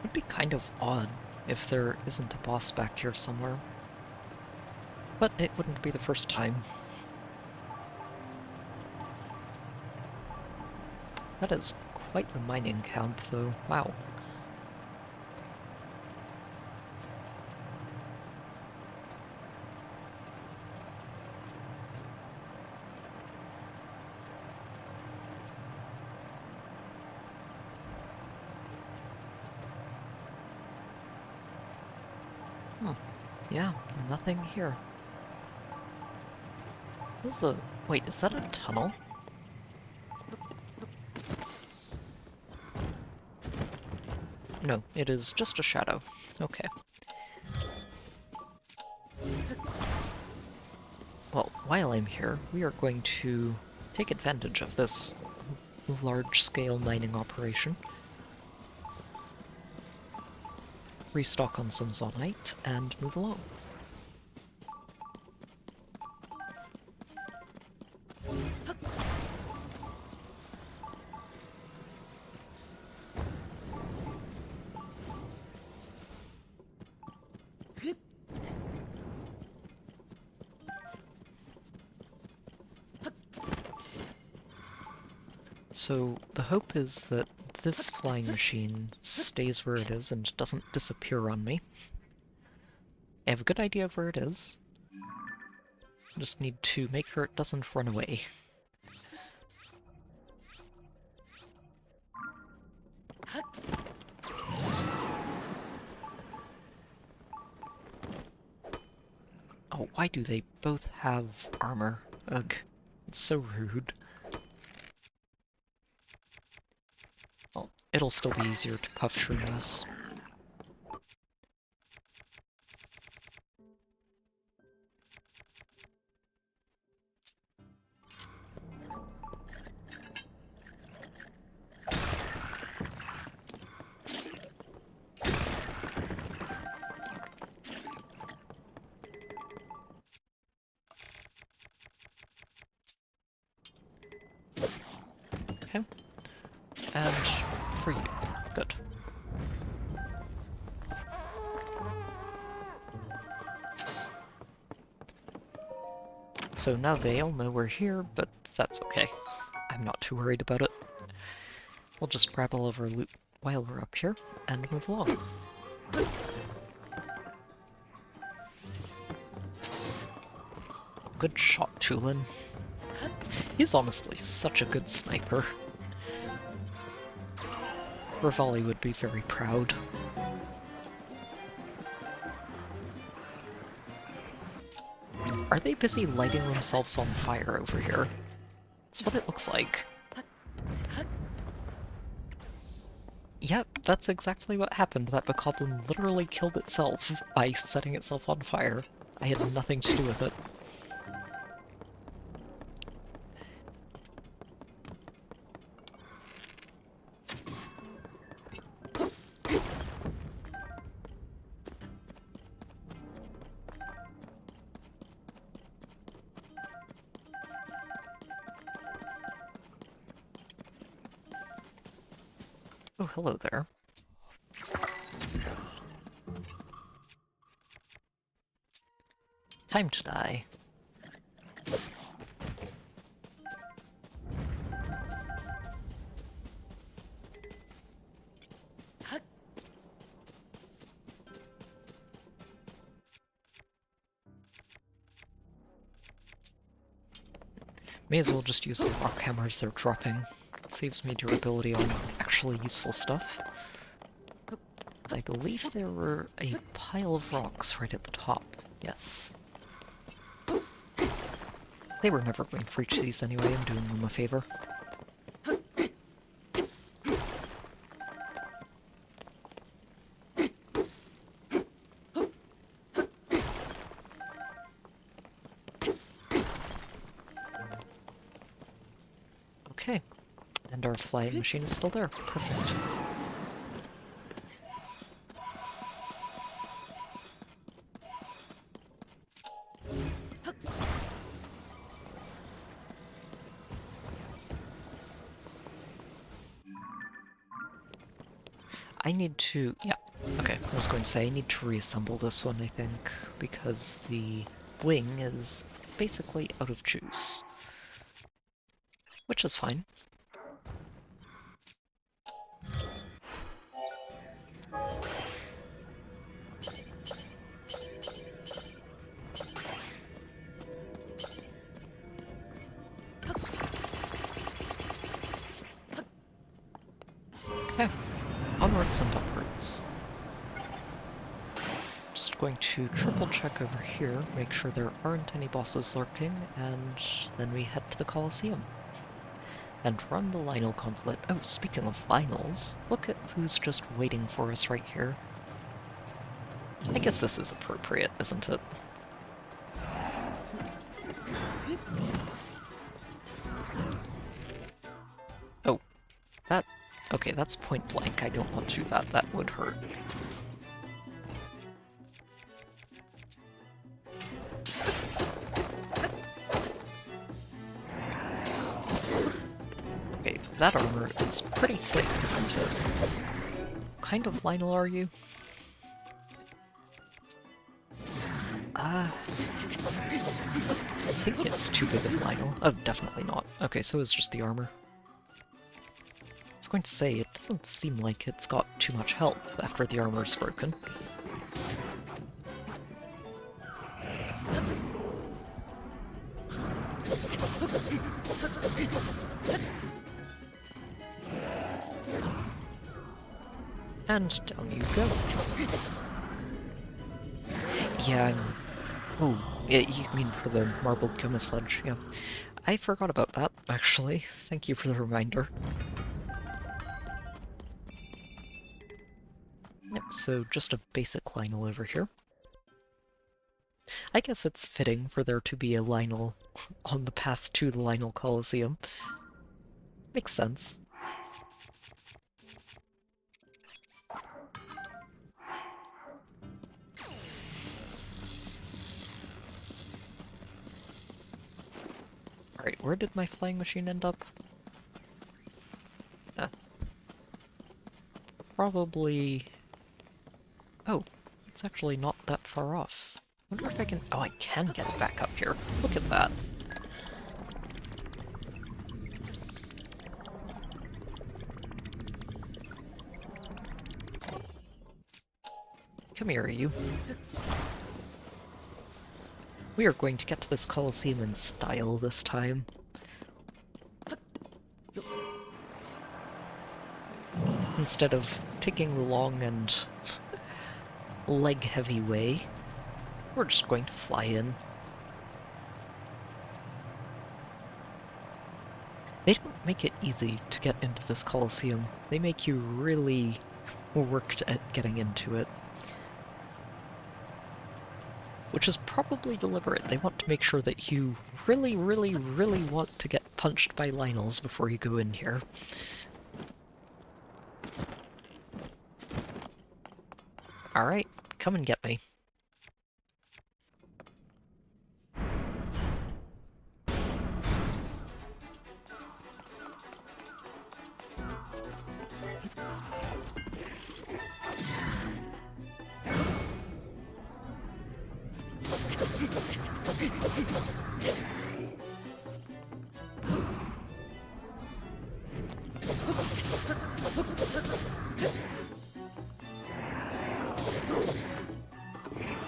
Would be kind of odd if there isn't a boss back here somewhere. But it wouldn't be the first time. That is quite a mining camp, though. Wow. Yeah, nothing here. This is a... wait, is that a tunnel? No, it is just a shadow. Okay. Well, while I'm here, we are going to take advantage of this large-scale mining operation. Restock on some zonite, and move along. So the hope is that this flying machine stays where it is and doesn't disappear on me. I have a good idea of where it is. Just need to make sure it doesn't run away. Oh, why do they both have armor? Ugh, it's so rude. Well, it'll still be easier to puff shroom this. Okay. And for you. Good. So now they all know we're here, but that's okay. I'm not too worried about it. We'll just grab all of our loot while we're up here and move along. Good shot, Tulin. He's honestly such a good sniper. Rivali would be very proud. Are they busy lighting themselves on fire over here? That's what it looks like. Yep, that's exactly what happened. That bokoblin literally killed itself by setting itself on fire. I had nothing to do with it. Oh, hello there. Time to die. May as well just use the rock hammers they're dropping. It saves me durability on actually useful stuff. I believe there were a pile of rocks right at the top. Yes. They were never going to reach these anyway, I'm doing them a favor. Okay, and our flying machine is still there. Perfect. I need to... yeah, okay, I was going to say, I need to reassemble this one, I think, because the wing is basically out of juice. Which is fine. Okay, onwards and upwards. Just going to triple check over here, make sure there aren't any bosses lurking, and then we head to the Colosseum. And run the Lionel Gauntlet. Oh, speaking of Lionels, look at who's just waiting for us right here. I guess this is appropriate, isn't it? Oh, that... okay, that's point blank. I don't want to do that. That would hurt. Okay, that armor is pretty thick, isn't it? What kind of Lionel are you? I think it's too big of Lionel. Oh, definitely not. Okay, so it's just the armor. I was going to say, it doesn't seem like it's got too much health after the armor's broken. And down you go. Yeah, oh, yeah, you mean for the marbled Goma Sludge, yeah. I forgot about that, actually. Thank you for the reminder. Yep, so just a basic Lionel over here. I guess it's fitting for there to be a Lionel on the path to the Lionel Coliseum. Makes sense. Alright, where did my flying machine end up? Probably... oh, it's actually not that far off. Wonder if I can... oh, I can get it back up here. Look at that. Come here, you. We are going to get to this Colosseum in style this time. Instead of taking the long and leg-heavy way, we're just going to fly in. They don't make it easy to get into this Colosseum. They make you really work at getting into it. Which is probably deliberate. They want to make sure that you really, really, really want to get punched by Lynels before you go in here. Alright, come and get me.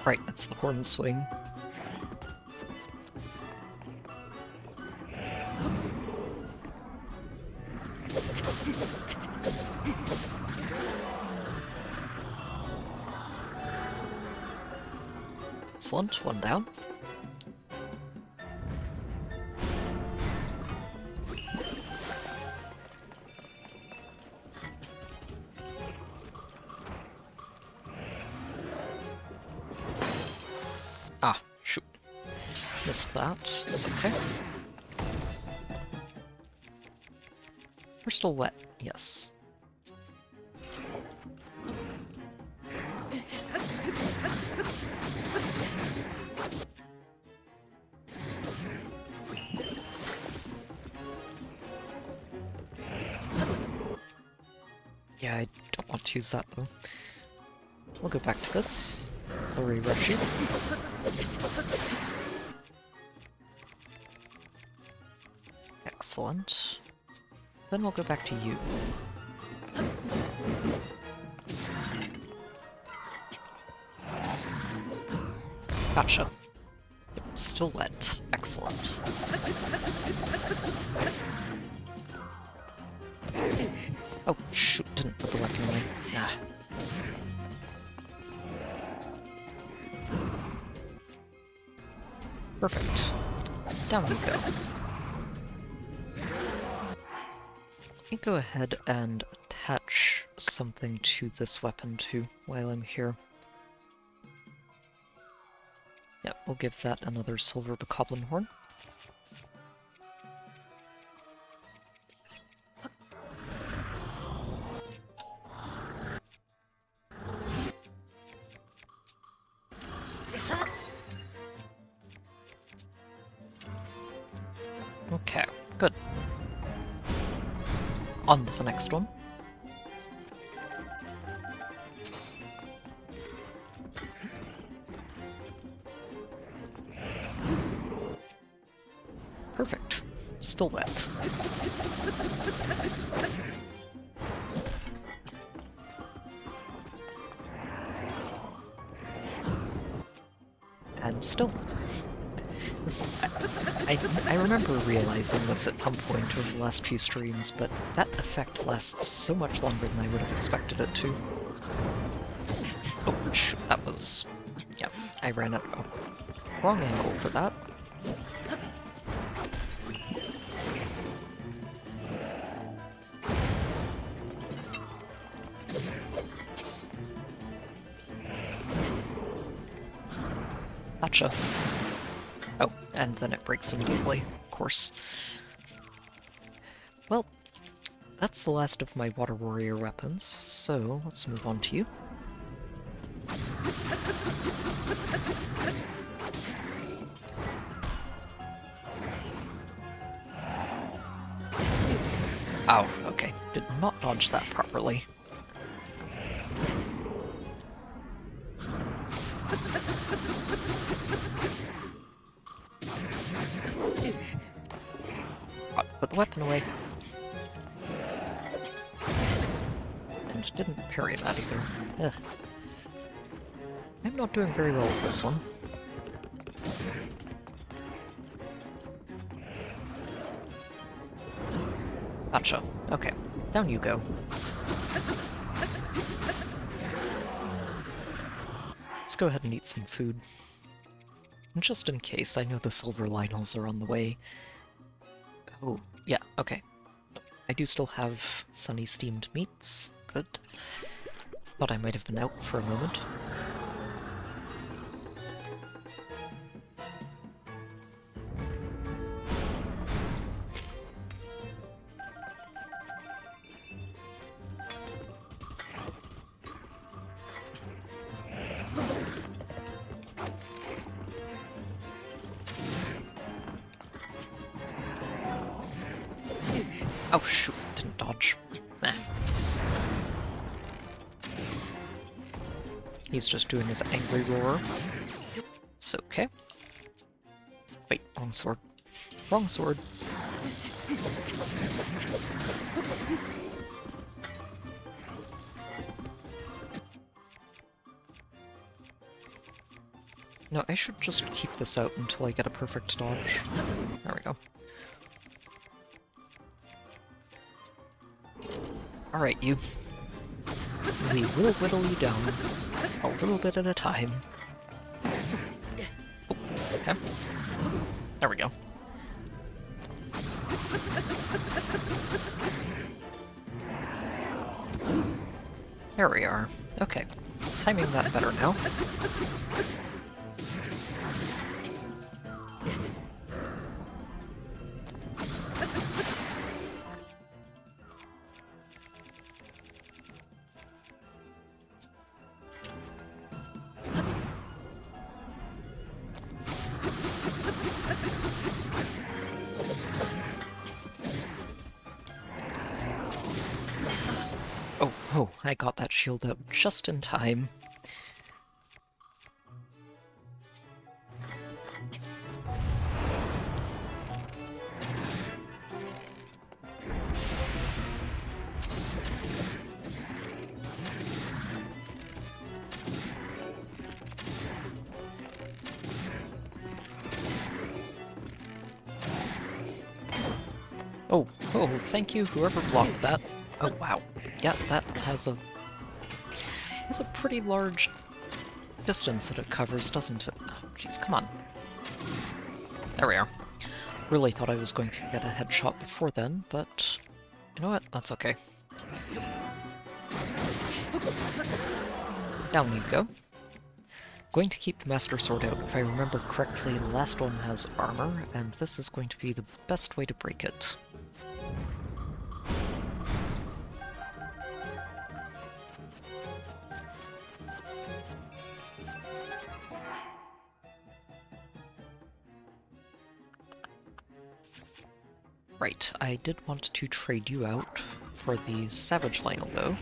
Right, that's the horn swing. Excellent, one down. Ah, shoot. Missed that. That's okay. We're still wet, yes. Yeah, I don't want to use that though. We'll go back to this. Flurry Rush you. Excellent. Then we'll go back to you. Gotcha. Yep, still wet. Excellent. Oh, shoot, didn't put the weapon away. Ah. Perfect. Down you go. Let me go ahead and attach something to this weapon too while I'm here. Yep, we'll give that another silver bokoblin horn. Okay, good. On to the next one. Perfect. Still wet. And still. This, I remember realizing this at some point over the last few streams, but that effect lasts so much longer than I would have expected it to. Oh, shoot, that was... yeah, I ran at a wrong angle for that. Gotcha. Oh, and then it breaks immediately, of course. Well, that's the last of my Water Warrior weapons, so let's move on to you. Oh, okay. Did not dodge that properly. Put the weapon away. And didn't parry that either. Ugh. I'm not doing very well with this one. Gotcha. Okay. Down you go. Let's go ahead and eat some food. And just in case, I know the silver Lynels are on the way. Oh, yeah, okay. I do still have sunny steamed meats. Good. Thought I might have been out for a moment. Oh shoot, didn't dodge. Nah. He's just doing his angry roar. It's okay. Wait, wrong sword. Wrong sword. No, I should just keep this out until I get a perfect dodge. There we go. Alright, you. We will whittle you down, a little bit at a time. Oh, okay. There we go. There we are. Okay. Timing that better now. Oh, I got that shield out just in time. Oh, thank you, whoever blocked that. Oh, wow. Yeah, that has a pretty large distance that it covers, doesn't it? Oh, jeez, come on. There we are. Really thought I was going to get a headshot before then, but you know what? That's okay. Down you go. Going to keep the Master Sword out. If I remember correctly, the last one has armor, and this is going to be the best way to break it. Right, I did want to trade you out for the Savage Lionel, though.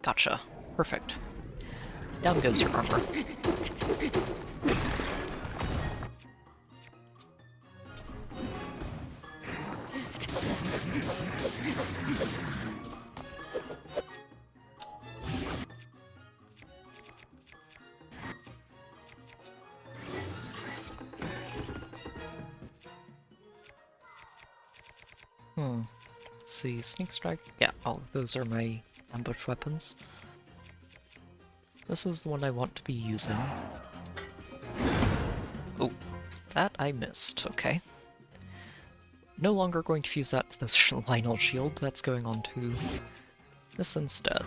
Gotcha. Perfect. Down goes your armor. Let's see, Sneak Strike. Yeah, all of those are my ambush weapons. This is the one I want to be using. Oh, that I missed. Okay. No longer going to fuse that to this Lionel shield. That's going on to this instead.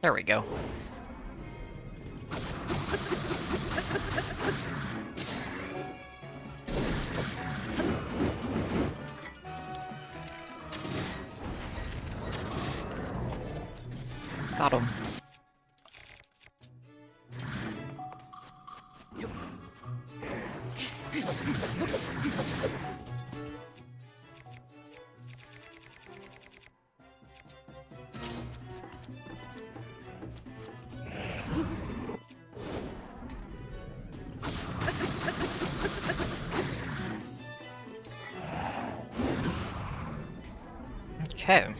There we go. Got him. Okay.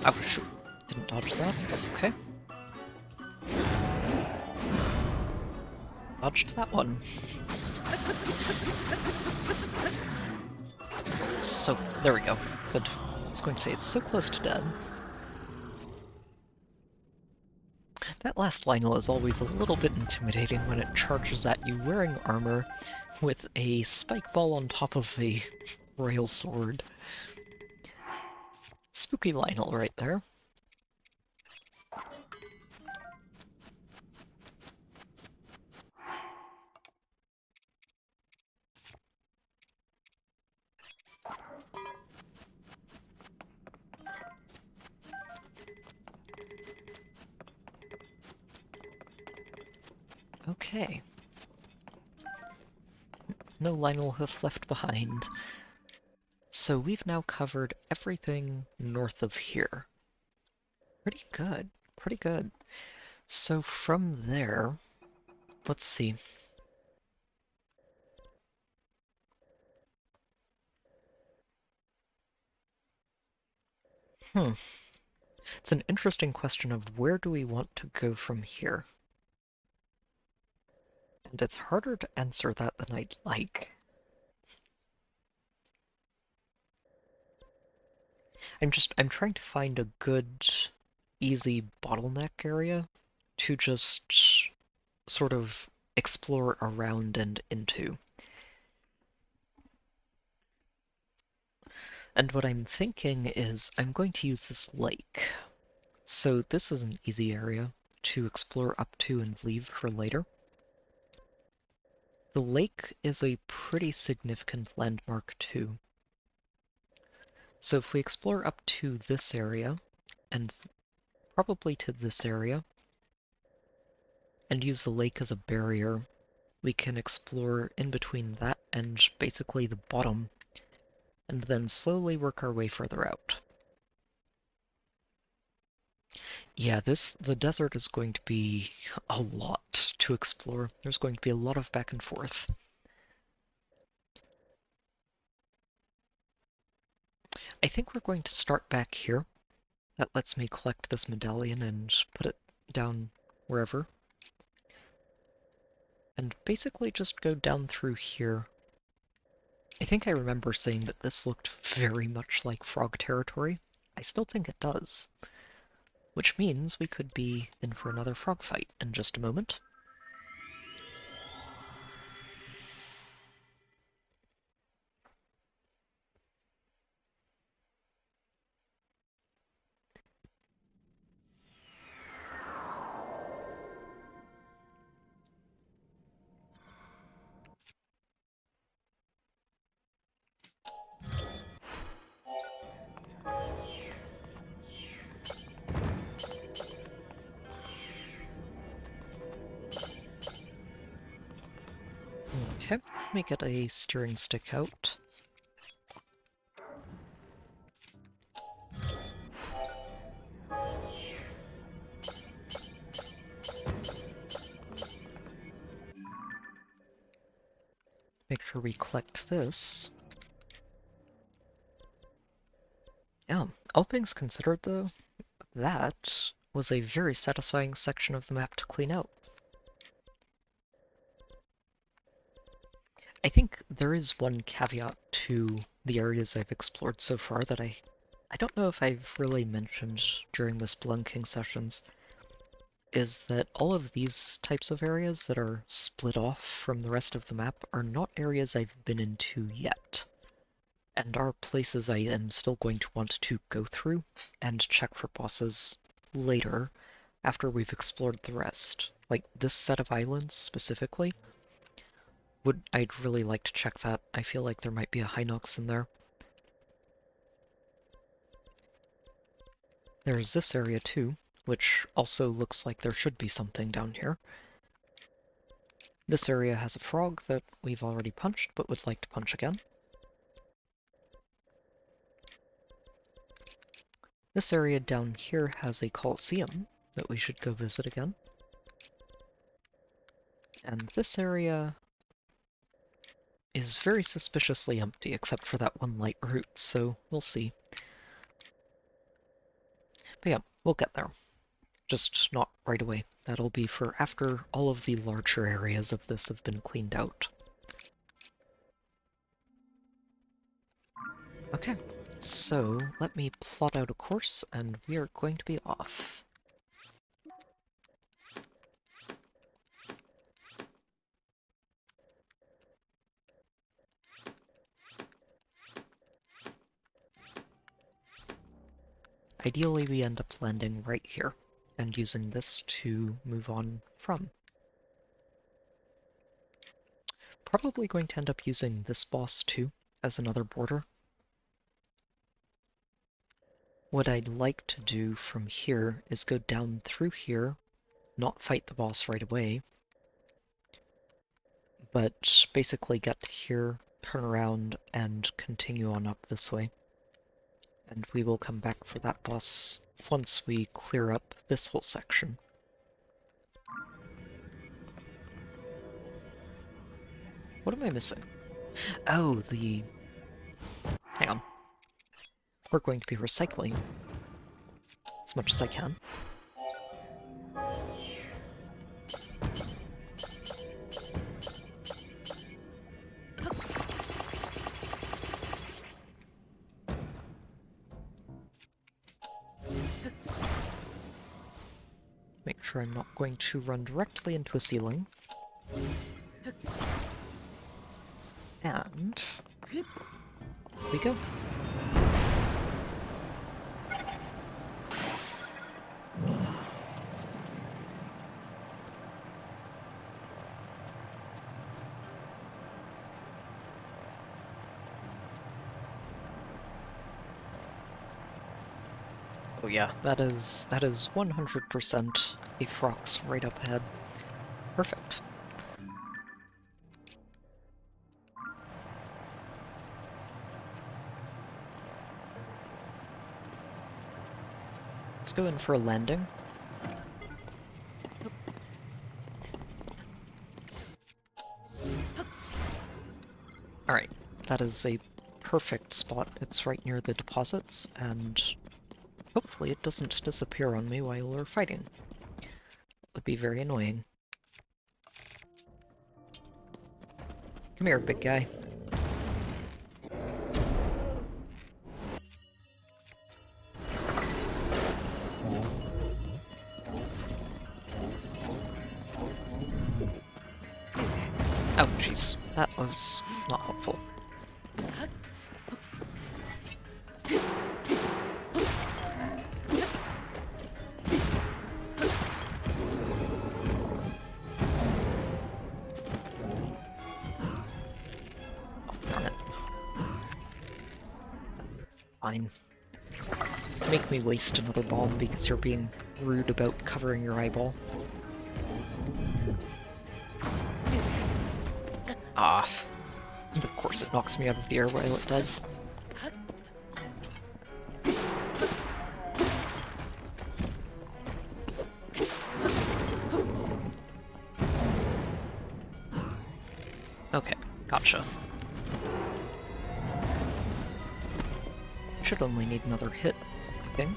Oh shoot, didn't dodge that, that's okay. Dodged that one. So, there we go. Good. Let's going to say, it's so close to dead. That last Lionel is always a little bit intimidating when it charges at you wearing armor with a spike ball on top of a royal sword. Spooky Lionel right there. Okay. No Lionel hoof left behind. So we've now covered everything north of here. Pretty good, pretty good. So from there, let's see. It's an interesting question of where do we want to go from here? And it's harder to answer that than I'd like. I'm trying to find a good, easy bottleneck area to just sort of explore around and into. And what I'm thinking is I'm going to use this lake. So this is an easy area to explore up to and leave for later. The lake is a pretty significant landmark too. So if we explore up to this area, and probably to this area, and use the lake as a barrier, we can explore in between that and basically the bottom, and then slowly work our way further out. Yeah, the desert is going to be a lot to explore. There's going to be a lot of back and forth. I think we're going to start back here. That lets me collect this medallion and put it down wherever. And basically just go down through here. I think I remember saying that this looked very much like frog territory. I still think it does. Which means we could be in for another frog fight in just a moment. Okay, let me get a steering stick out. Make sure we collect this. Yeah, all things considered though, that was a very satisfying section of the map to clean out. I think there is one caveat to the areas I've explored so far that I don't know if I've really mentioned during the spelunking sessions, is that all of these types of areas that are split off from the rest of the map are not areas I've been into yet, and are places I am still going to want to go through and check for bosses later after we've explored the rest. Like this set of islands specifically, I'd really like to check that. I feel like there might be a Hinox in there. There's this area too, which also looks like there should be something down here. This area has a frog that we've already punched, but would like to punch again. This area down here has a Colosseum that we should go visit again. And this area is very suspiciously empty, except for that one light route, so we'll see. But yeah, we'll get there. Just not right away. That'll be for after all of the larger areas of this have been cleaned out. Okay, So, let me plot out a course, and we are going to be off. Ideally, we end up landing right here, and using this to move on from. Probably going to end up using this boss too, as another border. What I'd like to do from here is go down through here, not fight the boss right away, but basically get here, turn around, and continue on up this way. And we will come back for that boss once we clear up this whole section. What am I missing? Oh, hang on. We're going to be recycling as much as I can. Make sure I'm not going to run directly into a ceiling. And here we go. Oh yeah, that is 100% a Frox right up ahead. Perfect. Let's go in for a landing. Alright, that is a perfect spot. It's right near the deposits, and hopefully it doesn't disappear on me while we're fighting. That would be very annoying. Come here, big guy. Oh, jeez. That was not helpful. Fine. Make me waste another bomb because you're being rude about covering your eyeball. Ah. And of course it knocks me out of the air while it does. Okay, gotcha. Should only need another hit, I think.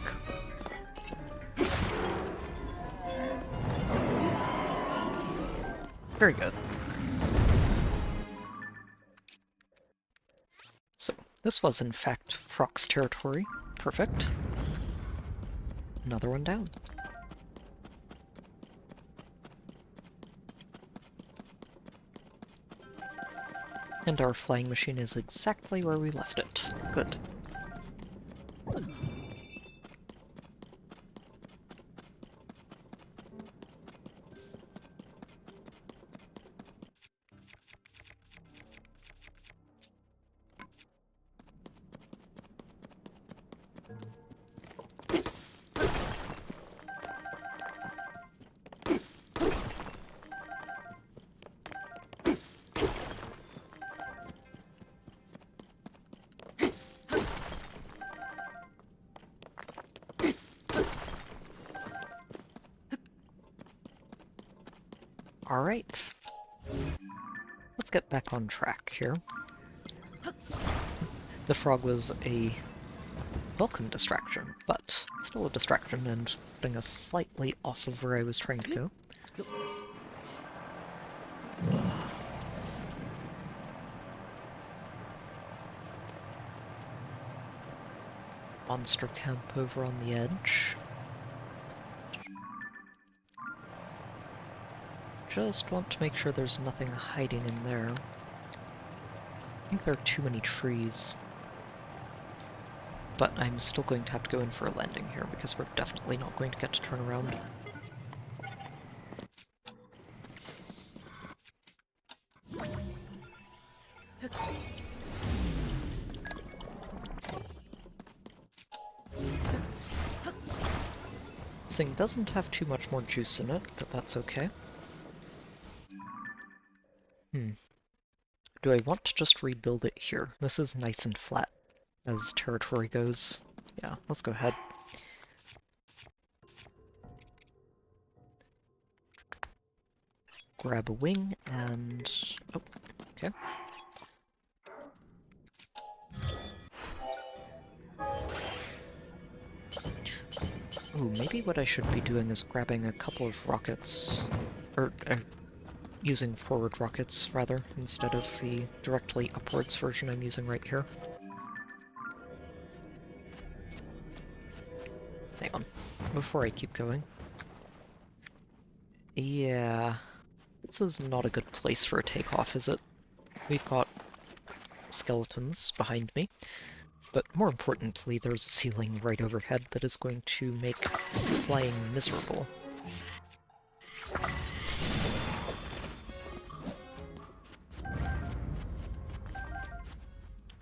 Very good. So, this was in fact Frox territory. Perfect. Another one down. And our flying machine is exactly where we left it. Good. Alright. Let's get back on track here. The frog was a welcome distraction, but still a distraction and putting us slightly off of where I was trying to go. monster camp over on the edge. Just want to make sure there's nothing hiding in there. I think there are too many trees. But I'm still going to have to go in for a landing here, because we're definitely not going to get to turn around. This thing doesn't have too much more juice in it, but that's okay. Do I want to just rebuild it here? This is nice and flat as territory goes. Yeah, let's go ahead. Grab a wing and... oh, okay. Ooh, maybe what I should be doing is grabbing a couple of rockets, or using forward rockets, rather, instead of the directly upwards version I'm using right here. Hang on, before I keep going. Yeah, this is not a good place for a takeoff, is it? We've got skeletons behind me, but more importantly, there's a ceiling right overhead that is going to make flying miserable.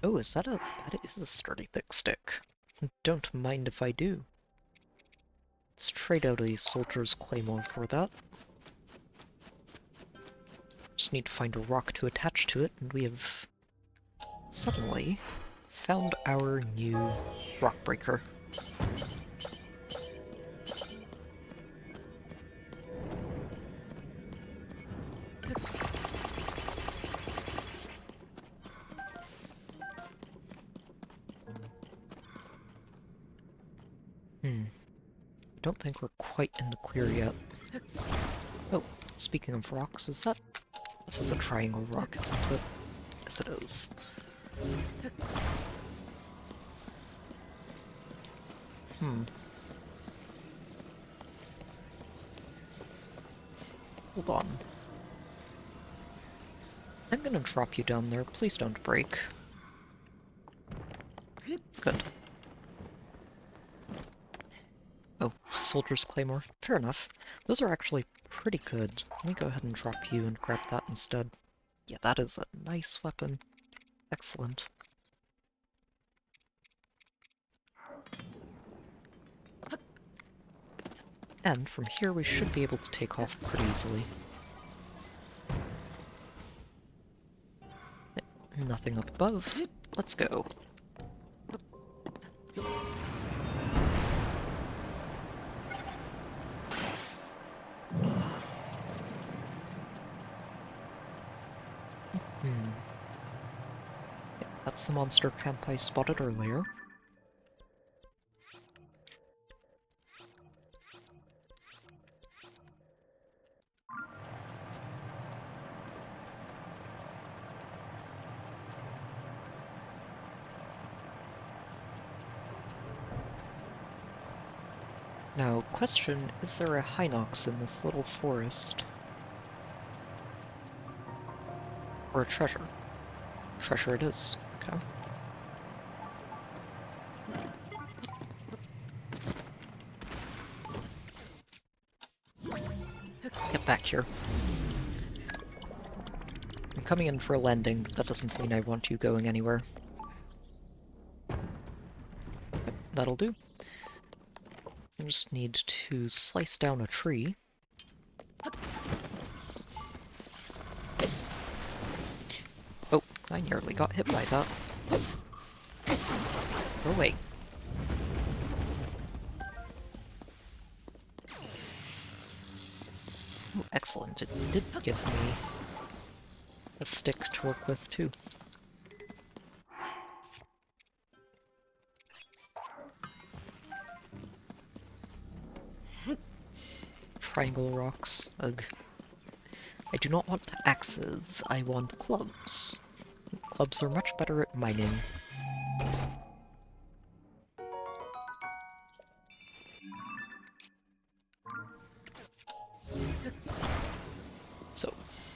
Oh, is that that is a sturdy thick stick. Don't mind if I do. Let's trade out a soldier's claymore for that. Just need to find a rock to attach to it, and we have suddenly found our new rock breaker. Don't think we're quite in the clear yet. Oh, speaking of rocks, is that... this is a triangle rock, isn't it? Yes, it is. Hold on. I'm gonna drop you down there. Please don't break. Good. Oh, Soldier's Claymore. Fair enough. Those are actually pretty good. Let me go ahead and drop you and grab that instead. Yeah, that is a nice weapon. Excellent. And from here we should be able to take off pretty easily. Nothing up above. Let's go. That's the monster camp I spotted earlier. Now, question, is there a Hinox in this little forest? Or a treasure? Treasure it is. Okay. Get back here. I'm coming in for a landing, but that doesn't mean I want you going anywhere. Yep, that'll do. I just need to slice down a tree. Oh, I nearly got hit by that. Go away. Oh, excellent. It did give me a stick to work with, too. Triangle rocks. Ugh. I do not want axes, I want clubs. Clubs are much better at mining.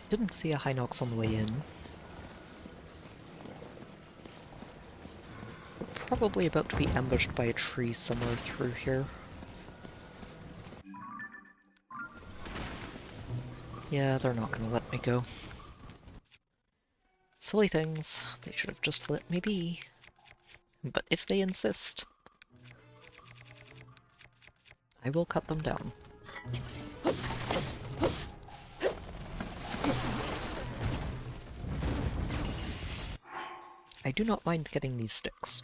Didn't see a Hinox on the way in. We're probably about to be ambushed by a tree somewhere through here. Yeah, they're not gonna let me go. Silly things. They should have just let me be. But if they insist, I will cut them down. I do not mind getting these sticks.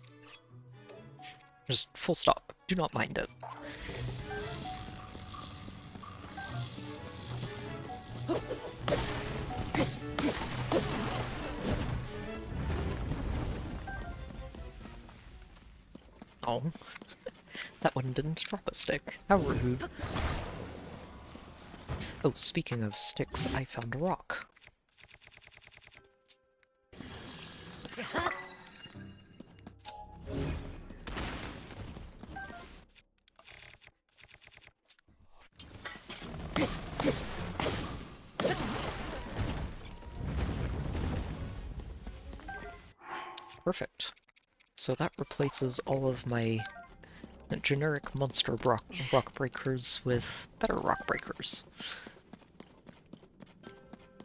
Just full stop. Do not mind it. Oh. That one didn't drop a stick. How rude. Oh, speaking of sticks, I found a rock. Perfect. So that replaces all of my generic monster rock breakers with better rock breakers.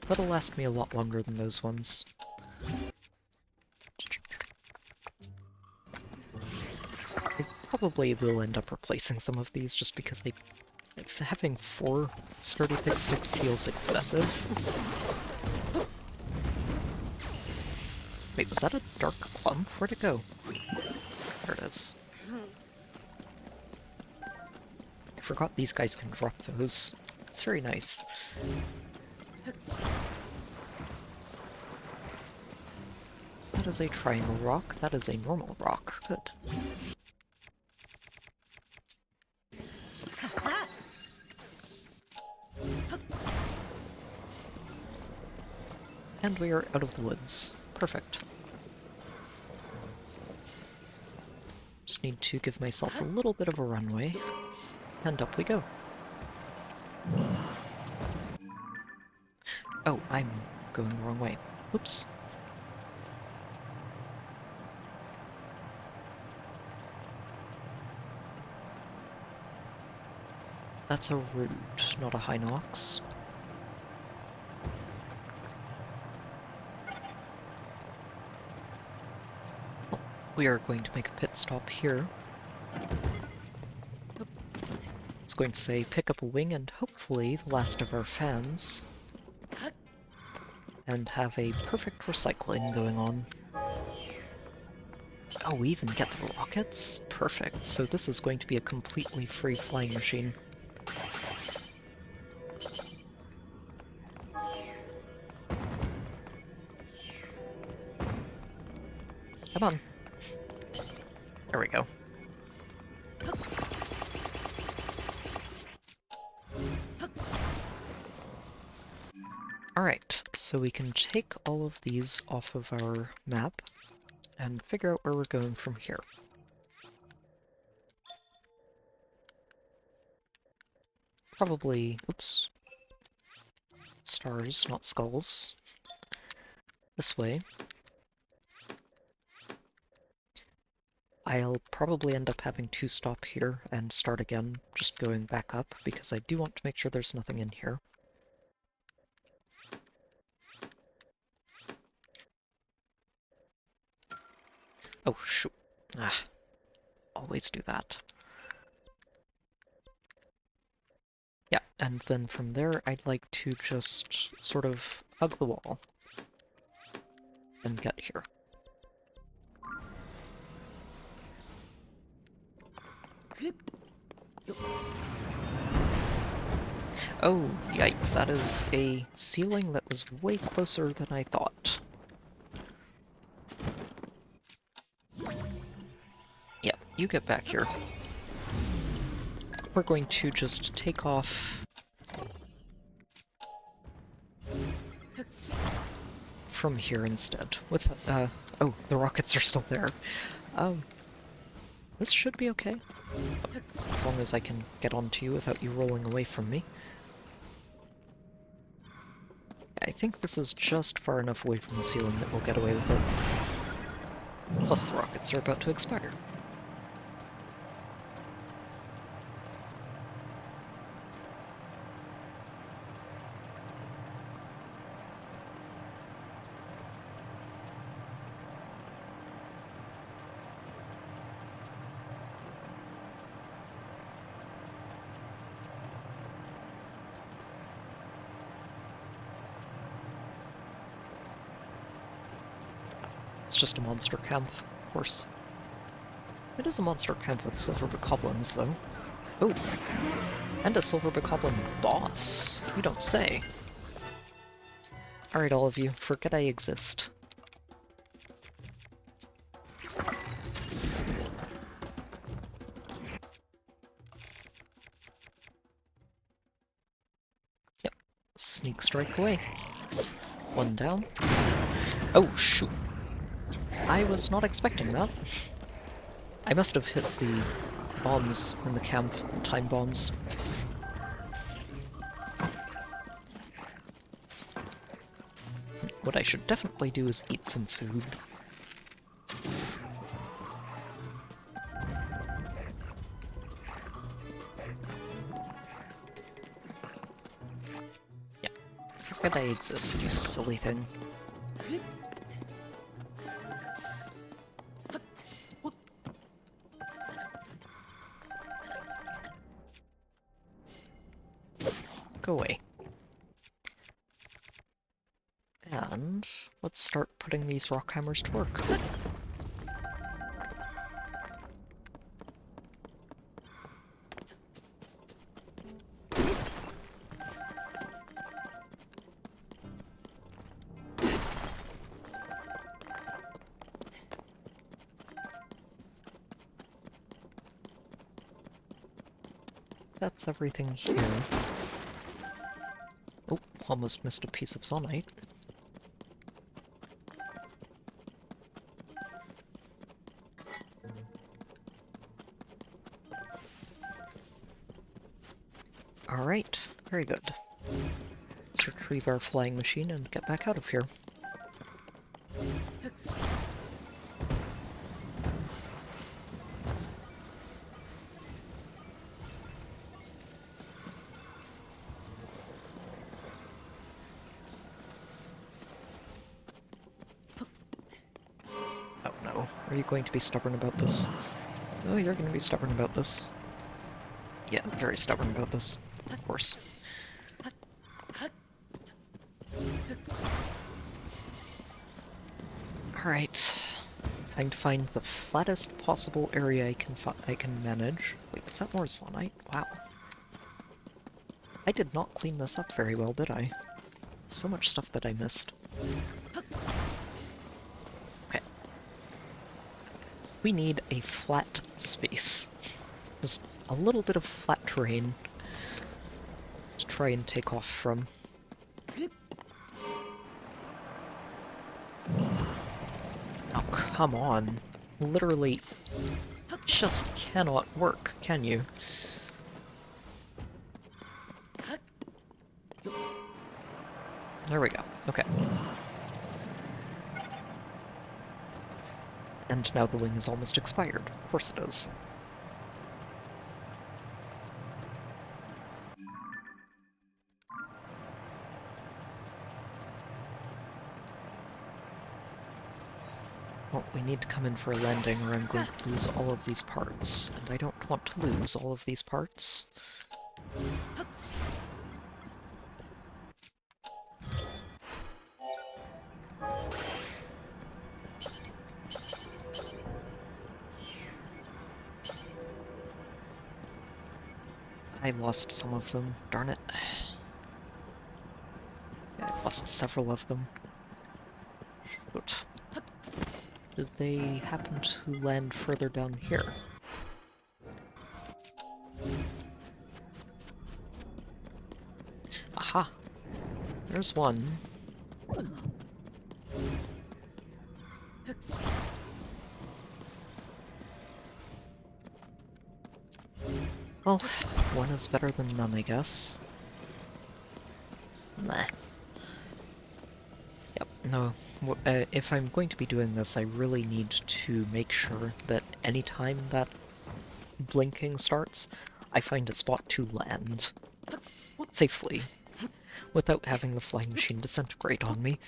That'll last me a lot longer than those ones. I probably will end up replacing some of these just because having 4 sturdy thick sticks feels excessive. Wait, was that a dark clump? Where'd it go? There it is. I forgot these guys can drop those. It's very nice. That is a triangle rock. That is a normal rock. Good. And we are out of the woods. Perfect. Just need to give myself a little bit of a runway. And up we go. Oh, I'm going the wrong way. Oops. That's a root, not a Hinox. Well, we are going to make a pit stop here. It's going to say pick up a wing and hopefully the last of our fans. And have a perfect recycling going on. Oh, we even get the rockets? Perfect. So this is going to be a completely free flying machine. Come on. There we go. Alright, so we can take all of these off of our map and figure out where we're going from here. Probably, oops, stars, not skulls. This way. I'll probably end up having to stop here and start again, just going back up, because I do want to make sure there's nothing in here. Oh, shoot. Ah, always do that. Yeah, and then from there, I'd like to just sort of hug the wall and get here. Oh, yikes, that is a ceiling that was way closer than I thought. Yeah, you get back here. We're going to just take off from here instead. With, oh, the rockets are still there. This should be okay. As long as I can get onto you without you rolling away from me. I think this is just far enough away from the ceiling that we'll get away with it. Plus the rockets are about to expire. It's just a monster camp, of course. It is a monster camp with silver bokoblins, though. Oh, and a silver bokoblin boss. You don't say. Alright, all of you, forget I exist. Yep, sneak strike away. One down. Oh, shoot. I was not expecting that. I must have hit the bombs in the camp, time bombs. What I should definitely do is eat some food. Yeah, forget I exist, you silly thing. Go away. And let's start putting these rock hammers to work. That's everything here. Oh, almost missed a piece of zonite. Alright, very good. Let's retrieve our flying machine and get back out of here. Oh no, are you going to be stubborn about this? Oh, you're going to be stubborn about this. Yeah, very stubborn about this, of course. Alright, time to find the flattest possible area I can manage. Wait, was that more zonite? Wow. I did not clean this up very well, did I? So much stuff that I missed. Okay. We need a flat space. Just a little bit of flat terrain to try and take off from. Oh, come on. Literally just cannot work, can you? There we go. Okay. And now the wing is almost expired. Of course it is. Well, we need to come in for a landing or I'm going to lose all of these parts. And I don't want to lose all of these parts. I lost some of them, darn it. Yeah, I lost several of them. Shoot. Did they happen to land further down here? Aha! There's one. Well, one is better than none, I guess. Nah. No, if I'm going to be doing this, I really need to make sure that anytime that blinking starts, I find a spot to land safely without having the flying machine disintegrate on me.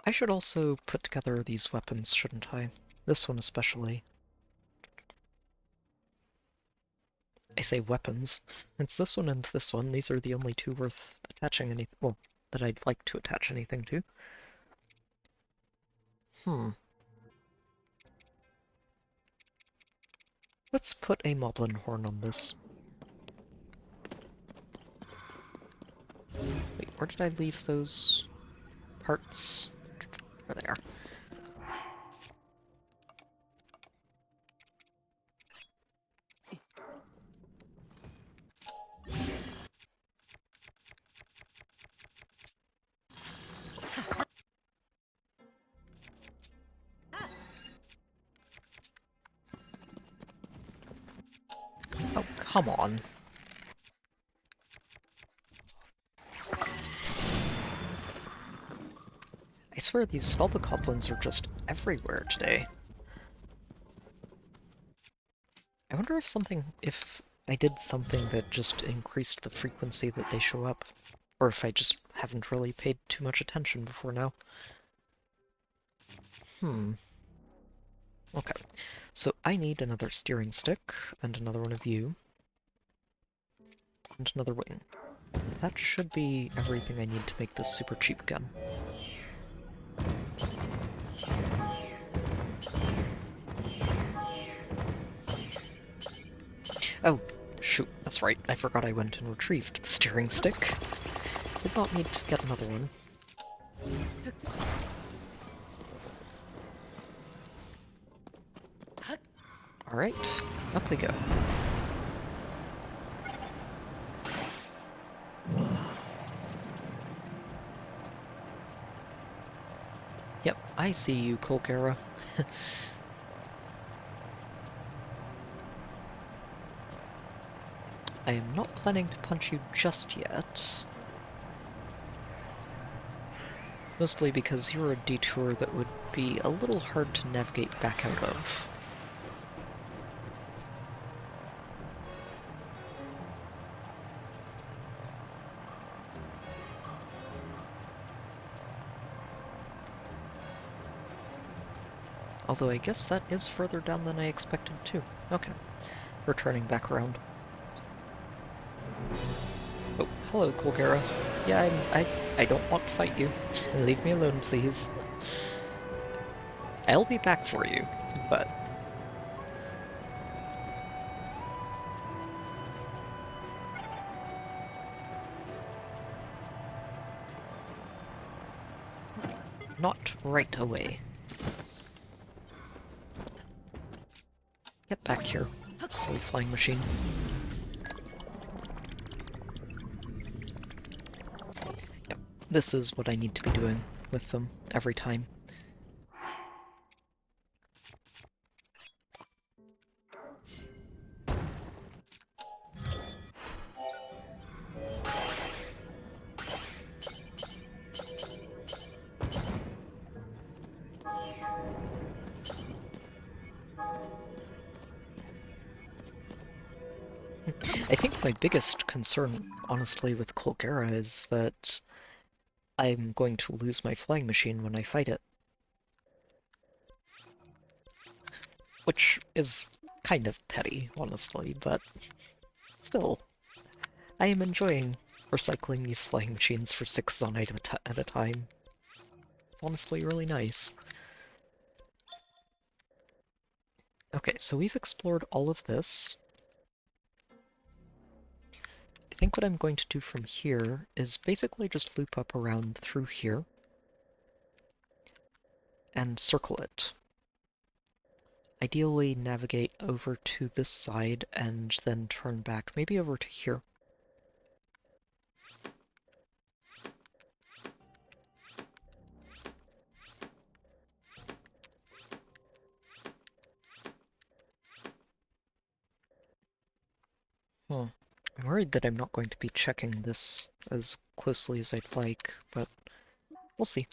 I should also put together these weapons, shouldn't I? This one especially. I say weapons. It's this one and this one. These are the only two worth attaching anything. Well, that I'd like to attach anything to. Let's put a moblin horn on this. Wait, where did I leave those parts? Over there. Oh, come on. I swear these goblins are just everywhere today. I wonder if I did something that just increased the frequency that they show up. Or if I just haven't really paid too much attention before now. Okay, so I need another steering stick, and another one of you, and another wing. That should be everything I need to make this super cheap gun. Oh, shoot, that's right, I forgot I went and retrieved the steering stick. Did not need to get another one. Alright, up we go. Yep, I see you, Colgera. I am not planning to punch you just yet. Mostly because you're a detour that would be a little hard to navigate back out of. Although I guess that is further down than I expected too. Okay, returning back around. Oh, hello, Colgera. Yeah, I don't want to fight you. Leave me alone, please. I'll be back for you, but... not right away. Get back here, silly flying machine. Yep, this is what I need to be doing with them every time. I think my biggest concern, honestly, with Colgera is that I'm going to lose my flying machine when I fight it. Which is kind of petty, honestly, but still. I am enjoying recycling these flying machines for 6 zonite at a time. It's honestly really nice. Okay, so we've explored all of this. I think what I'm going to do from here is basically just loop up around through here and circle it. Ideally navigate over to this side and then turn back, maybe over to here. worried that I'm not going to be checking this as closely as I'd like, but we'll see.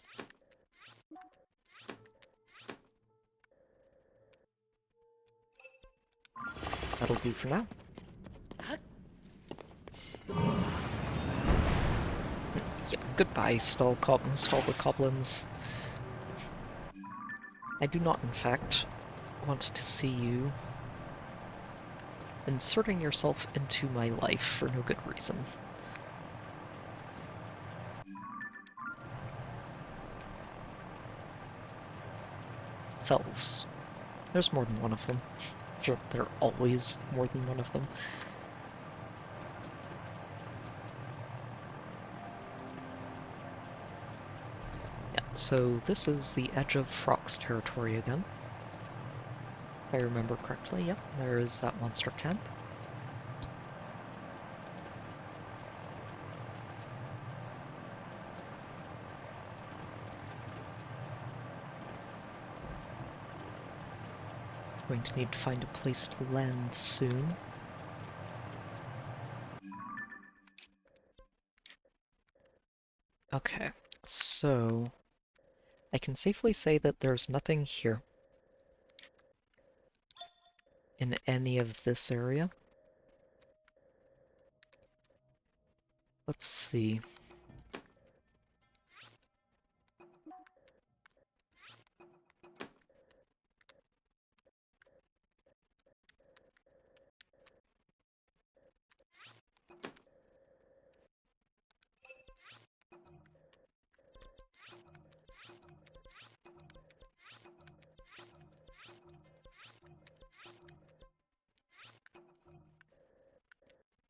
That'll do for now. Yeah, goodbye, stall the goblins. I do not, in fact, want to see you inserting yourself into my life for no good reason. Selves. There's more than one of them. Sure, there are always more than one of them. Yeah, so this is the edge of Frock's territory again. If I remember correctly, yep, there is that monster camp. Going to need to find a place to land soon. Okay, so I can safely say that there's nothing here in any of this area. Let's see.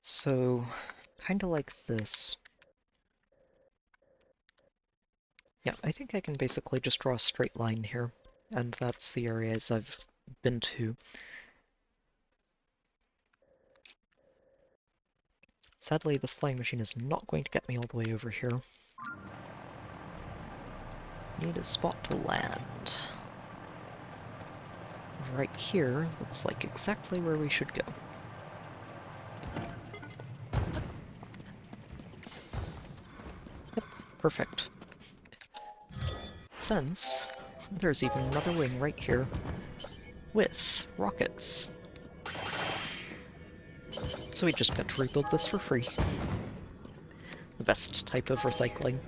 So, kinda like this. Yeah, I think I can basically just draw a straight line here, and that's the areas I've been to. Sadly, this flying machine is not going to get me all the way over here. Need a spot to land. Right here looks like exactly where we should go. Yep, perfect. Since there's even another wing right here with rockets. So we just got to rebuild this for free. The best type of recycling.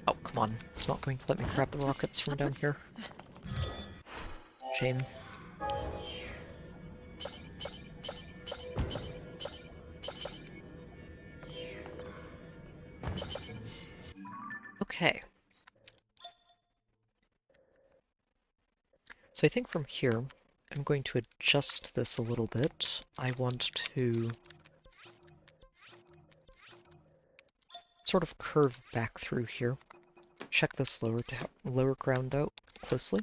Oh, come on. It's not going to let me grab the rockets from down here. Shame. Okay. So I think from here, I'm going to adjust this a little bit. I want to sort of curve back through here. Check this lower ground out closely.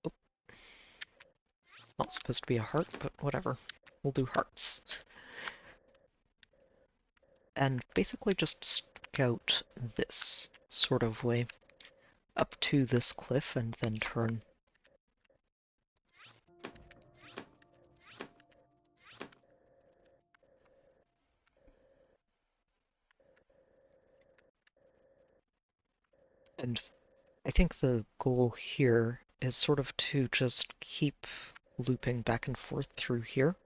Oh. Not supposed to be a heart, but whatever. We'll do hearts. And basically just scout this sort of way up to this cliff and then turn. And I think the goal here is sort of to just keep looping back and forth through here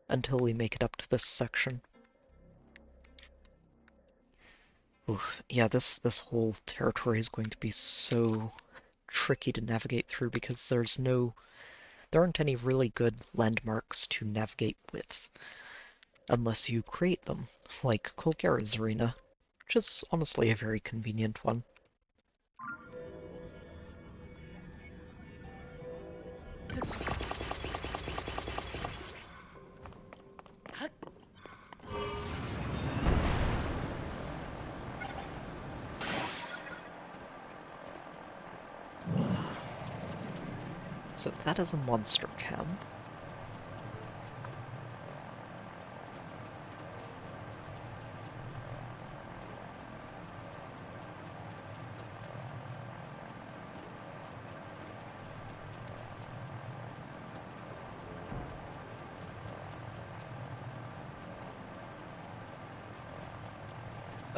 until we make it up to this section. Oof, yeah, this whole territory is going to be so tricky to navigate through because there aren't any really good landmarks to navigate with unless you create them, like Colgara's Arena, which is honestly a very convenient one. So that is a monster camp.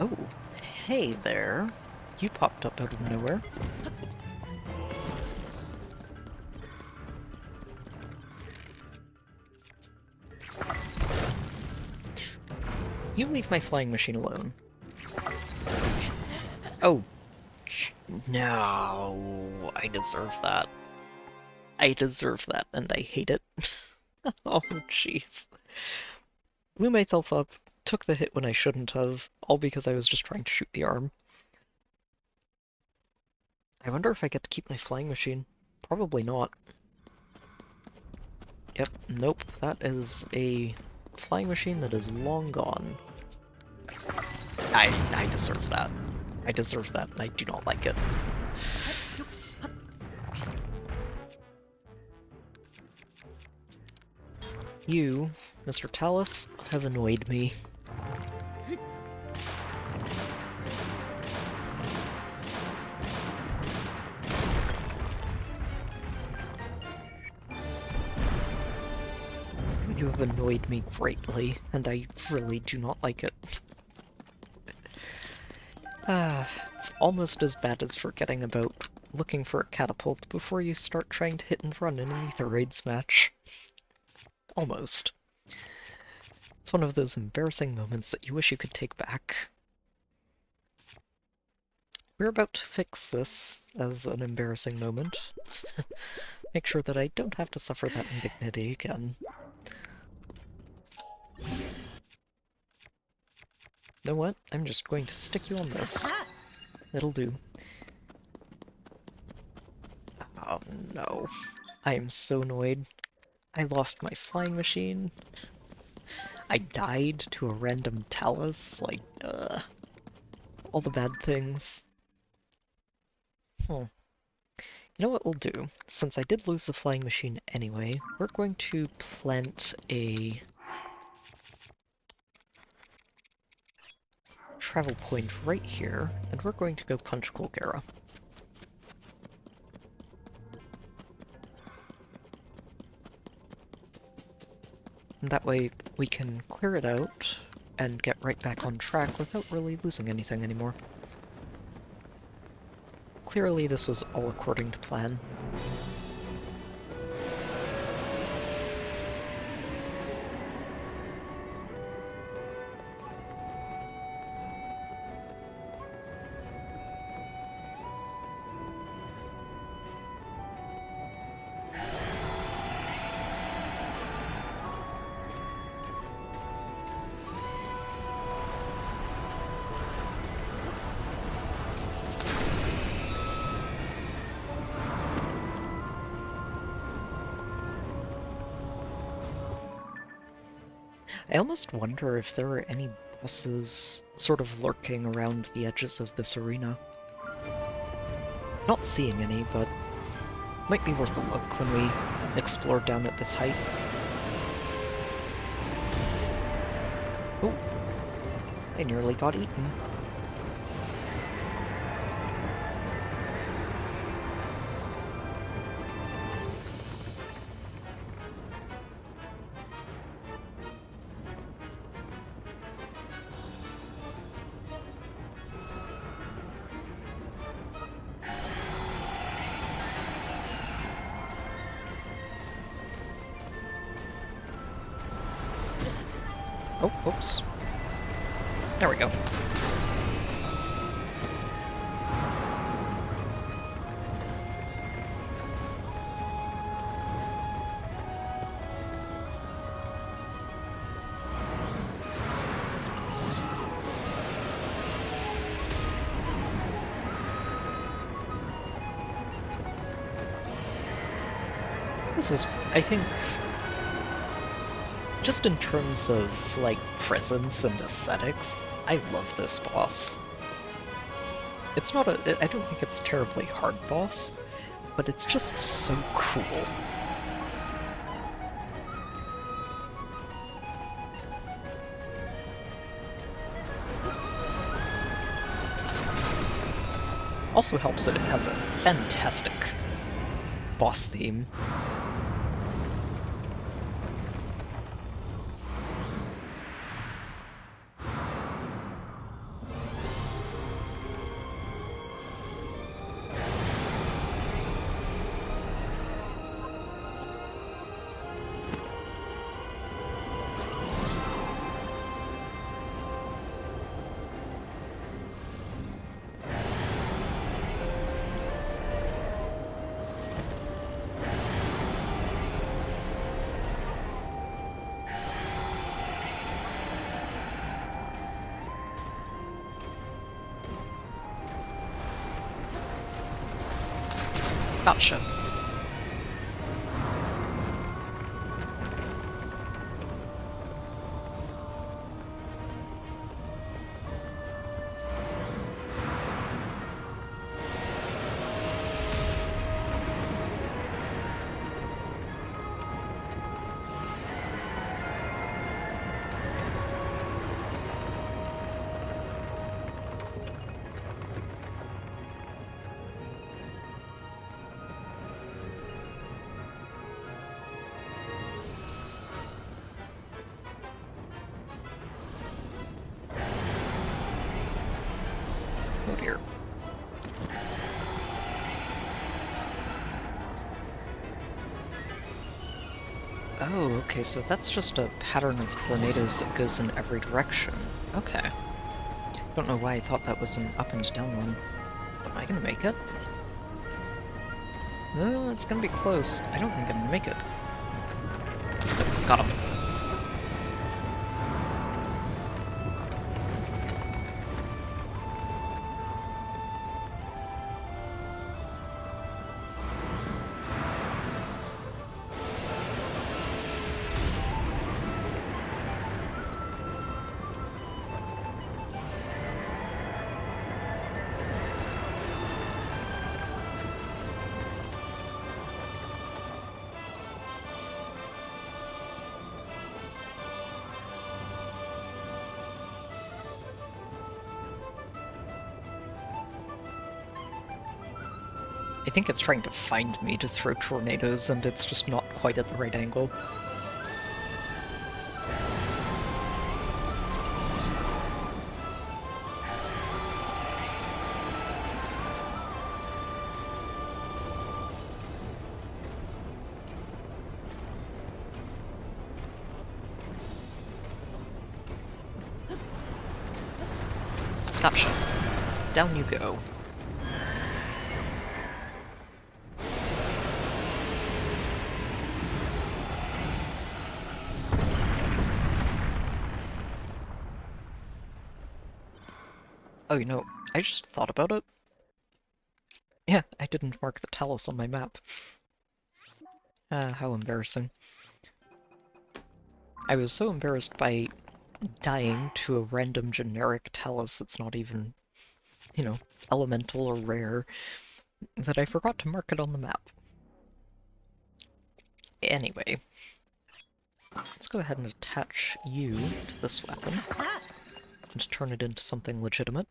Oh, hey there. You popped up out of nowhere. You leave my flying machine alone. Oh, no, I deserve that. I deserve that, and I hate it. Oh, jeez. Blew myself up, took the hit when I shouldn't have, all because I was just trying to shoot the arm. I wonder if I get to keep my flying machine. Probably not. Yep, nope, that is a flying machine that is long gone. I deserve that. I deserve that, and I do not like it. You, Mr. Talus, have annoyed me. You have annoyed me greatly, and I really do not like it. It's almost as bad as forgetting about looking for a catapult before you start trying to hit and run in an Ether Raids match. Almost. It's one of those embarrassing moments that you wish you could take back. We're about to fix this as an embarrassing moment. Make sure that I don't have to suffer that indignity again. You know what? I'm just going to stick you on this. It'll do. Oh no. I am so annoyed. I lost my flying machine. I died to a random Talus, like, all the bad things. You know what we'll do? Since I did lose the flying machine anyway, we're going to plant a travel point right here, and we're going to go punch Colgera. And that way we can clear it out and get right back on track without really losing anything anymore. Clearly this was all according to plan. I almost wonder if there are any bosses sort of lurking around the edges of this arena. Not seeing any, but might be worth a look when we explore down at this height. Oh, I nearly got eaten. Oh, whoops. There we go. This is, I think, just in terms of, like, presence and aesthetics, I love this boss. It's not I don't think it's a terribly hard boss, but it's just so cool. Also helps that it has a fantastic boss theme. Gotcha. Oh dear. Oh, okay, so that's just a pattern of tornadoes that goes in every direction. Okay. Don't know why I thought that was an up and down one. Am I gonna make it? No, it's gonna be close. I don't think I'm gonna make it. Got him. I think it's trying to find me to throw tornadoes, and it's just not quite at the right angle. Gotcha. Down you go. Oh, you know, I just thought about it. Yeah, I didn't mark the talus on my map. How embarrassing. I was so embarrassed by dying to a random generic talus that's not even, you know, elemental or rare, that I forgot to mark it on the map. Anyway, let's go ahead and attach you to this weapon, and turn it into something legitimate.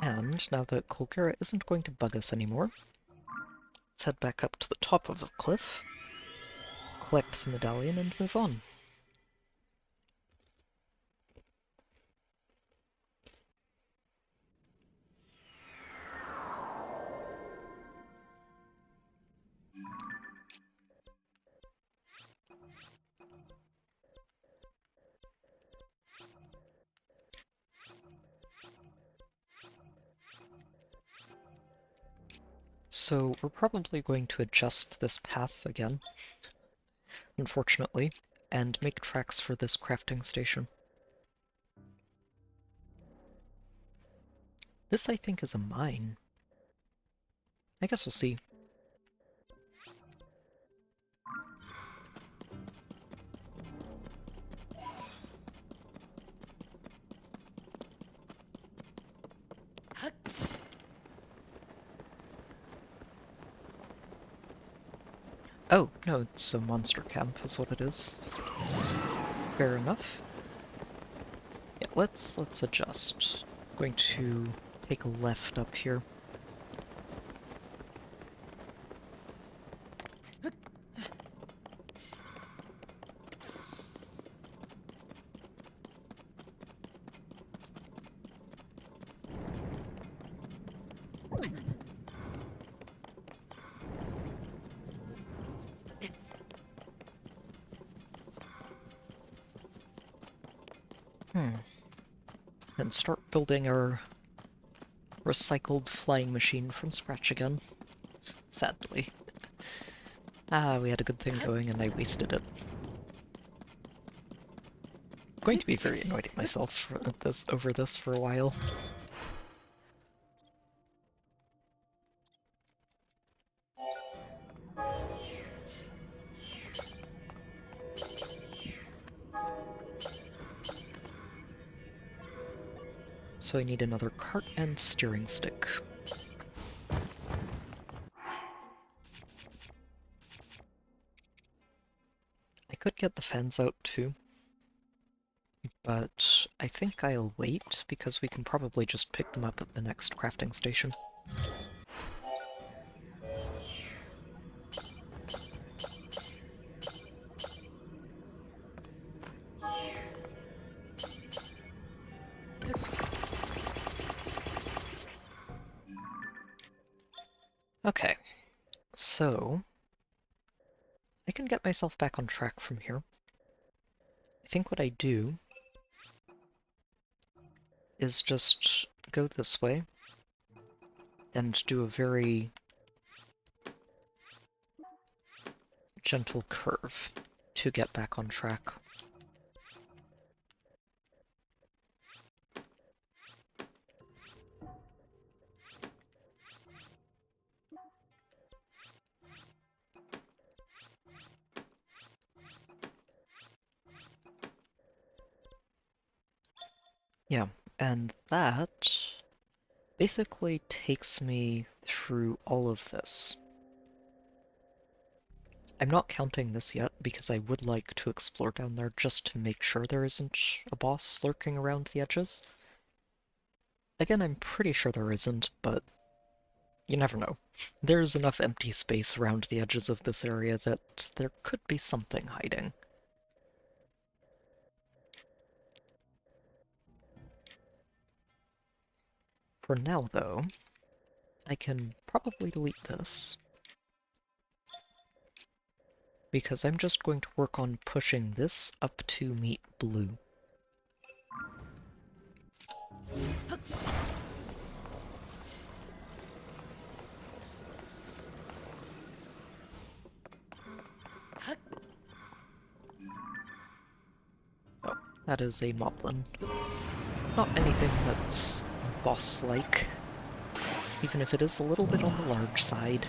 And now that Colgera isn't going to bug us anymore, let's head back up to the top of the cliff, collect the medallion, and move on. So we're probably going to adjust this path again, unfortunately, and make tracks for this crafting station. This, I think, is a mine. I guess we'll see. Oh, no, it's a monster camp is what it is. Fair enough. Yeah, let's adjust. I'm going to take a left up here. And start building our recycled flying machine from scratch again. Sadly. We had a good thing going and I wasted it. I'm going to be very annoyed at myself over this for a while. So I need another cart and steering stick. I could get the fans out too, but I think I'll wait because we can probably just pick them up at the next crafting station. Okay, so I can get myself back on track from here. I think what I do is just go this way and do a very gentle curve to get back on track. Yeah, and that basically takes me through all of this. I'm not counting this yet because I would like to explore down there just to make sure there isn't a boss lurking around the edges. Again, I'm pretty sure there isn't, but you never know. There's enough empty space around the edges of this area that there could be something hiding. For now, though, I can probably delete this, because I'm just going to work on pushing this up to meet blue. Oh, that is a moblin. Not anything that's boss-like, even if it is a little bit on the large side.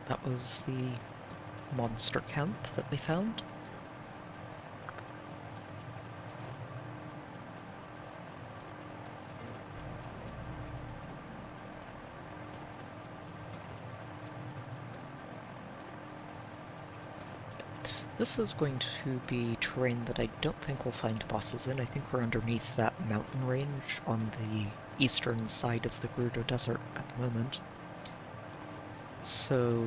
That was the monster camp that we found. This is going to be terrain that I don't think we'll find bosses in. I think we're underneath that mountain range on the eastern side of the Gerudo Desert at the moment. So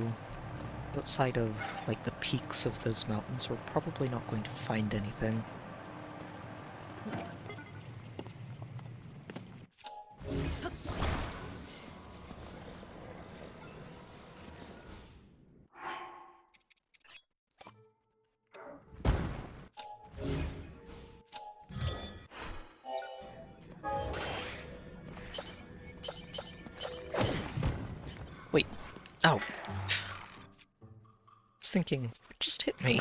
outside of like the peaks of those mountains, we're probably not going to find anything. Wait, oh. I was thinking, what just hit me?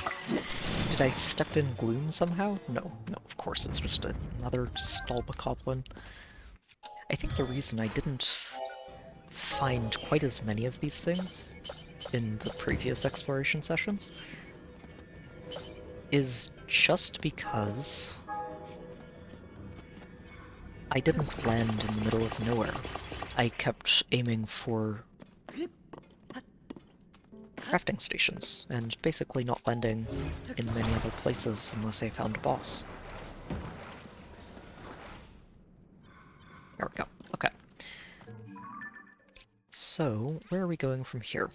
Did I step in gloom somehow? No, of course it's just another Stalbacoblin. I think the reason I didn't find quite as many of these things in the previous exploration sessions is just because I didn't land in the middle of nowhere. I kept aiming for crafting stations, and basically not landing in many other places unless I found a boss. There we go. Okay. So, where are we going from here?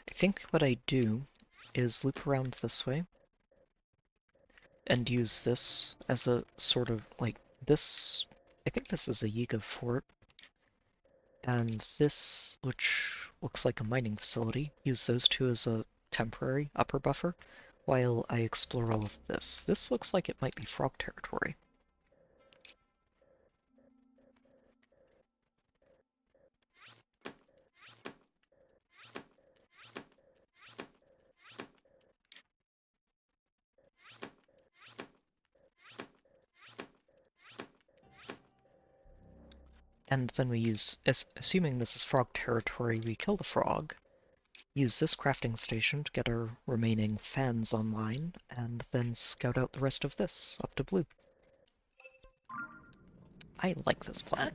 I think what I do is loop around this way and use this as a sort of, like, I think this is a Yiga fort, and this, which looks like a mining facility. Use those two as a temporary upper buffer while I explore all of this. This looks like it might be frog territory. And then we use, assuming this is frog territory, we kill the frog, use this crafting station to get our remaining fans online, and then scout out the rest of this up to blue. I like this plan.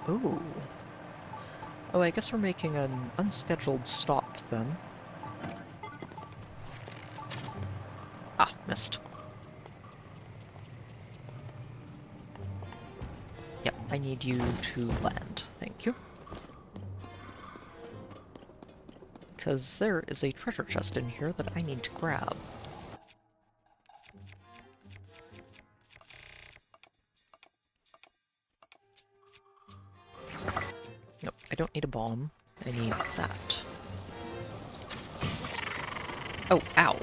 Ooh. Oh, I guess we're making an unscheduled stop then. Ah, missed. Yep, I need you to land. Thank you. Because there is a treasure chest in here that I need to grab. Nope, I don't need a bomb. I need that. Oh, ow.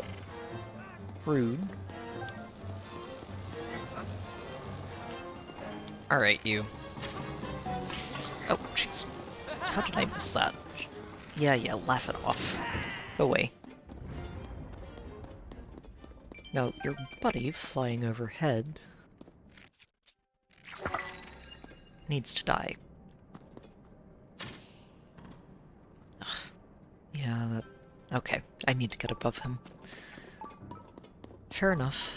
Rude. Alright, you. Oh, jeez. How did I miss that? Yeah, laugh it off. Go away. Now, your buddy flying overhead needs to die. Ugh. Yeah, that... Okay, I need to get above him. Fair enough.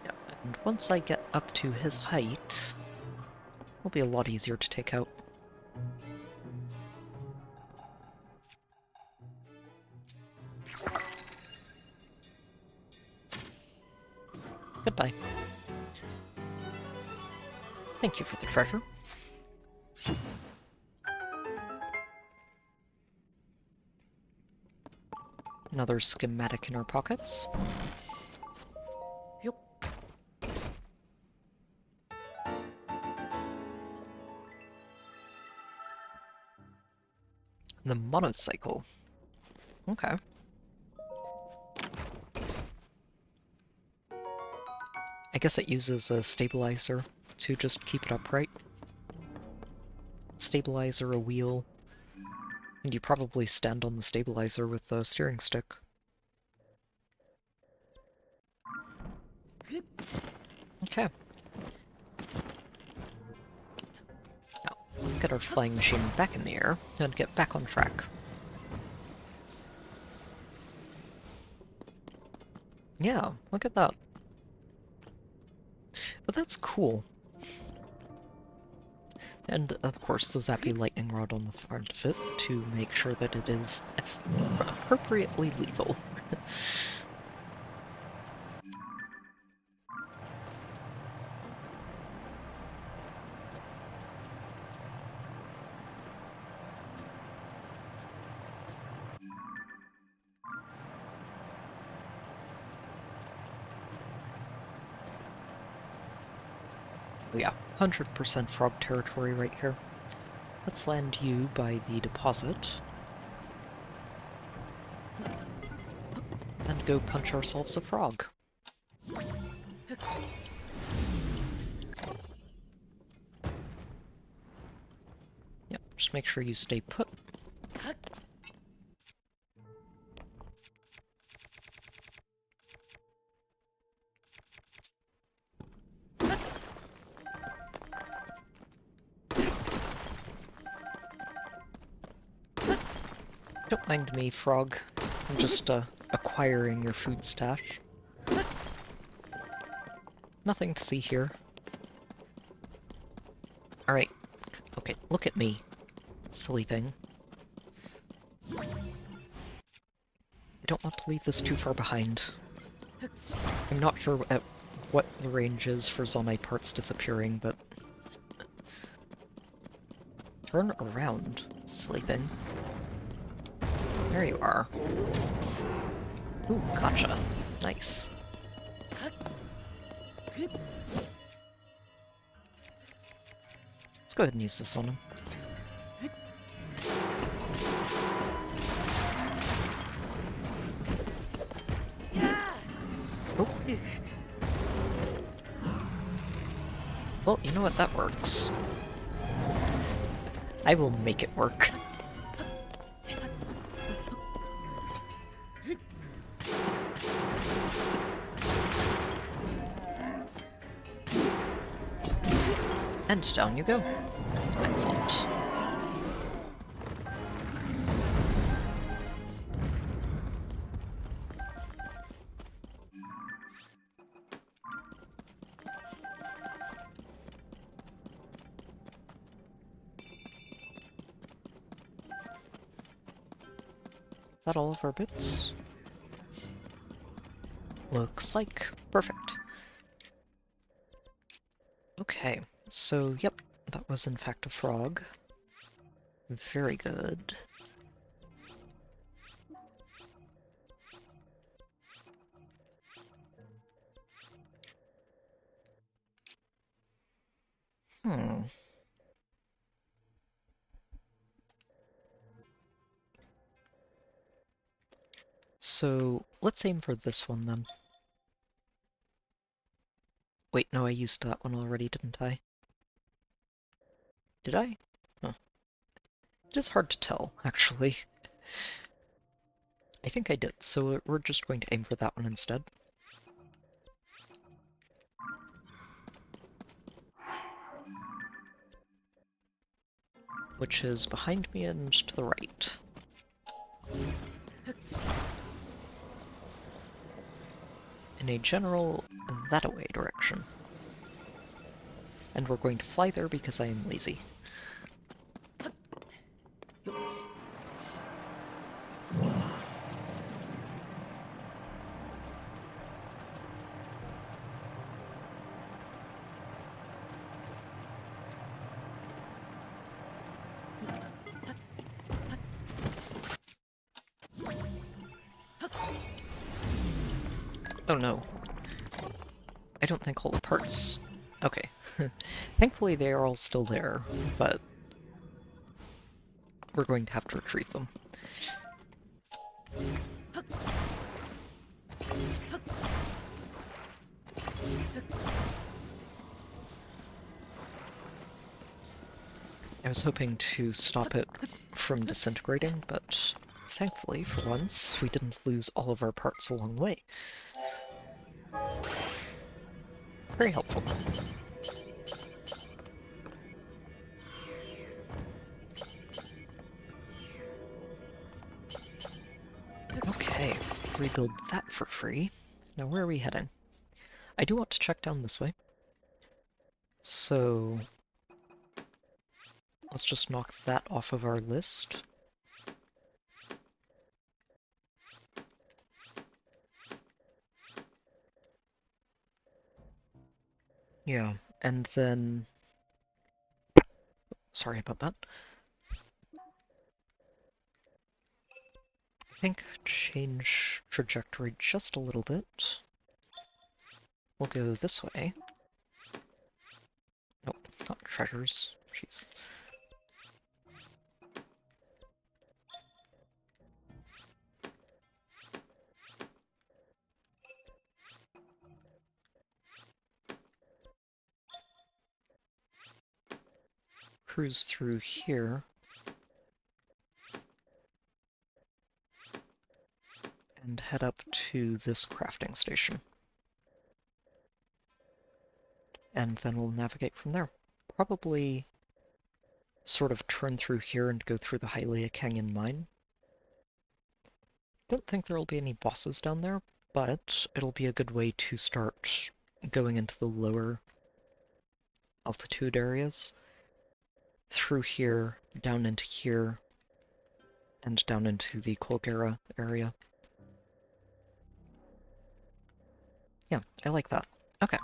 Yeah, and once I get up to his height, it'll be a lot easier to take out. Goodbye. Thank you for the treasure. Another schematic in our pockets. The monocycle. Okay. I guess it uses a stabilizer to just keep it upright. Stabilizer, a wheel, and you probably stand on the stabilizer with the steering stick. Okay. Now, let's get our flying machine back in the air and get back on track. Yeah, look at that. But that's cool. And of course the zappy lightning rod on the front of it to make sure that it is appropriately lethal. Yeah, 100% frog territory right here. Let's land you by the deposit. And go punch ourselves a frog. Yep, just make sure you stay put. Don't mind me, frog. I'm just acquiring your food stash. Nothing to see here. Alright, Look at me, silly thing. I don't want to leave this too far behind. I'm not sure at what the range is for Zonite parts disappearing, but... Turn around, silly thing. There you are. Ooh, gotcha. Nice. Let's go ahead and use this on him. Oh. Well, you know what? That works. I will make it work. And down you go. Excellent. That all of our bits? Looks like. Perfect. Okay, so yep, that was in fact a frog. Very good. So let's aim for this one then. Wait, no, I used that one already, didn't I? Did I? Huh. It is hard to tell, actually. I think I did, so we're just going to aim for that one instead. Which is behind me and to the right. In a general that-a-way direction. And we're going to fly there because I am lazy. Oh no. I don't think all the parts... Okay. Thankfully they are all still there, but... we're going to have to retrieve them. I was hoping to stop it from disintegrating, but thankfully, for once, we didn't lose all of our parts along the way. Very helpful. Okay, rebuild that for free. Now where are we heading? I do want to check down this way. So... let's just knock that off of our list. Yeah, and then... sorry about that. I think change trajectory just a little bit. We'll go this way. Nope, not treasures. Jeez. Cruise through here. And head up to this crafting station. And then we'll navigate from there. Probably sort of turn through here and go through the Hylia Canyon mine. Don't think there will be any bosses down there, but it'll be a good way to start going into the lower altitude areas. through here, down into here, and down into the Colgera area. Yeah, I like that. Okay.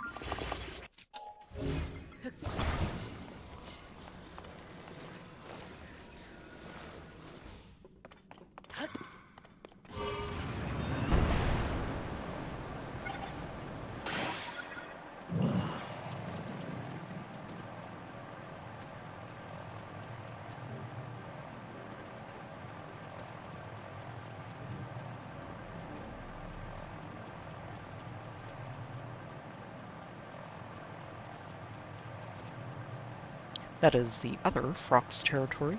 That is the other Frox territory.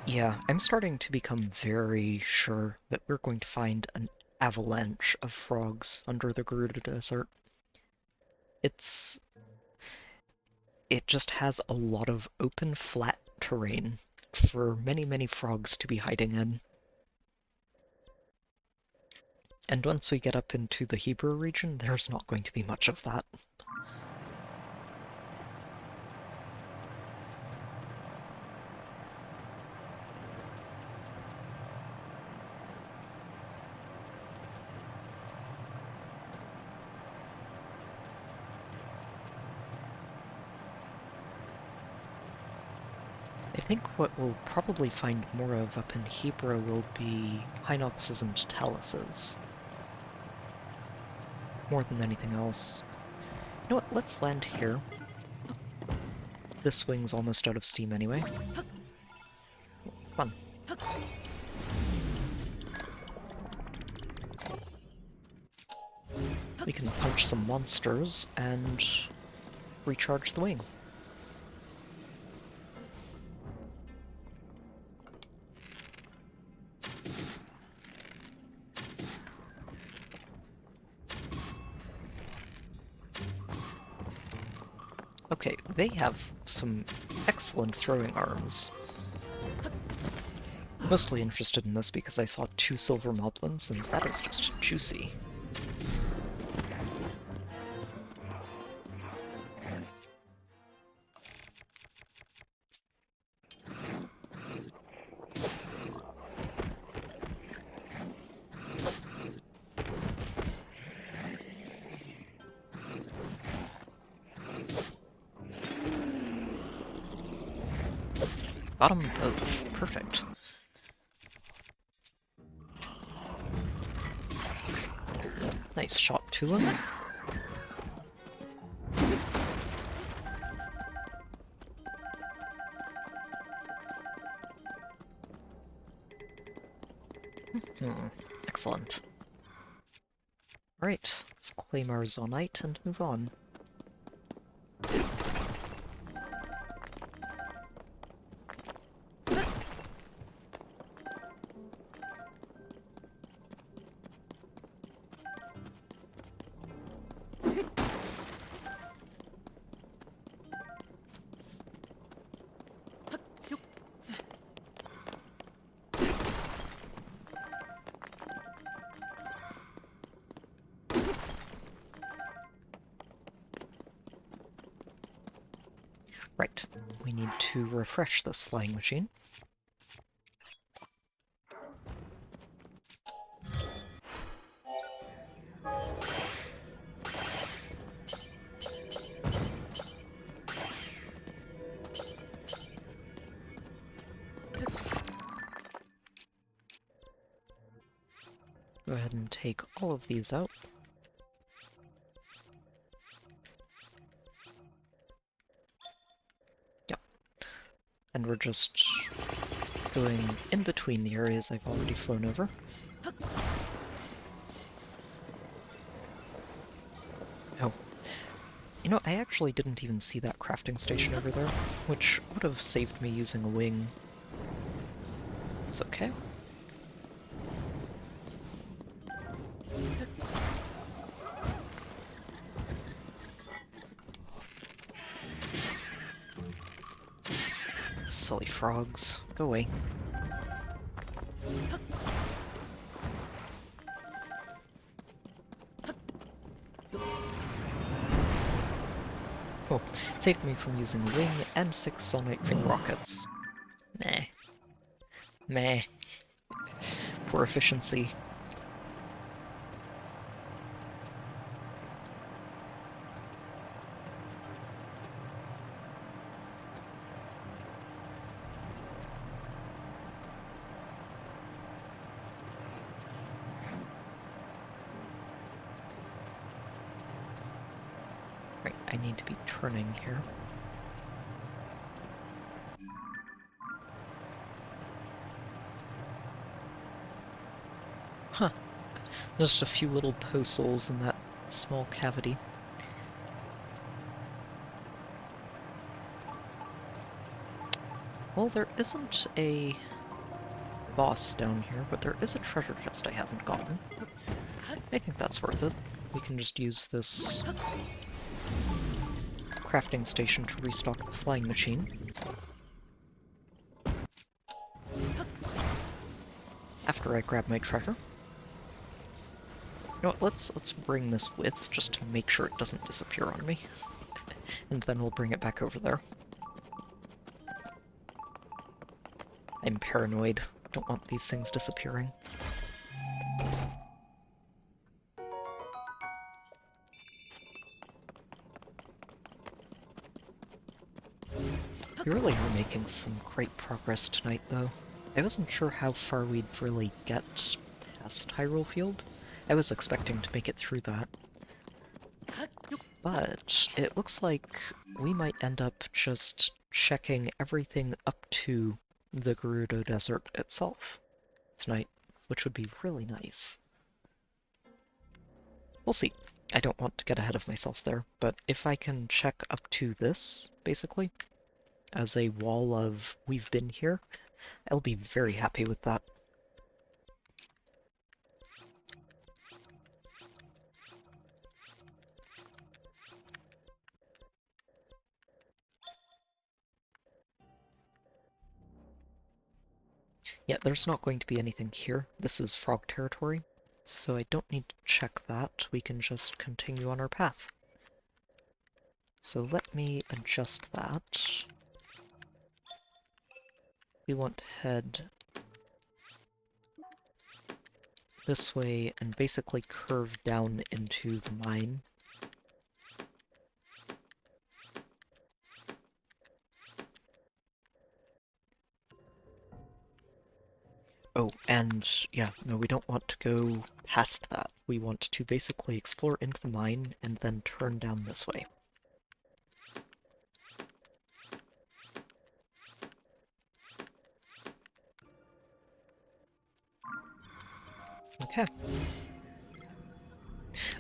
Yeah, I'm starting to become very sure that we're going to find an avalanche of frogs under the Gerudo Desert. It just has a lot of open, flat terrain for many, many frogs to be hiding in. And once we get up into the Hebrew region, there's not going to be much of that. I think what we'll probably find more of up in Hebrew will be Hinoxes and Taluses. More than anything else. You know what, let's land here. This wing's almost out of steam anyway. Fun. We can punch some monsters and recharge the wing. Okay, they have some excellent throwing arms. Mostly interested in this because I saw 2 silver moblins, and that is just juicy. Got them both. Perfect. Nice shot to them. Excellent. Alright, let's claim our Zonite and move on. Right, we need to refresh this flying machine. Go ahead and take all of these out. And we're just going in between the areas I've already flown over. Oh. You know, I actually didn't even see that crafting station over there, which would have saved me using a wing. It's okay. Silly frogs. Go away. Oh, saved me from using a wing and 6 Selenite Ring rockets. Meh. Meh. Poor efficiency. Right, I need to be turning here. Huh. Just a few little post holes in that small cavity. Well, there isn't a boss down here, but there is a treasure chest I haven't gotten. I think that's worth it. We can just use this crafting station to restock the flying machine. After I grab my treasure. You know what, let's bring this with, just to make sure it doesn't disappear on me. And then we'll bring it back over there. I'm paranoid. Don't want these things disappearing. We really are making some great progress tonight, though. I wasn't sure how far we'd really get past Hyrule Field. I was expecting to make it through that. But it looks like we might end up just checking everything up to the Gerudo Desert itself tonight, which would be really nice. We'll see. I don't want to get ahead of myself there, but if I can check up to this, basically, as a wall of we've been here, I'll be very happy with that. Yeah, there's not going to be anything here. This is frog territory, so I don't need to check that. We can just continue on our path. So let me adjust that. We want to head this way and basically curve down into the mine. Oh, and yeah, no, we don't want to go past that. We want to basically explore into the mine and then turn down this way. Okay.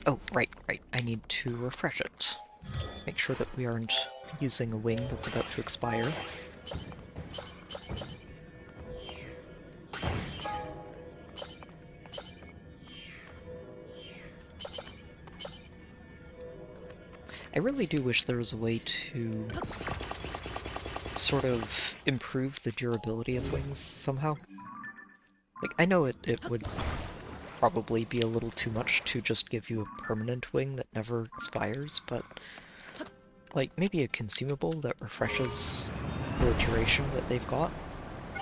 Oh, right. I need to refresh it. Make sure that we aren't using a wing that's about to expire. I really do wish there was a way to sort of improve the durability of wings somehow. Like, I know it would probably be a little too much to just give you a permanent wing that never expires, but like maybe a consumable that refreshes the duration that they've got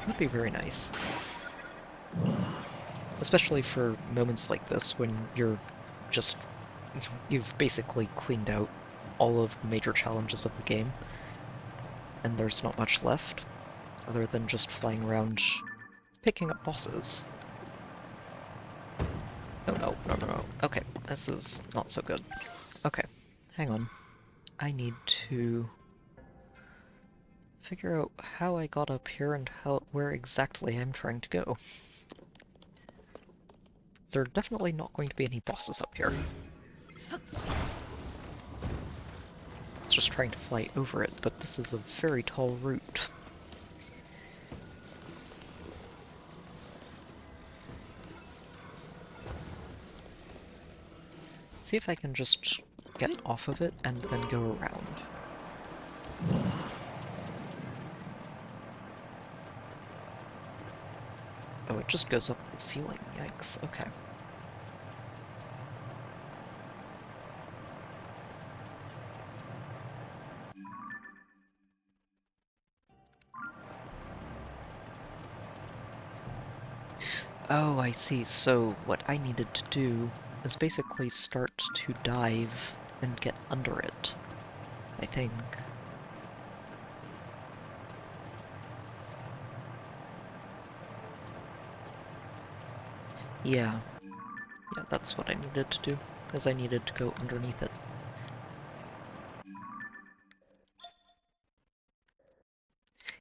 would be very nice. Especially for moments like this when you've basically cleaned out all of the major challenges of the game, and there's not much left other than just flying around picking up bosses. No. Okay, this is not so good. Okay, hang on. I need to figure out how I got up here and where exactly I'm trying to go. There are definitely not going to be any bosses up here. Just trying to fly over it, but this is a very tall route. See if I can just get off of it and then go around. Oh, it just goes up the ceiling. Yikes. Okay. Oh, I see. So what I needed to do is basically start to dive and get under it, I think. Yeah. Yeah, that's what I needed to do, because I needed to go underneath it.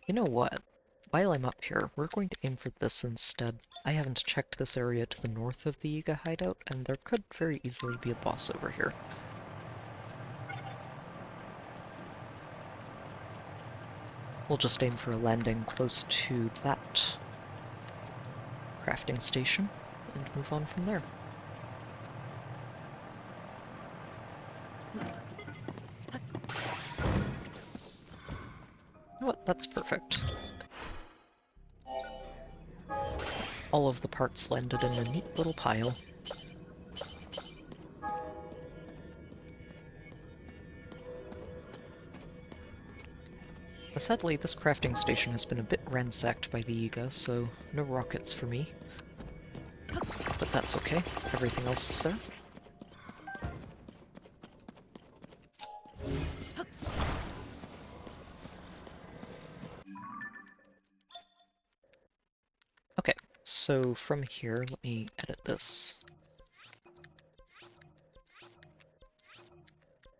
You know what? While I'm up here, we're going to aim for this instead. I haven't checked this area to the north of the Yiga hideout, and there could very easily be a boss over here. We'll just aim for a landing close to that crafting station, and move on from there. You know what? That's perfect. All of the parts landed in a neat little pile. Sadly, this crafting station has been a bit ransacked by the Yiga, so no rockets for me. But that's okay, everything else is there. Okay, so from here, let me edit this.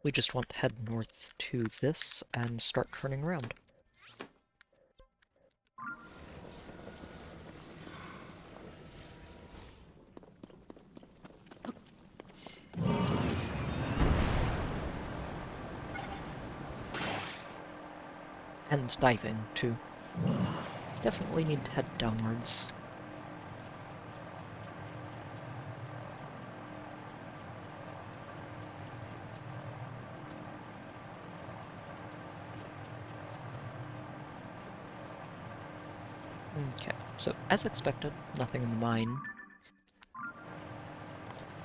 We just want to head north to this and start turning around. And diving, too. Definitely need to head downwards. Okay, so as expected, nothing in the mine.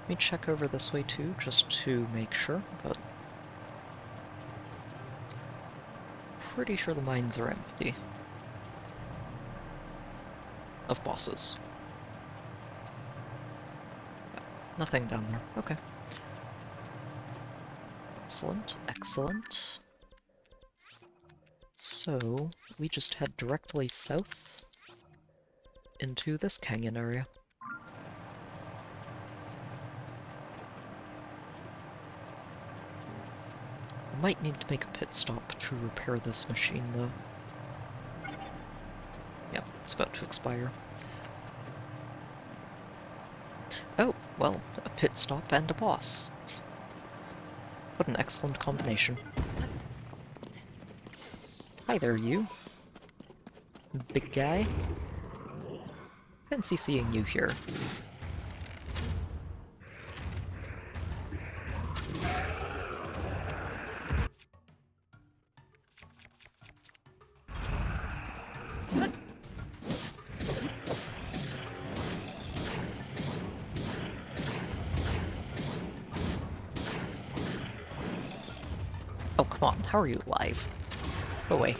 Let me check over this way too, just to make sure, but pretty sure the mines are empty. Of bosses. Yeah, nothing down there. Okay. Excellent, excellent. So, we just head directly south into this canyon area. I might need to make a pit stop to repair this machine, though. Yeah, it's about to expire. Oh, well, a pit stop and a boss. What an excellent combination. Hi there, you. Big guy. Fancy seeing you here. Oh, come on, how are you alive? Go away.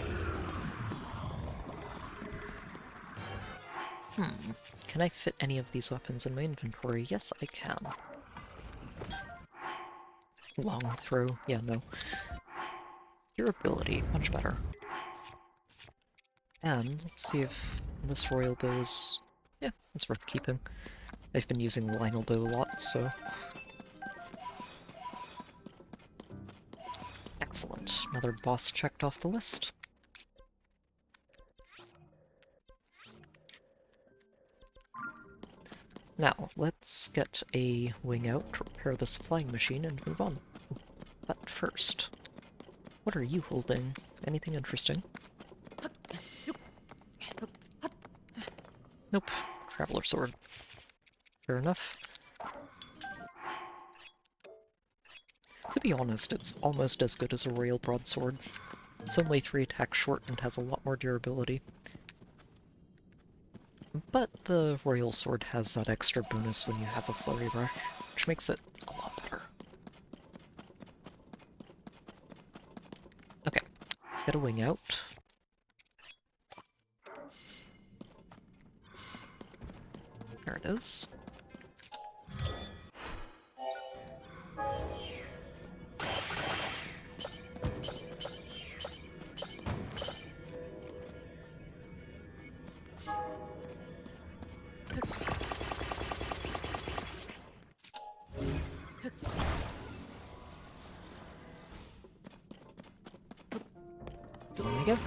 Can I fit any of these weapons in my inventory? Yes, I can. Long throw, yeah, no. Durability, much better. And let's see if this royal bow is... yeah, it's worth keeping. I've been using the Lionel bow a lot, so... Excellent. Another boss checked off the list. Now, let's get a wing out, repair this flying machine, and move on. But first, what are you holding? Anything interesting? Nope. Traveler sword. Fair enough. To be honest, it's almost as good as a royal broadsword. It's only 3 attacks short and has a lot more durability. But the royal sword has that extra bonus when you have a flurry rush, which makes it a lot better. Okay, let's get a wing out. There it it is. There we go.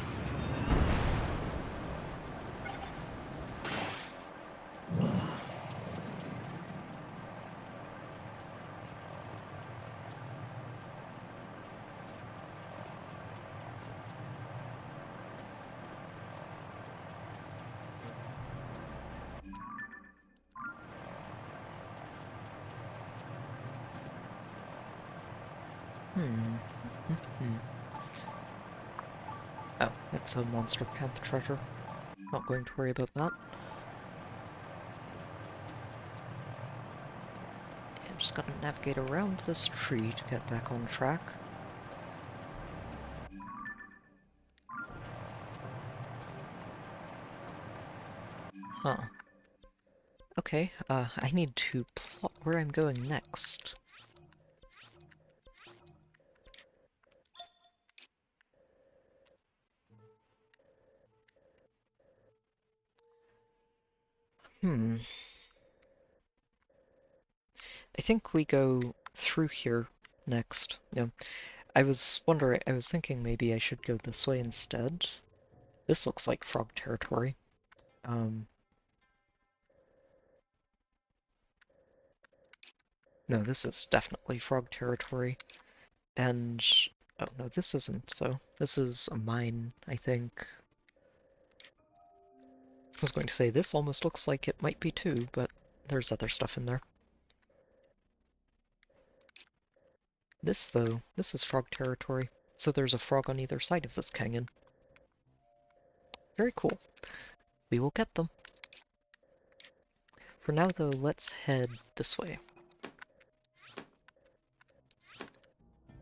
Oh, it's a monster camp treasure. Not going to worry about that. I'm just gonna navigate around this tree to get back on track. Huh. Okay, I need to plot where I'm going next. I think we go through here next. Yeah. I was thinking maybe I should go this way instead. This looks like frog territory. No, this is definitely frog territory. And, oh no, this isn't though. This is a mine, I think. I was going to say, this almost looks like it might be too, but there's other stuff in there. This, though, this is frog territory, so there's a frog on either side of this canyon. Very cool. We will get them. For now, though, let's head this way.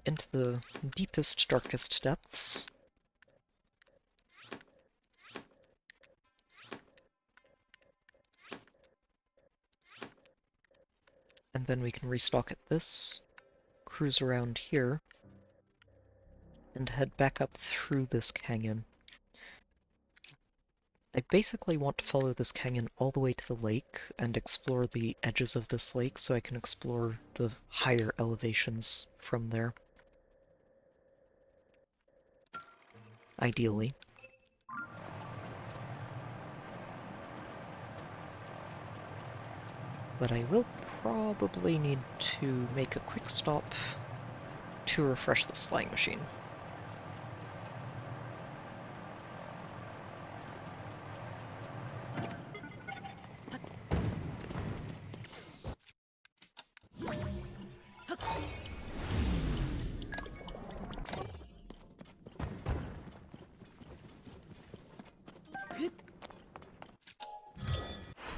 Into the deepest, darkest depths. And then we can restock at this, cruise around here, and head back up through this canyon. I basically want to follow this canyon all the way to the lake and explore the edges of this lake so I can explore the higher elevations from there. Ideally. But I will probably need to make a quick stop to refresh this flying machine.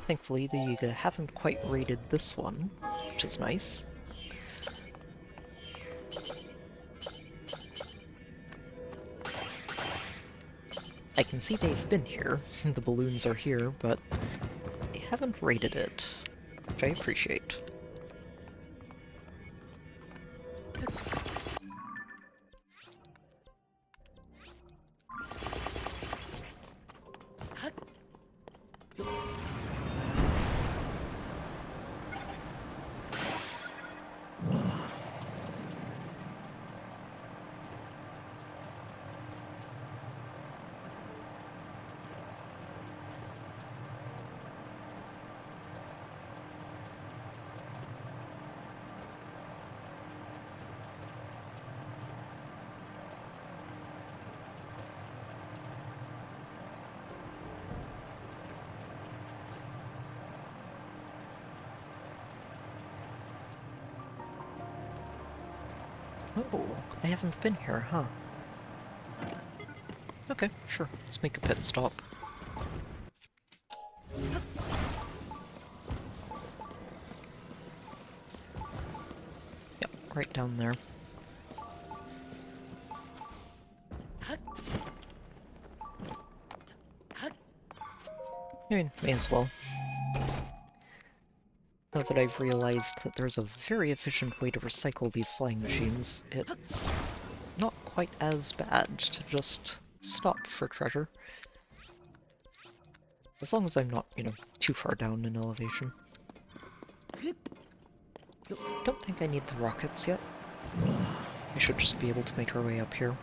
Thankfully, the Yiga haven't quite raided this one, which is nice. I can see they've been here, the balloons are here, but they haven't raided it, which I appreciate. Oh, I haven't been here, huh? Okay, sure. Let's make a pit stop. Yep, right down there. I mean, may as well. Now that I've realized that there's a very efficient way to recycle these flying machines, it's not quite as bad to just stop for treasure. As long as I'm not, too far down in elevation. Don't think I need the rockets yet. We should just be able to make our way up here.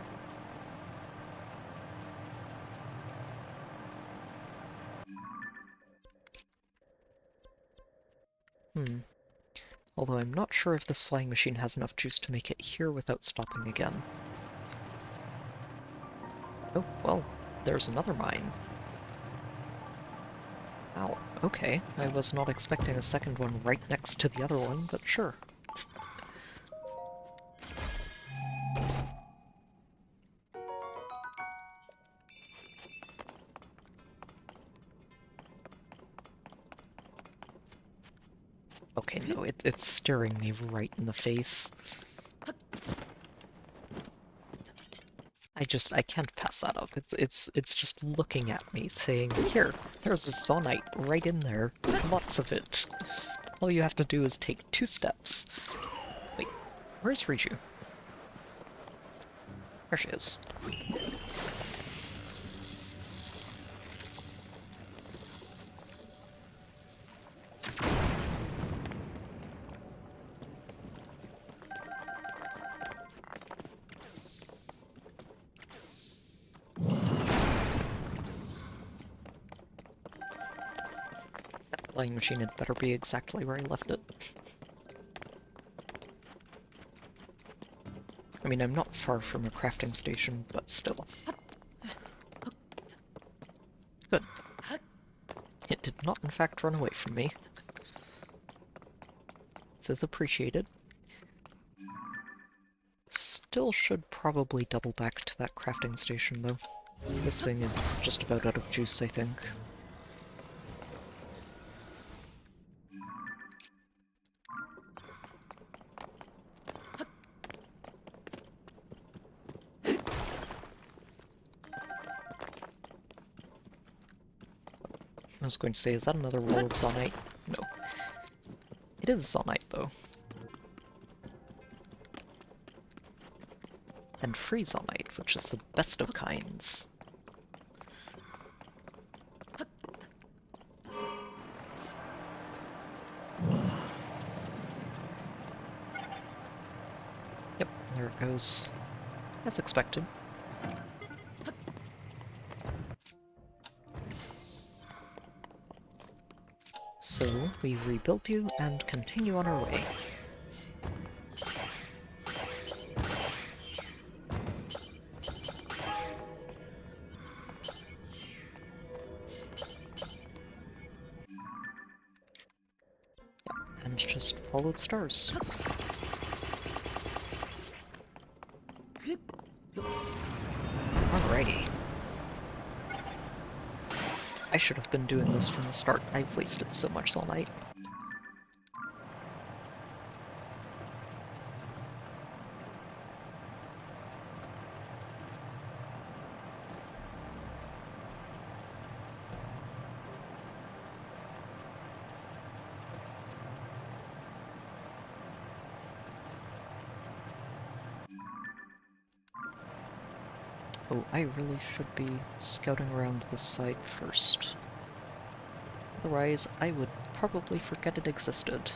Although I'm not sure if this flying machine has enough juice to make it here without stopping again. Oh, well, there's another mine. Wow, okay. I was not expecting a second one right next to the other one, but sure. Okay, no, it's staring me right in the face. I can't pass that up. It's just looking at me, saying, "Here, there's a zonite right in there. Lots of it. All you have to do is take 2 steps." Wait, where's Riju? There she is. Flying machine had better be exactly where I left it. I mean, I'm not far from a crafting station, but still. Good. It did not in fact run away from me. This is appreciated. Still should probably double back to that crafting station, though. This thing is just about out of juice, I think. I was going to say, is that another wall of zonite? No. It is zonite, though. And free zonite, which is the best of kinds. Yep, there it goes. As expected. So, we rebuild you and continue on our way. And just follow the stars. Alrighty. I should have been doing this from the start. I've wasted so much zonite. Oh, I really should be scouting around this side first. Otherwise, I would probably forget it existed.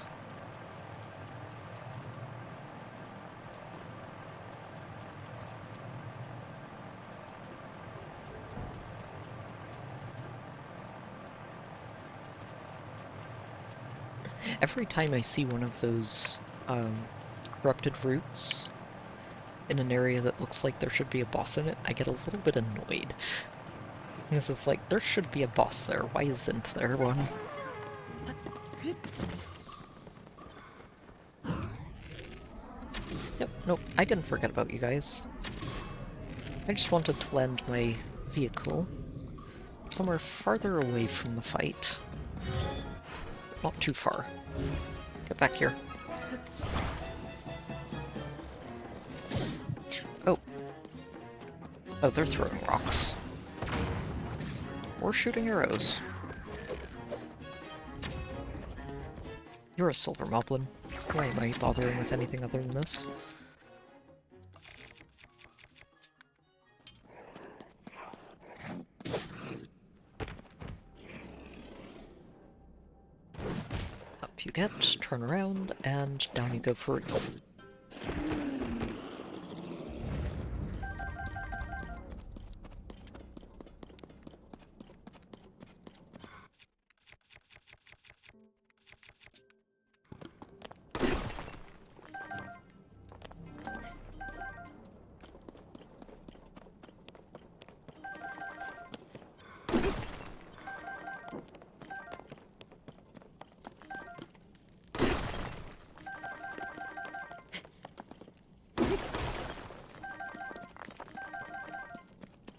Every time I see one of those corrupted roots in an area that looks like there should be a boss in it, I get a little bit annoyed. Because it's like, there should be a boss there, why isn't there one? Yep, nope, I didn't forget about you guys. I just wanted to land my vehicle somewhere farther away from the fight. Not too far. Get back here. Oh. Oh, they're throwing rocks. Or shooting arrows. You're a silver moblin. Why am I bothering with anything other than this? Up you get, turn around, and down you go for real.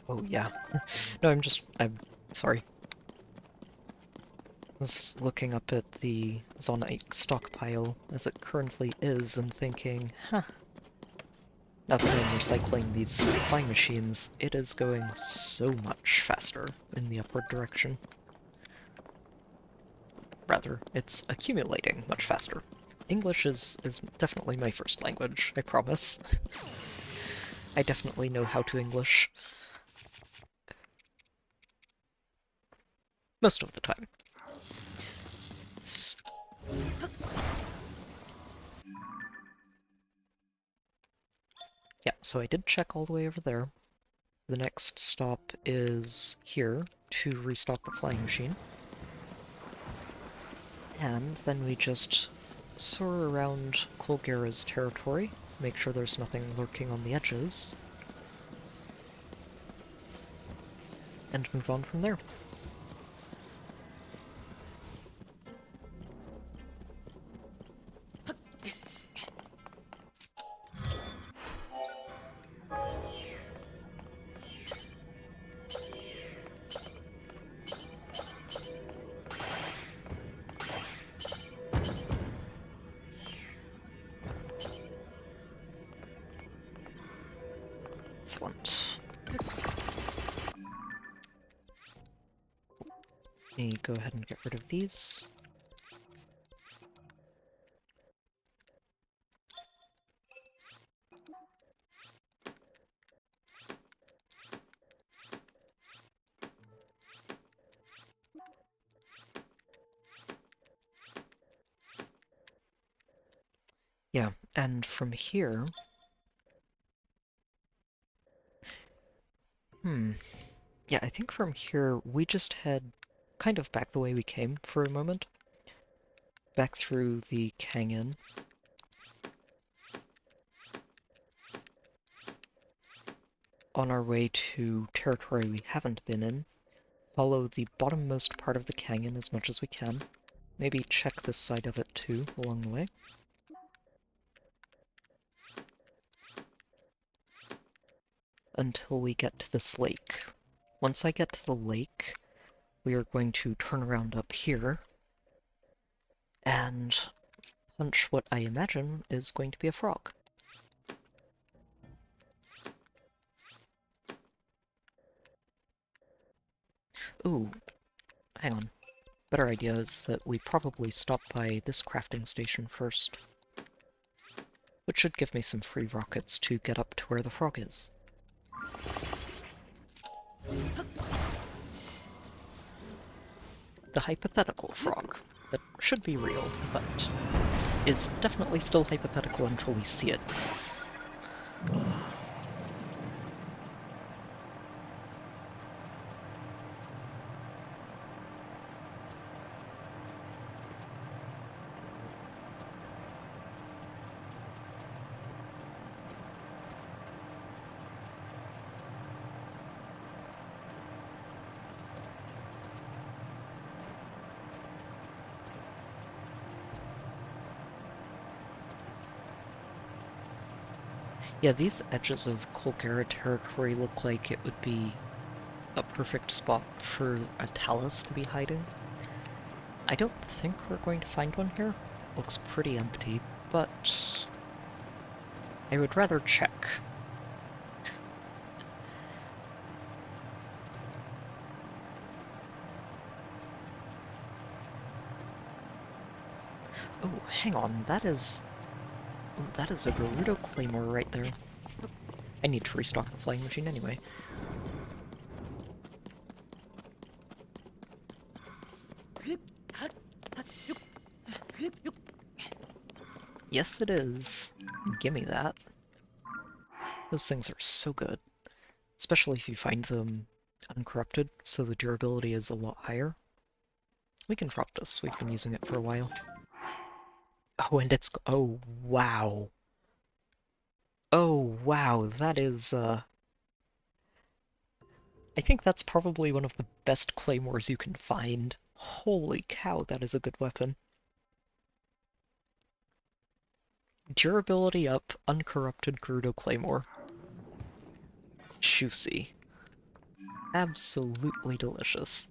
Oh yeah. No, I'm sorry. I was looking up at the Zonite stockpile as it currently is and thinking, huh, now that I'm recycling these flying machines, it is going so much faster in the upward direction. Rather, it's accumulating much faster. English is definitely my first language, I promise. I definitely know how to English. Most of the time. Yeah, so I did check all the way over there. The next stop is here to restock the flying machine. And then we just soar around Colgera's territory, make sure there's nothing lurking on the edges, and move on from there. Excellent. Let me go ahead and get rid of these. Yeah, and from here... Yeah, I think from here we just head kind of back the way we came for a moment. Back through the canyon. On our way to territory we haven't been in. Follow the bottommost part of the canyon as much as we can. Maybe check this side of it too, along the way. Until we get to this lake. Once I get to the lake, we are going to turn around up here and punch what I imagine is going to be a frog. Ooh, hang on. Better idea is that we probably stop by this crafting station first, which should give me some free rockets to get up to where the frog is. The hypothetical frog, that should be real, but is definitely still hypothetical until we see it. Yeah, these edges of Colgera territory look like it would be a perfect spot for a talus to be hiding. I don't think we're going to find one here. Looks pretty empty, but I would rather check. Oh, hang on, that is... Oh, that is a Gerudo Claymore right there. I need to restock the flying machine anyway. Yes, it is. Gimme that. Those things are so good. Especially if you find them uncorrupted, so the durability is a lot higher. We can drop this, we've been using it for a while. Oh, and it's... oh, wow. Oh, wow, that is, I think that's probably one of the best claymores you can find. Holy cow, that is a good weapon. Durability up, uncorrupted Gerudo Claymore. Juicy. Absolutely delicious.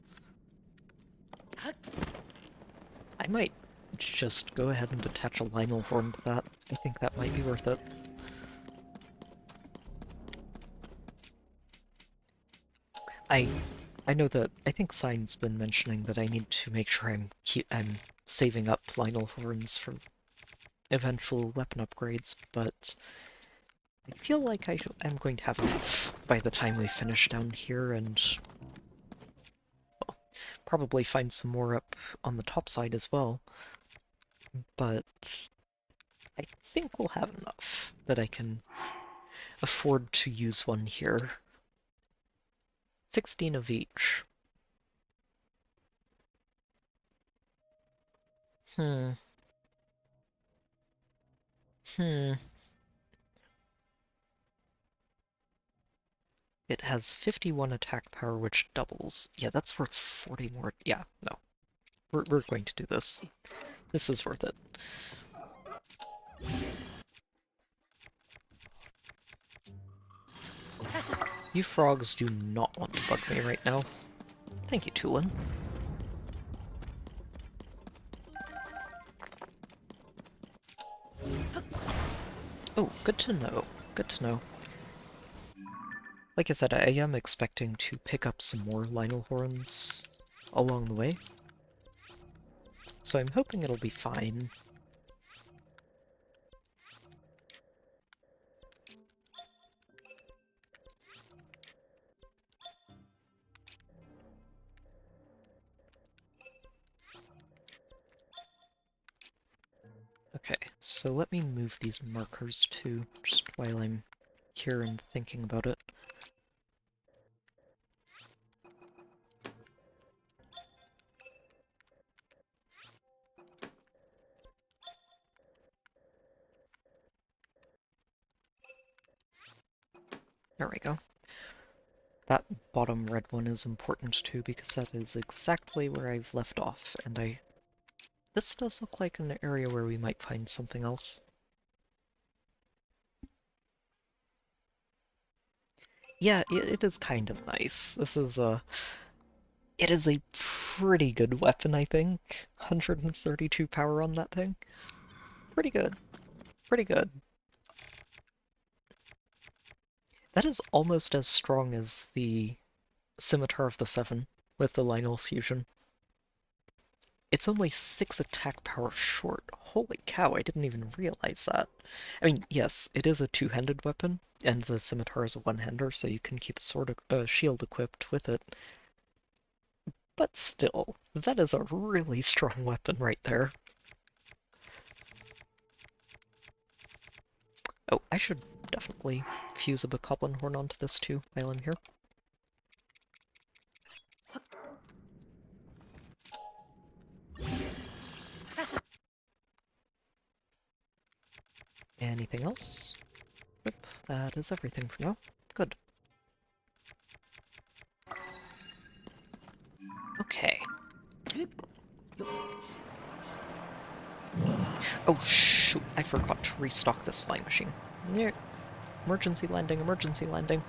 I might just go ahead and attach a Lionel horn to that. I think that might be worth it. I know that I think Sign's been mentioning that I need to make sure I'm saving up Lionel horns for eventual weapon upgrades, but I feel like I'm going to have enough by the time we finish down here, and well, probably find some more up on the top side as well. But I think we'll have enough that I can afford to use one here. 16 of each. Hmm. It has 51 attack power, which doubles. Yeah, that's worth 40 more. Yeah, no. We're going to do this. This is worth it. You frogs do not want to bug me right now. Thank you, Tulin. Oh, good to know. Good to know. Like I said, I am expecting to pick up some more Lionel horns along the way. So I'm hoping it'll be fine. Okay, so let me move these markers too, just while I'm here and thinking about it. There we go. That bottom red one is important too, because that is exactly where I've left off, and this does look like an area where we might find something else. Yeah, it is kind of nice. It is a pretty good weapon, I think. 132 power on that thing. Pretty good. Pretty good. That is almost as strong as the Scimitar of the Seven with the Lionel fusion. It's only 6 attack power short. Holy cow, I didn't even realize that. I mean, yes, it is a two-handed weapon, and the Scimitar is a one-hander, so you can keep a sword, shield equipped with it. But still, that is a really strong weapon right there. Oh, I should definitely fuse a Bokoblin horn onto this too while I'm here. Anything else? Nope, that is everything for now. Good. Okay. Oh shoot, I forgot to restock this flying machine. Yeah. Emergency landing, emergency landing.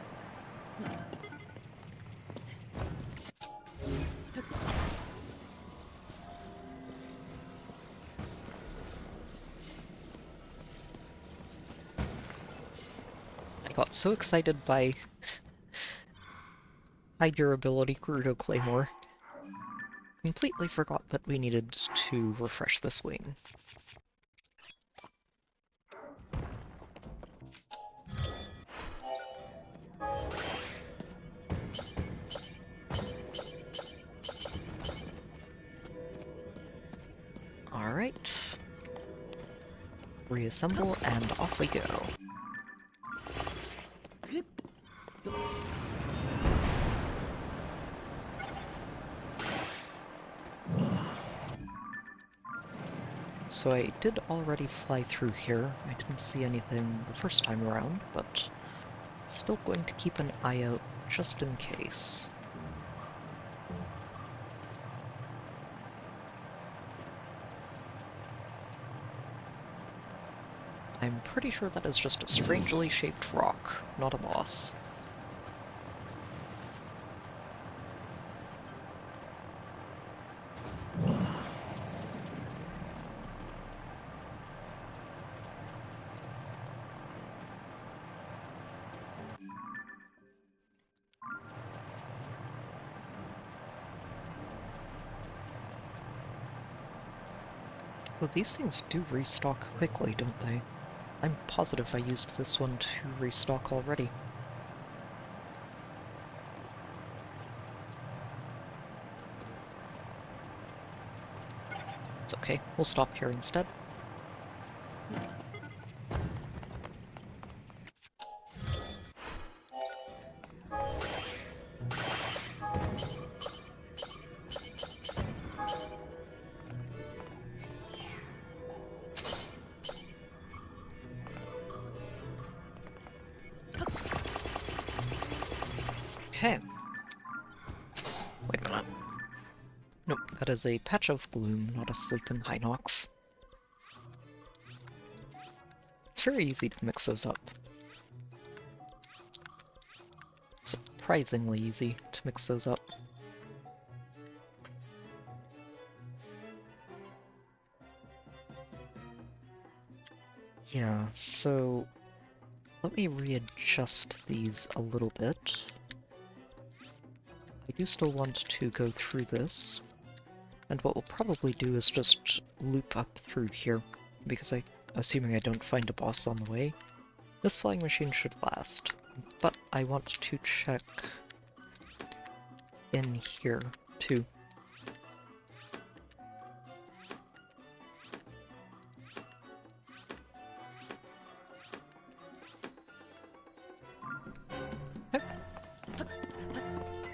I got so excited by high durability Gerudo Claymore. Completely forgot that we needed to refresh this wing. Alright. Reassemble, and off we go. So I did already fly through here. I didn't see anything the first time around, but still going to keep an eye out just in case. I'm pretty sure that is just a strangely shaped rock, not a boss. Well, these things do restock quickly, don't they? I'm positive I used this one to restock already. It's okay, we'll stop here instead. Okay. Wait a minute. Nope, that is a patch of gloom, not a sleeping Hinox. It's very easy to mix those up. Surprisingly easy to mix those up. Yeah, so let me readjust these a little bit. I do still want to go through this, and what we'll probably do is just loop up through here, because assuming I don't find a boss on the way, this flying machine should last. But I want to check in here, too.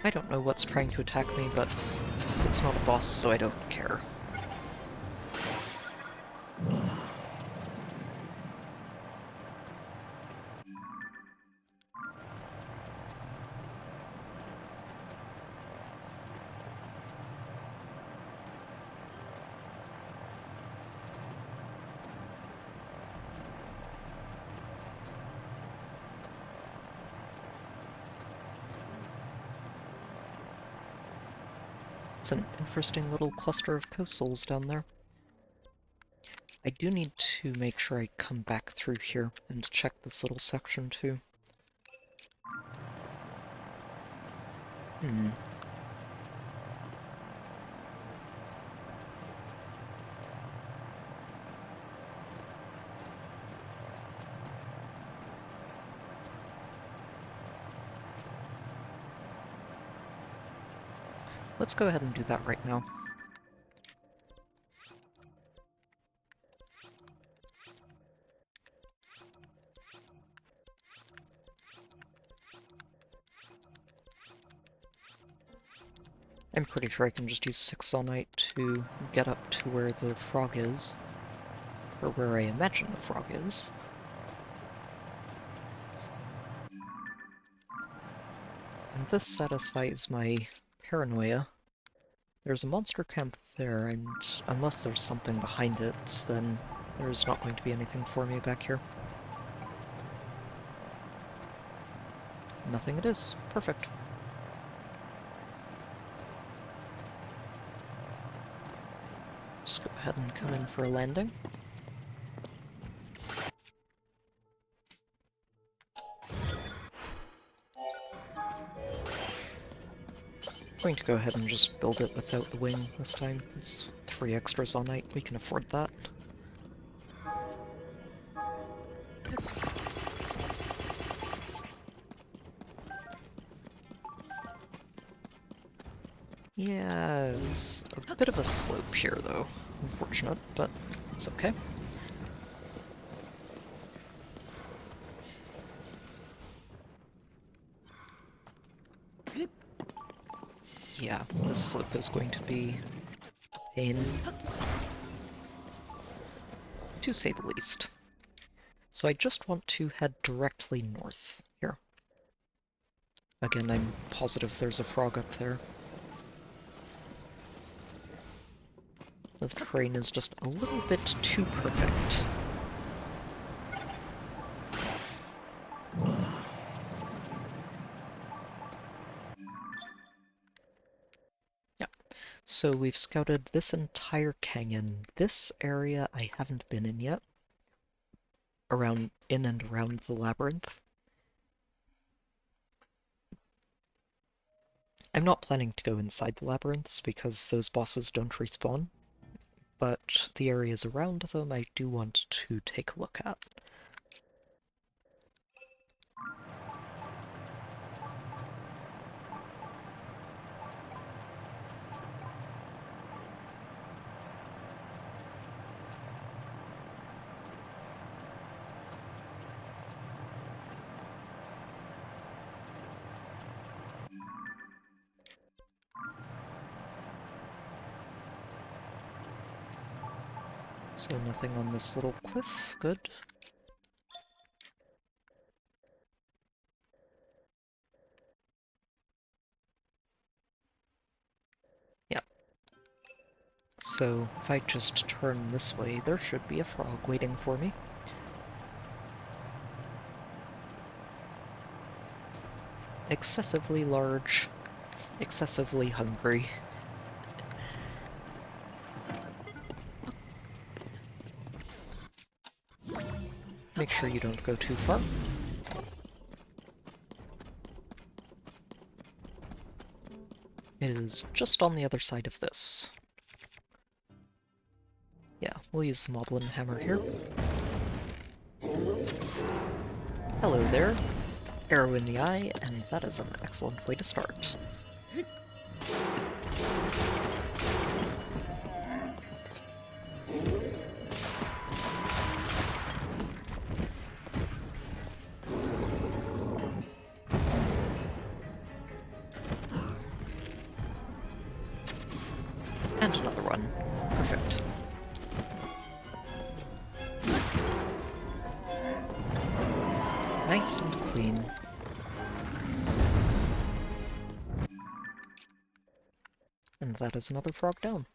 I don't know what's trying to attack me, but it's not a boss, so I don't care. It's an interesting little cluster of coastals down there. I do need to make sure I come back through here and check this little section too. Let's go ahead and do that right now. I'm pretty sure I can just use 6 All-Night to get up to where the frog is. Or where I imagine the frog is. And this satisfies my paranoia. There's a monster camp there, and unless there's something behind it, then there's not going to be anything for me back here. Nothing it is. Perfect. Just go ahead and come in for a landing. going to go ahead and just build it without the wing this time. It's 3 extras all night, we can afford that. Yeah, it's a bit of a slope here though. Unfortunate, but it's okay. Yeah, this slope is going to be a pain, to say the least. So I just want to head directly north here. Again, I'm positive there's a frog up there. The terrain is just a little bit too perfect. Yeah, so we've scouted this entire canyon. This area I haven't been in yet. In and around the labyrinth. I'm not planning to go inside the labyrinths because those bosses don't respawn, but the areas around them I do want to take a look at. So nothing on this little cliff, good. Yeah. So if I just turn this way, there should be a frog waiting for me. Excessively large, excessively hungry. Make sure you don't go too far. It is just on the other side of this. Yeah, we'll use the Maudlin Hammer here. Hello there. Arrow in the eye, and that is an excellent way to start. And another one. Perfect. Nice and clean. And that is another frog down.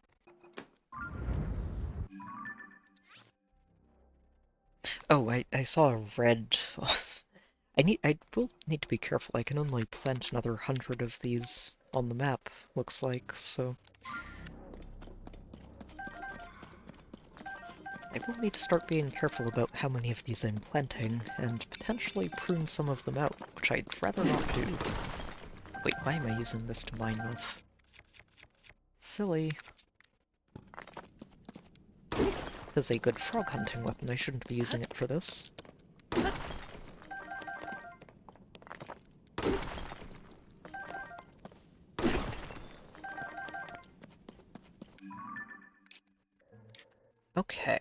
Oh, I saw a red... I will need to be careful. I can only plant another 100 of these on the map, looks like, so... I will need to start being careful about how many of these I'm planting, and potentially prune some of them out, which I'd rather not do. Wait, why am I using this to mine with? Silly. This is a good frog hunting weapon, I shouldn't be using it for this. Okay.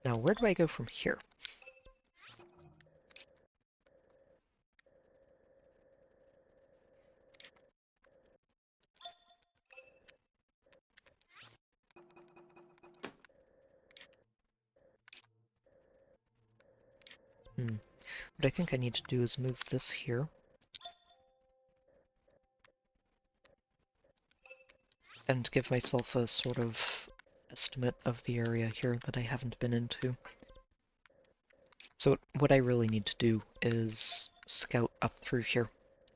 Now where do I go from here? What I think I need to do is move this here. And give myself a sort of estimate of the area here that I haven't been into. So what I really need to do is scout up through here,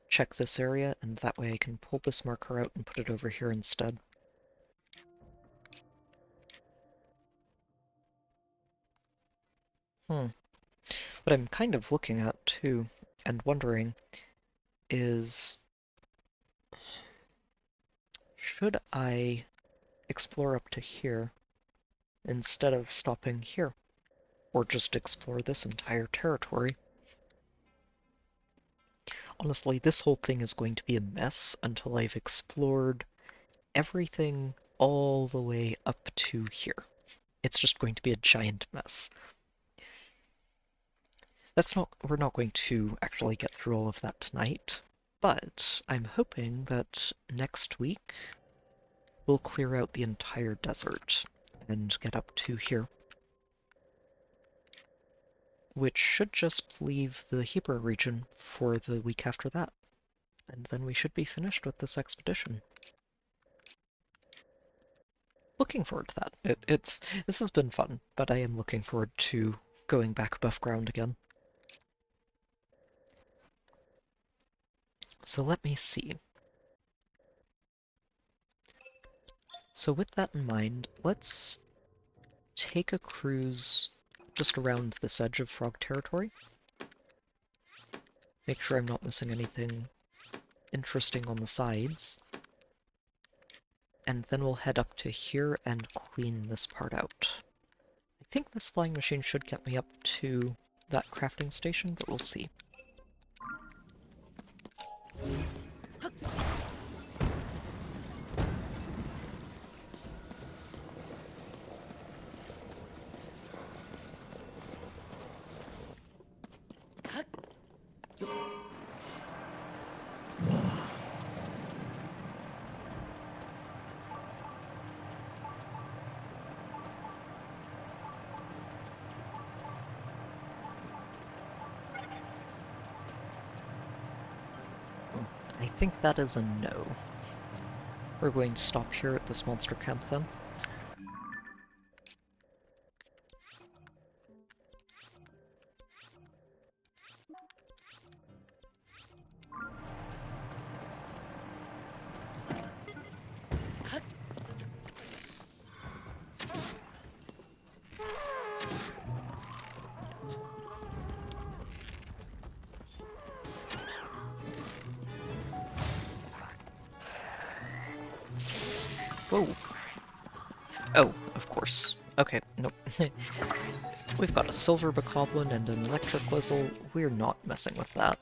check this area, and that way I can pull this marker out and put it over here instead. What I'm kind of looking at, too, and wondering, is should I explore up to here instead of stopping here? Or just explore this entire territory? Honestly, this whole thing is going to be a mess until I've explored everything all the way up to here. It's just going to be a giant mess. We're not going to actually get through all of that tonight, but I'm hoping that next week we'll clear out the entire desert and get up to here, which should just leave the Hebrew region for the week after that, and then we should be finished with this expedition. Looking forward to that. This has been fun, but I am looking forward to going back above ground again. So let me see. So with that in mind, let's take a cruise just around this edge of Frog Territory. Make sure I'm not missing anything interesting on the sides. And then we'll head up to here and clean this part out. I think this flying machine should get me up to that crafting station, but we'll see. I think that is a no. We're going to stop here at this monster camp then. Whoa. Oh, of course. Okay, nope. We've got a silver bokoblin and an electric Lizzle. We're not messing with that.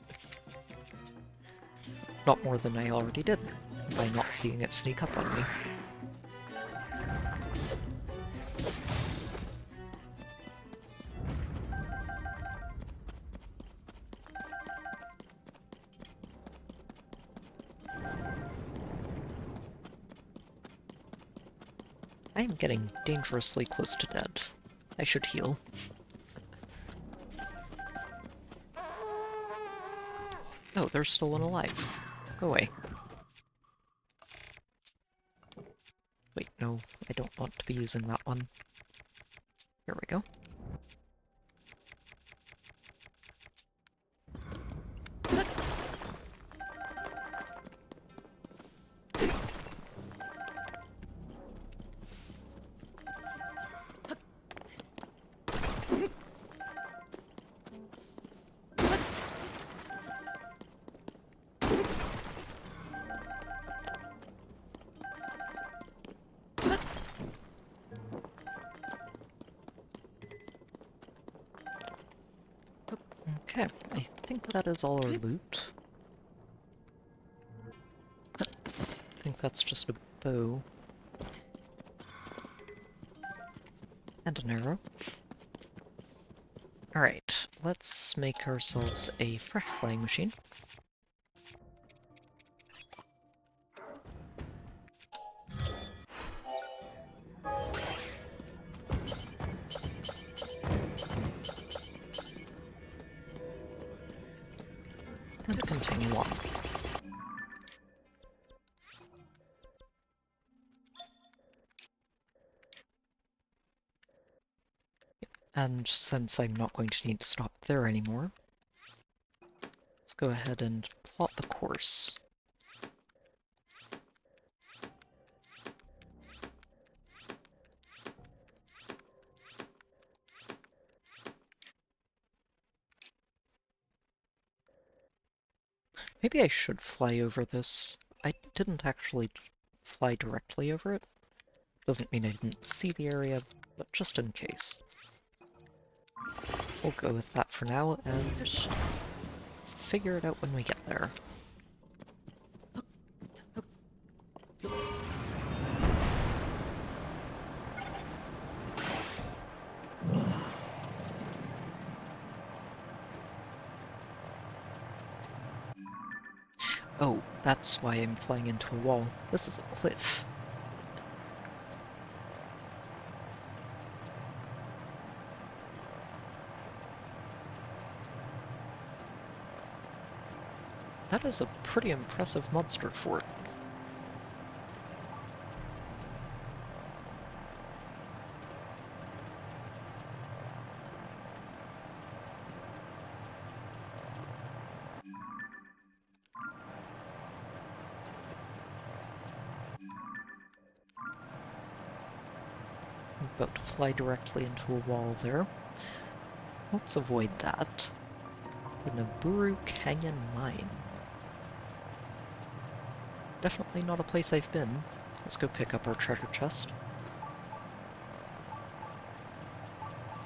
Not more than I already did, by not seeing it sneak up on me. I am getting dangerously close to dead. I should heal. Oh, there's still one alive. Go away. Wait, no, I don't want to be using that one. Here we go. Okay, I think that is all our loot. I think that's just a bow. And an arrow. Alright, let's make ourselves a fresh flying machine. And continue on. And since I'm not going to need to stop there anymore, let's go ahead and plot the course. Maybe I should fly over this. I didn't actually fly directly over it. Doesn't mean I didn't see the area, but just in case. We'll go with that for now and figure it out when we get there. Oh, that's why I'm flying into a wall. This is a cliff. That is a pretty impressive monster fort. I'm about to fly directly into a wall there. Let's avoid that. The Naburu Canyon Mine. Definitely not a place I've been. Let's go pick up our treasure chest.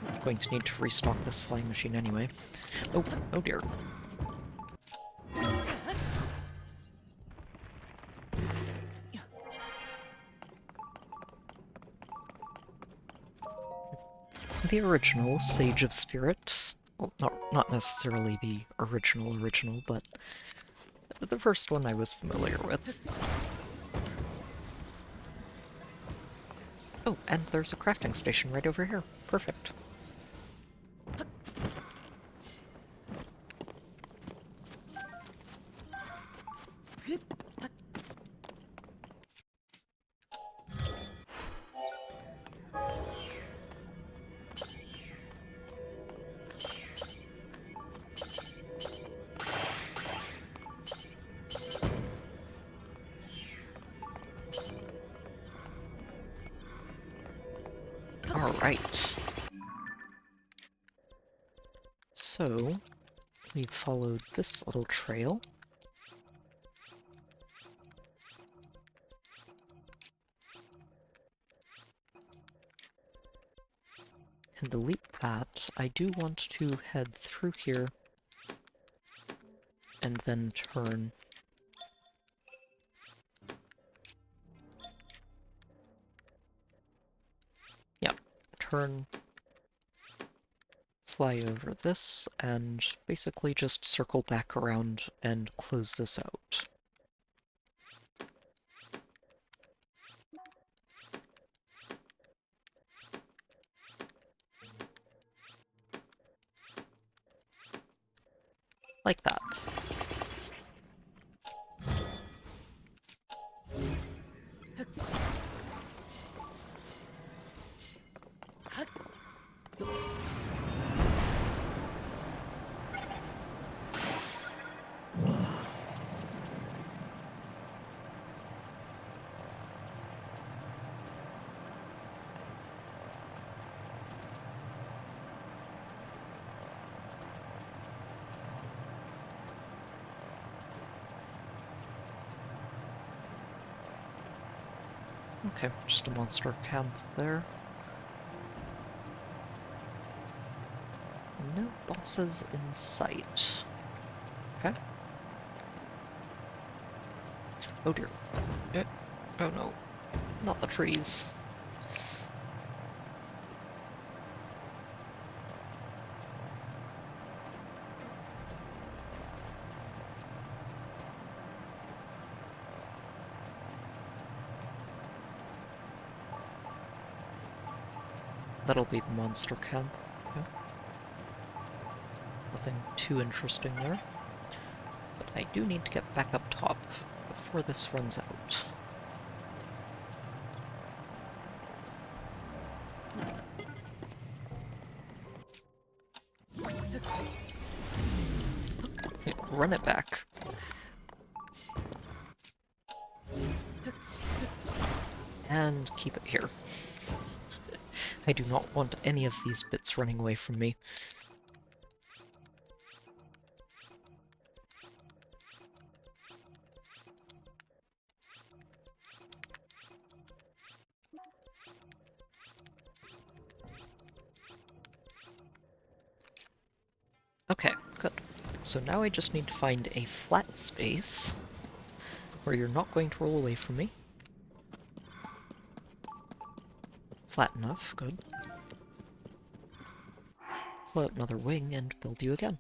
I'm going to need to restock this flying machine anyway. Oh, oh dear. The original Sage of Spirit. Well, not necessarily the original, but the first one I was familiar with. Oh, and there's a crafting station right over here. Perfect. Alright. So, we've followed this little trail. And delete that. I do want to head through here and then turn. Yeah, turn, fly over this, and basically just circle back around and close this out. Like that. Okay, just a monster camp there. No bosses in sight. Okay. Oh dear. Oh no. Not the trees. That'll be the monster camp. Okay. Nothing too interesting there. But I do need to get back up top before this runs out. Run it back. And keep it here. I do not want any of these bits running away from me. Okay, good. So now I just need to find a flat space where you're not going to roll away from me. Flat enough, good. Pull out another wing and build you again.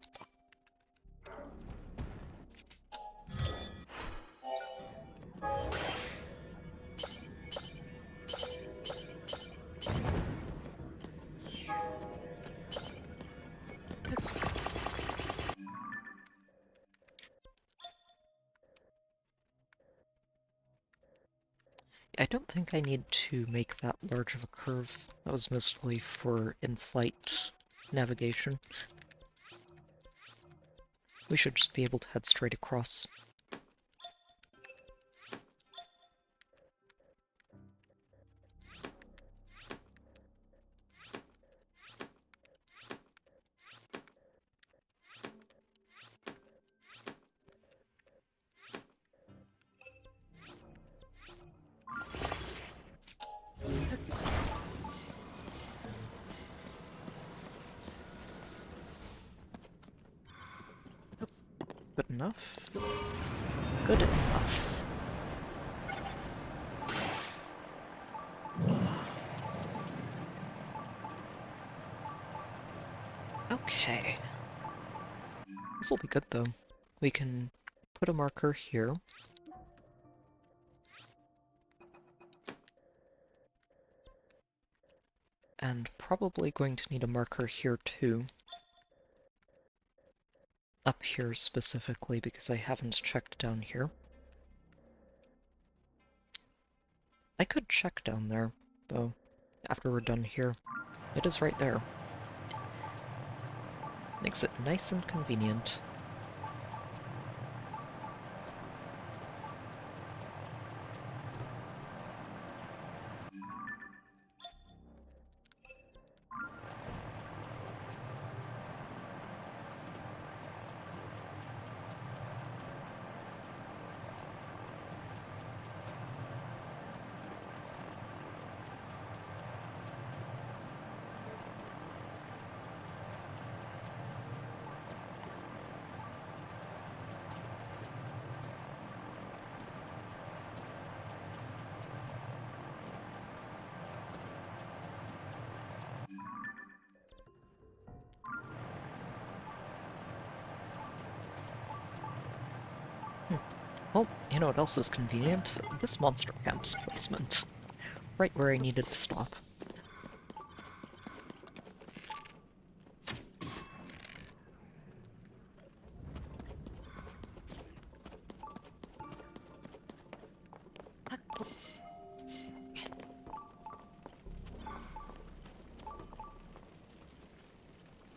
I don't think I need to make that large of a curve. That was mostly for in-flight navigation. We should just be able to head straight across. Good enough. Good enough. Okay. This will be good though. We can put a marker here. And probably going to need a marker here too. Up here specifically, because I haven't checked down here. I could check down there, though, after we're done here. It is right there. Makes it nice and convenient. Well, you know what else is convenient? This monster camp's placement. Right where I needed to stop.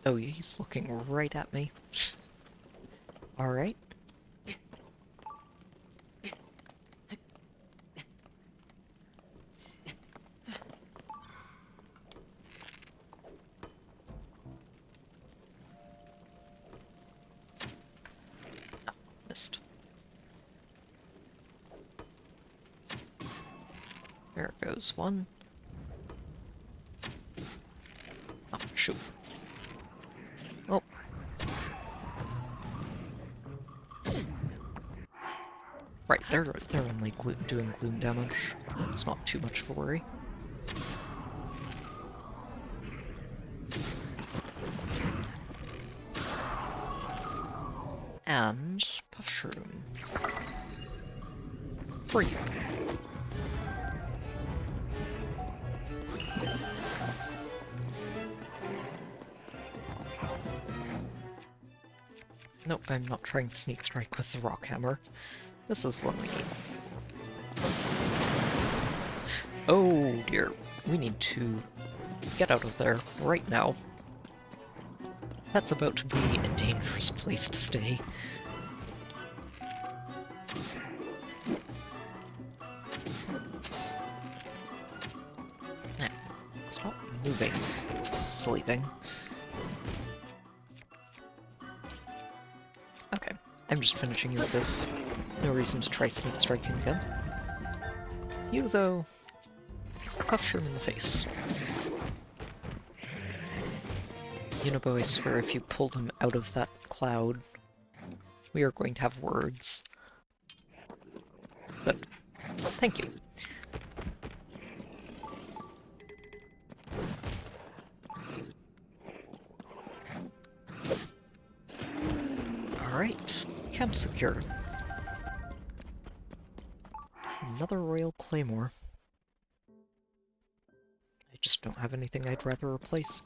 Oh, he's looking right at me. Alright. Oh, missed. There goes one. Oh, shoot. Oh. Right, they're only doing gloom damage. It's not too much of a worry. And Puffshroom. For you. Nope, I'm not trying to sneak strike with the rock hammer. This is what we need. Oh dear, we need to get out of there right now. That's about to be a dangerous place to stay. Now, stop moving, silly thing. Okay, I'm just finishing you with this. No reason to try sneak striking again. You, though, Puffshroom in the face. Unibo, I swear if you pulled him out of that cloud, we are going to have words. But, thank you. Alright, camp secured. Another Royal Claymore. I just don't have anything I'd rather replace.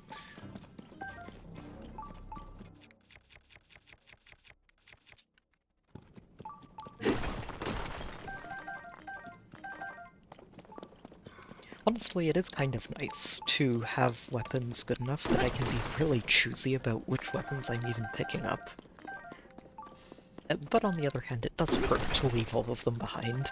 Honestly, it is kind of nice to have weapons good enough that I can be really choosy about which weapons I'm even picking up. But on the other hand, it does hurt to leave all of them behind.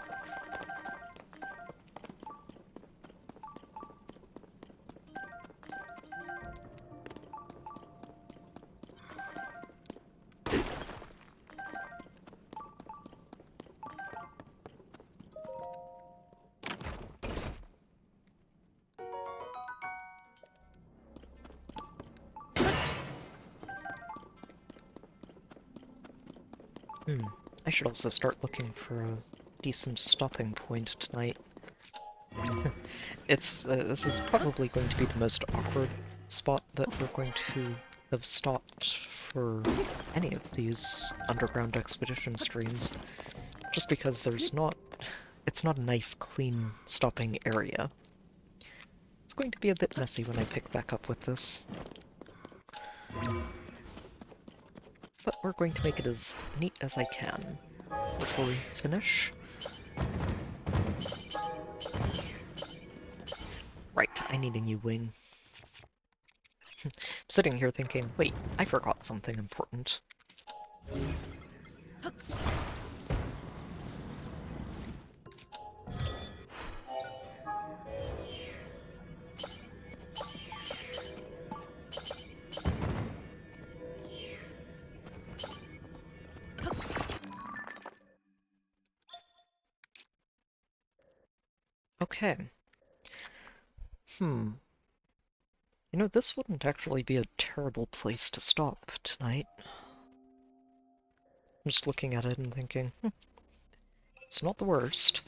I should also start looking for a decent stopping point tonight. This is probably going to be the most awkward spot that we're going to have stopped for any of these underground expedition streams, just because it's not a nice, clean stopping area. It's going to be a bit messy when I pick back up with this. But we're going to make it as neat as I can before we finish. Right, I need a new wing. I'm sitting here thinking, wait, I forgot something important. Okay. You know, this wouldn't actually be a terrible place to stop tonight. I'm just looking at it and thinking, it's not the worst.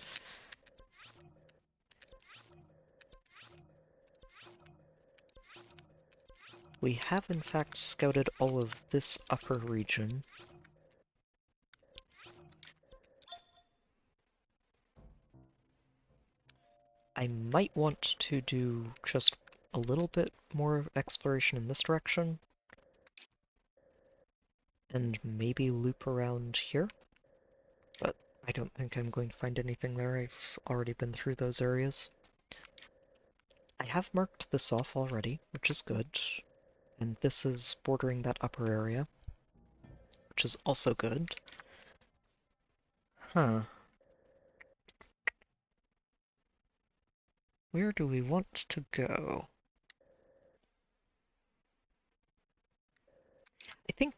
We have in fact scouted all of this upper region. I might want to do just a little bit more exploration in this direction. And maybe loop around here. But I don't think I'm going to find anything there. I've already been through those areas. I have marked this off already, which is good. And this is bordering that upper area, which is also good. Huh. Where do we want to go? I think...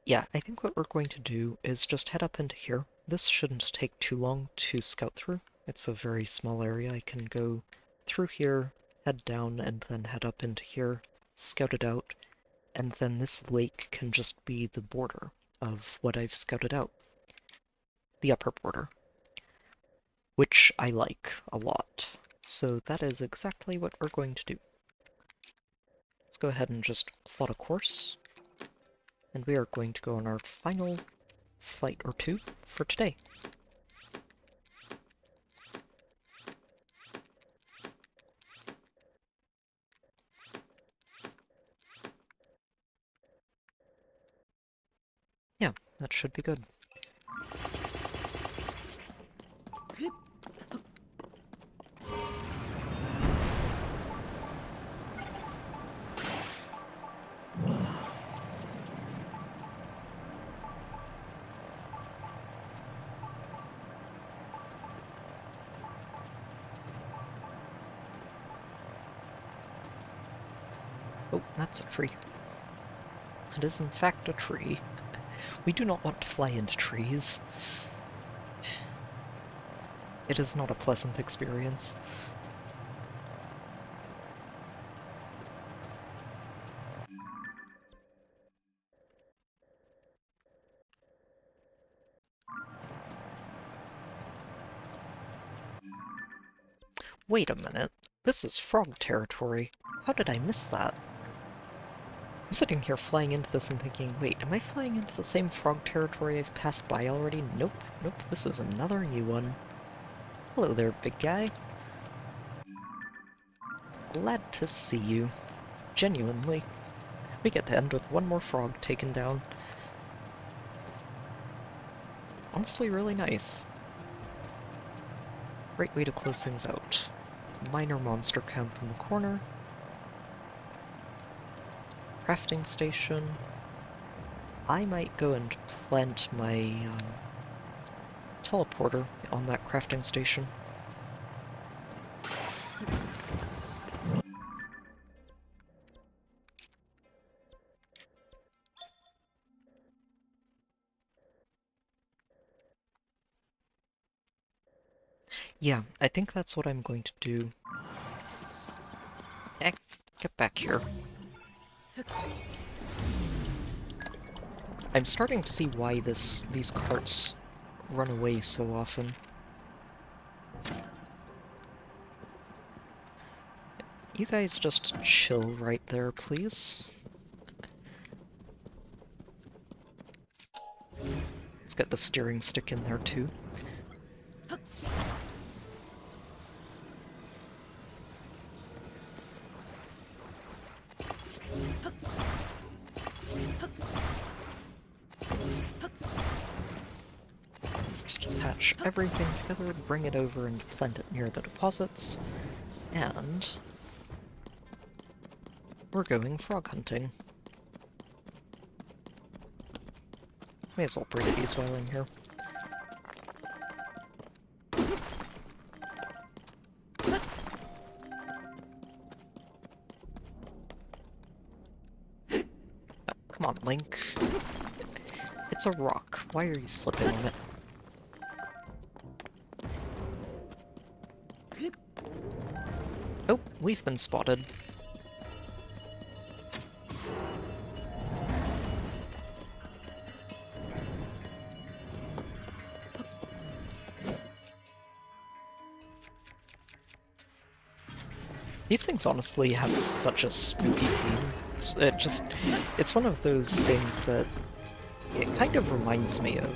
Yeah, I think what we're going to do is just head up into here. This shouldn't take too long to scout through. It's a very small area. I can go through here, head down, and then head up into here, scout it out, and then this lake can just be the border of what I've scouted out. The upper border. Which I like a lot. So that is exactly what we're going to do. Let's go ahead and just plot a course. And we are going to go on our final flight or two for today. Yeah, that should be good. Oh, that's a tree. It is in fact a tree. We do not want to fly into trees. It is not a pleasant experience. Wait a minute. This is frog territory. How did I miss that? I'm sitting here flying into this and thinking, wait, am I flying into the same frog territory I've passed by already? Nope, nope, this is another new one. Hello there, big guy. Glad to see you. Genuinely. We get to end with one more frog taken down. Honestly, really nice. Great way to close things out. Minor monster camp in the corner. Crafting station. I might go and plant my teleporter on that crafting station. Yeah, I think that's what I'm going to do. Get back here. I'm starting to see why these carts run away so often. You guys just chill right there, please. Let's get the steering stick in there too. Just attach everything together, bring it over and plant it near the deposits, and we're going frog hunting. May as well breed these while I'm here. Oh, come on, Link. It's a rock. Why are you slipping on it? Oh, we've been spotted. These things honestly have such a spooky theme. It's one of those things that it kind of reminds me of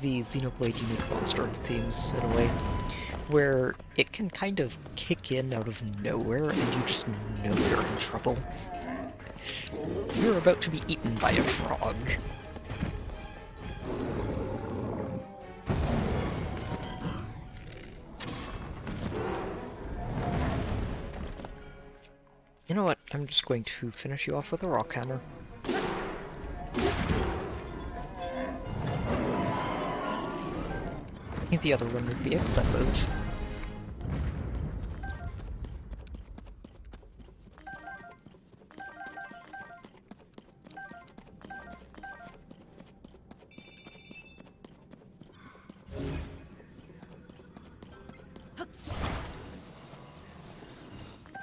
the Xenoblade Unique Monster themes in a way, where it can kind of kick in out of nowhere and you just know you're in trouble. You're about to be eaten by a frog. You know what? I'm just going to finish you off with a rock hammer. I think the other one would be excessive.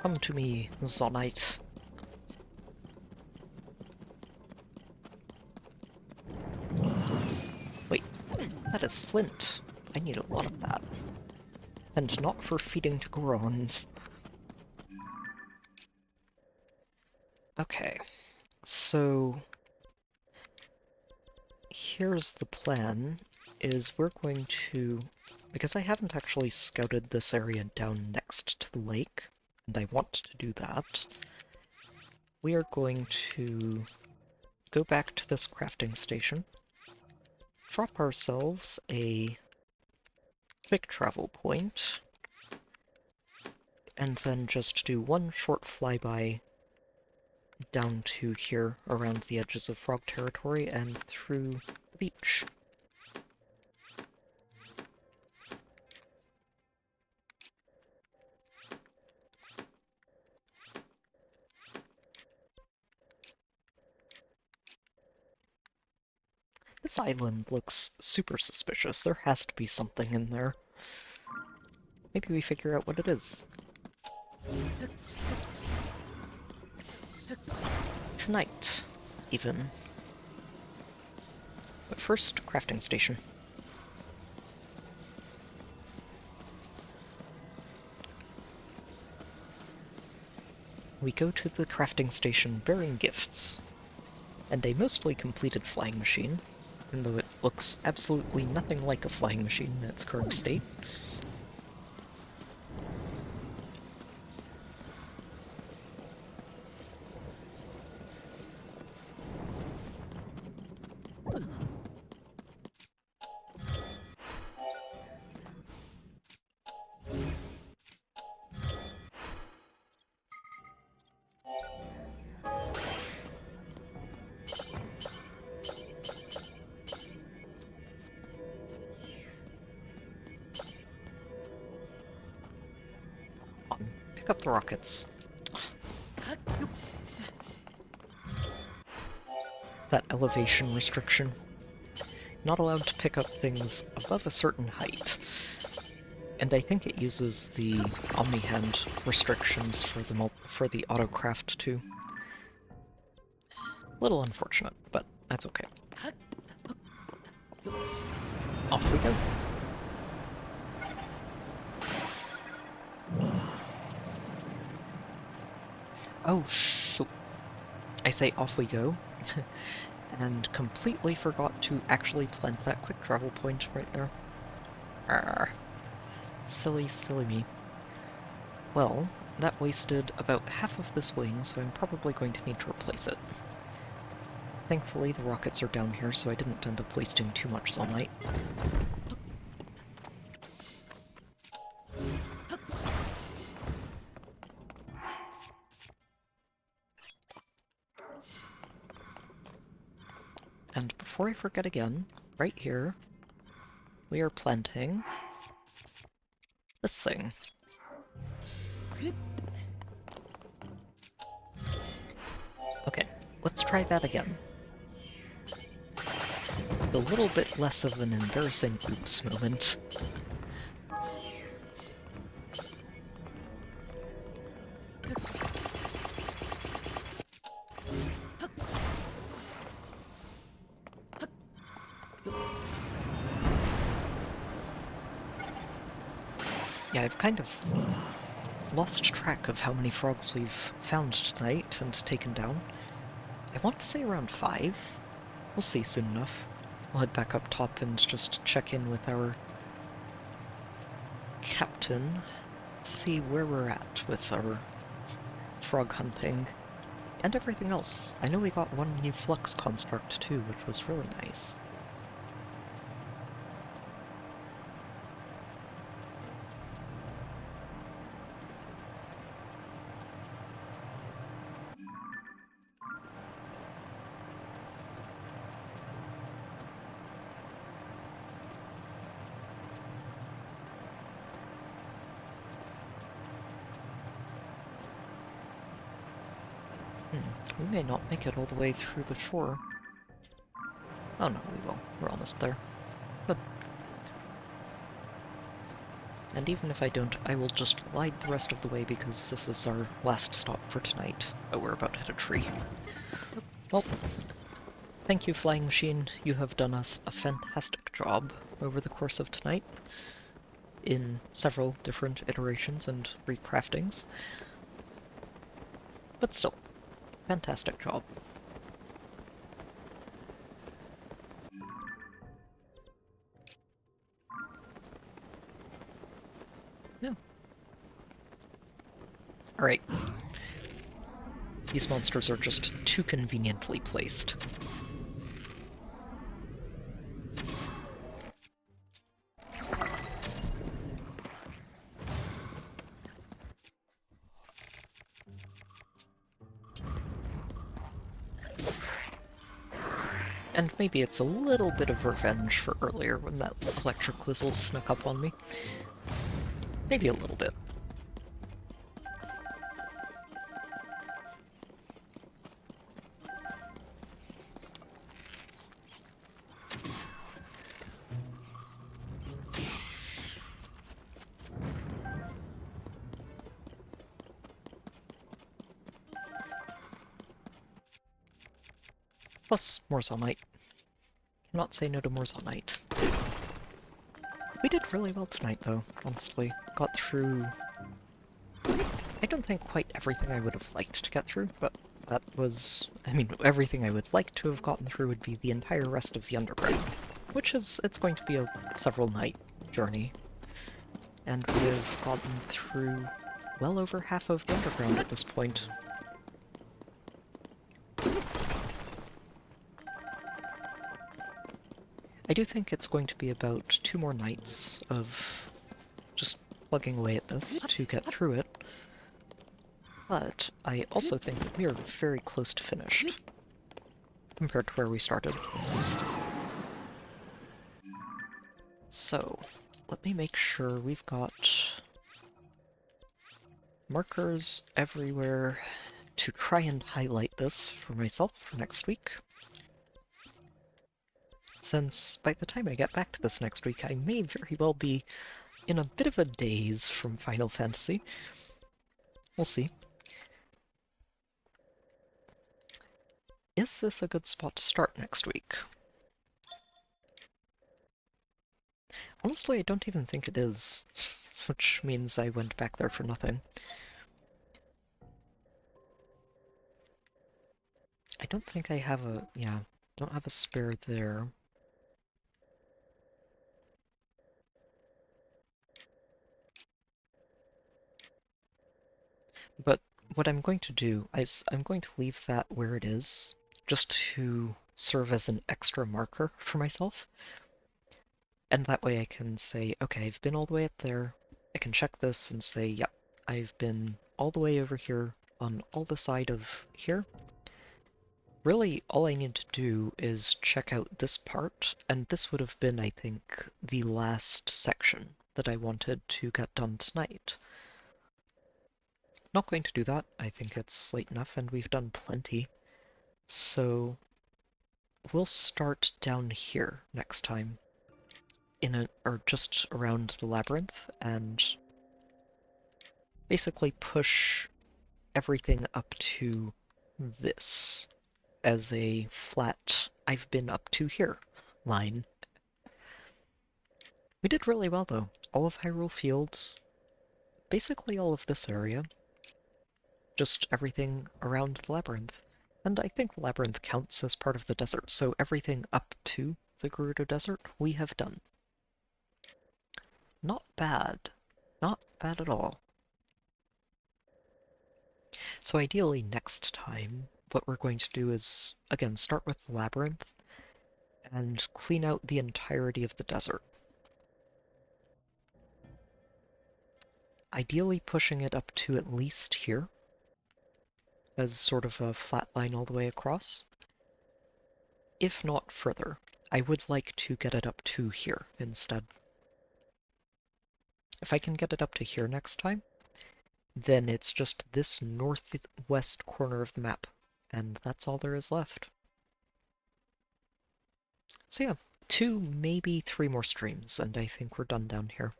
Come to me, Zonite. Wait, that is flint. I need a lot of that. And not for feeding to Gorons. Okay, so here's the plan, is we're going to, because I haven't actually scouted this area down next to the lake, and I want to do that, we are going to go back to this crafting station, drop ourselves a quick travel point, and then just do one short flyby down to here around the edges of frog territory and through the beach. This island looks super suspicious. There has to be something in there. Maybe we figure out what it is. Tonight, even. But first, crafting station. we go to the crafting station bearing gifts, and a mostly completed flying machine, even though it looks absolutely nothing like a flying machine in its current state. Pick up the rockets. That elevation restriction. Not allowed to pick up things above a certain height. And I think it uses the Omni-Hand restrictions for the autocraft too. Little unfortunate, but that's okay. Off we go. Oh shoot. I say off we go, and completely forgot to actually plant that quick travel point right there. Arrgh. Silly, silly me. Well, that wasted about half of this wing, so I'm probably going to need to replace it. Thankfully, the rockets are down here, so I didn't end up wasting too much sunlight. And before I forget again, right here, we are planting this thing. Okay, let's try that again. A little bit less of an embarrassing oops moment. Yeah, I've kind of lost track of how many frogs we've found tonight and taken down. I want to say around 5. We'll see soon enough. We'll head back up top and just check in with our captain, see where we're at with our frog hunting and everything else. I know we got one new flux construct too, which was really nice. We may not make it all the way through the shore. Oh no, we will. We're almost there. Good. And even if I don't, I will just glide the rest of the way because this is our last stop for tonight. Oh, we're about to hit a tree. Well, thank you, Flying Machine. You have done us a fantastic job over the course of tonight in several different iterations and recraftings. But still, fantastic job. Yeah. Alright. These monsters are just too conveniently placed. And maybe it's a little bit of revenge for earlier when that electric Glizzle snuck up on me. Maybe a little bit. Plus, more Zonite. Cannot say no to more Zonite. We did really well tonight, though, honestly. Got through I don't think quite everything I would have liked to get through, but that was... I mean, everything I would like to have gotten through would be the entire rest of the underground, which is... it's going to be a several night journey. And we have gotten through well over half of the underground at this point. I do think it's going to be about 2 more nights of just plugging away at this to get through it. But I also think that we are very close to finished, compared to where we started, at least. So, let me make sure we've got markers everywhere to try and highlight this for myself for next week. Since by the time I get back to this next week, I may very well be in a bit of a daze from Final Fantasy. We'll see. Is this a good spot to start next week? Honestly, I don't even think it is, which means I went back there for nothing. I don't think I have a... yeah, don't have a spare there. But what I'm going to do is I'm going to leave that where it is, just to serve as an extra marker for myself. And that way I can say, okay, I've been all the way up there. I can check this and say, yep, I've been all the way over here on all the side of here. Really, all I need to do is check out this part, and this would have been, I think, the last section that I wanted to get done tonight. Not going to do that. I think it's late enough, and we've done plenty. So we'll start down here next time, or just around the labyrinth, and basically push everything up to this as a flat "I've been up to here" line. We did really well though. All of Hyrule Field, basically all of this area, just everything around the labyrinth. And I think the labyrinth counts as part of the desert, so everything up to the Gerudo Desert we have done. Not bad. Not bad at all. So ideally next time, what we're going to do is, again, start with the labyrinth and clean out the entirety of the desert. Ideally pushing it up to at least here, as sort of a flat line all the way across. If not further, I would like to get it up to here instead. If I can get it up to here next time, then it's just this northwest corner of the map, and that's all there is left. So yeah, 2, maybe 3 more streams, and I think we're done down here.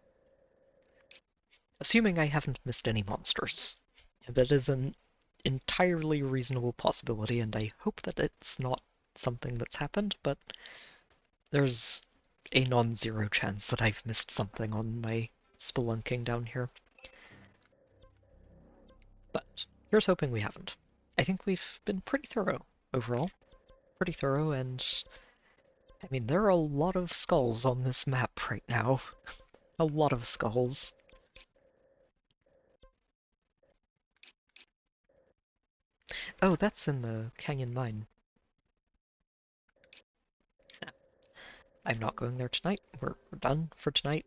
Assuming I haven't missed any monsters. That is an entirely reasonable possibility, and I hope that it's not something that's happened, but there's a non-zero chance that I've missed something on my spelunking down here. But here's hoping we haven't. I think we've been pretty thorough overall. Pretty thorough, and I mean, there are a lot of skulls on this map right now. A lot of skulls. Oh, that's in the canyon mine. Nah, I'm not going there tonight. We're done for tonight.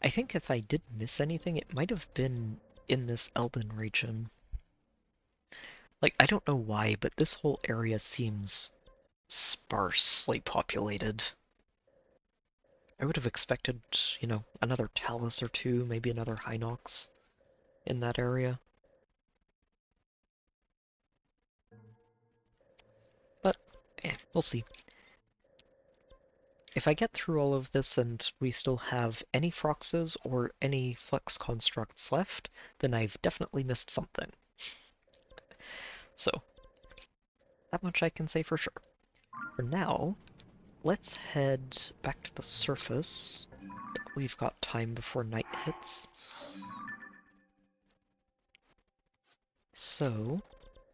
I think if I did miss anything, it might have been in this Elden region. Like, I don't know why, but this whole area seems sparsely populated. I would have expected, you know, another Talus or 2, maybe another Hinox in that area. But, we'll see. If I get through all of this and we still have any Froxes or any Flux Constructs left, then I've definitely missed something. So, that much I can say for sure. For now, let's head back to the surface. We've got time before night hits. So,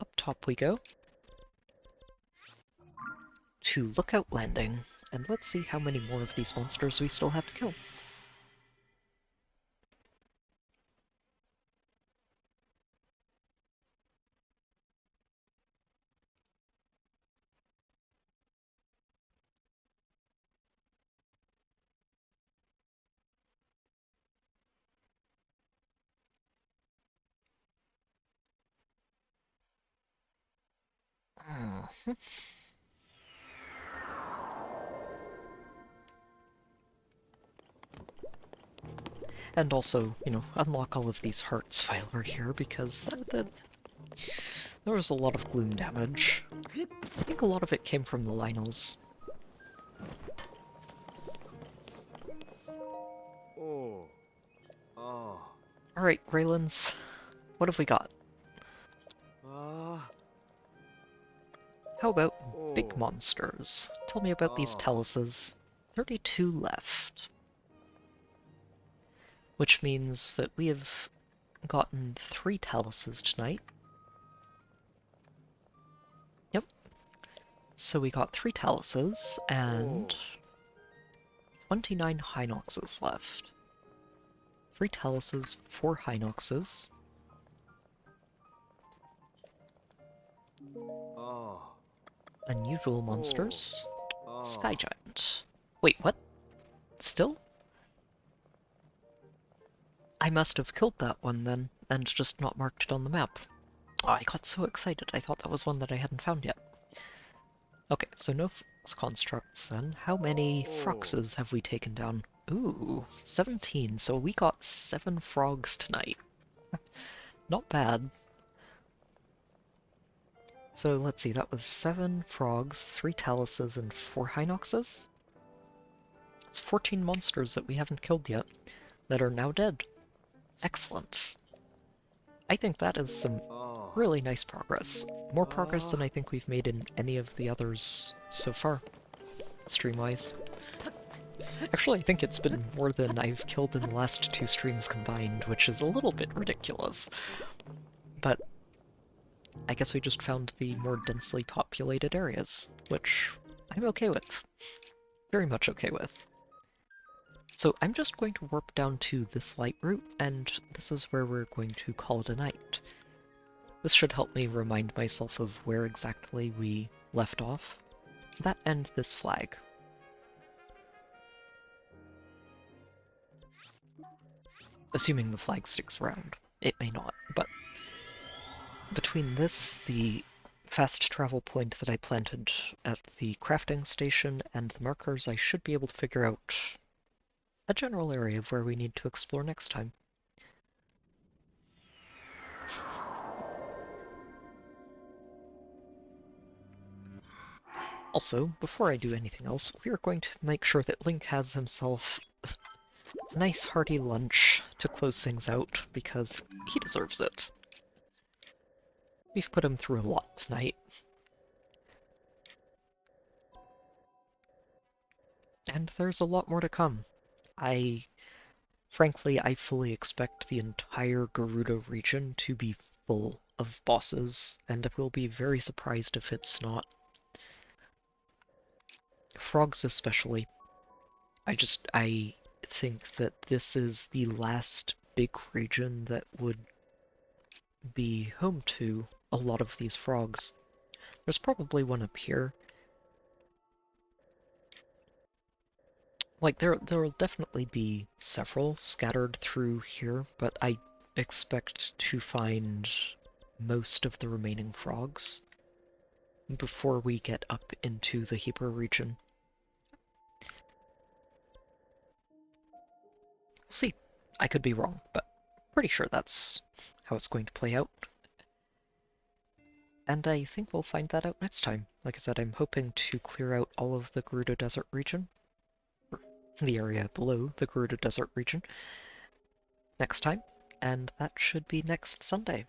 up top we go to Lookout Landing, and let's see how many more of these monsters we still have to kill. Hmm. And also, unlock all of these hearts while we're here, because there was a lot of gloom damage. I think a lot of it came from the Lynels. Alright, Greylands, what have we got? How about big monsters? Tell me about these Taluses. 32 left. Which means that we have gotten 3 Taluses tonight. Yep. So we got 3 Taluses and 29 Hinoxes left. 3 Taluses, 4 Hinoxes. Unusual monsters. Sky Giant. Wait, what? Still? I must have killed that one then, and just not marked it on the map. Oh, I got so excited, I thought that was one that I hadn't found yet. Okay, so no Fox Constructs then. How many Froxes have we taken down? Ooh, 17, so we got 7 frogs tonight. Not bad. So let's see, that was 7 frogs, 3 Taluses, and 4 Hinoxes? It's 14 monsters that we haven't killed yet, that are now dead. Excellent. I think that is some really nice progress. More progress than I think we've made in any of the others so far, stream-wise. Actually, I think it's been more than I've killed in the last 2 streams combined, which is a little bit ridiculous. But I guess we just found the more densely populated areas, which I'm okay with. Very much okay with. So I'm just going to warp down to this light route, and this is where we're going to call it a night. This should help me remind myself of where exactly we left off. That and this flag. Assuming the flag sticks around. It may not, but between this, the fast travel point that I planted at the crafting station, and the markers, I should be able to figure out a general area of where we need to explore next time. Also, before I do anything else, we are going to make sure that Link has himself a nice hearty lunch to close things out, because he deserves it. We've put him through a lot tonight. And there's a lot more to come. Frankly, I fully expect the entire Gerudo region to be full of bosses, and I will be very surprised if it's not. Frogs especially. I think that this is the last big region that would be home to a lot of these frogs. There's probably one up here. Like, there'll definitely be several scattered through here, but I expect to find most of the remaining frogs before we get up into the Hebrew region. We'll see. I could be wrong, but pretty sure that's how it's going to play out. And I think we'll find that out next time. Like I said, I'm hoping to clear out all of the Gerudo Desert region, the area below the Gerudo Desert region, next time, and that should be next Sunday.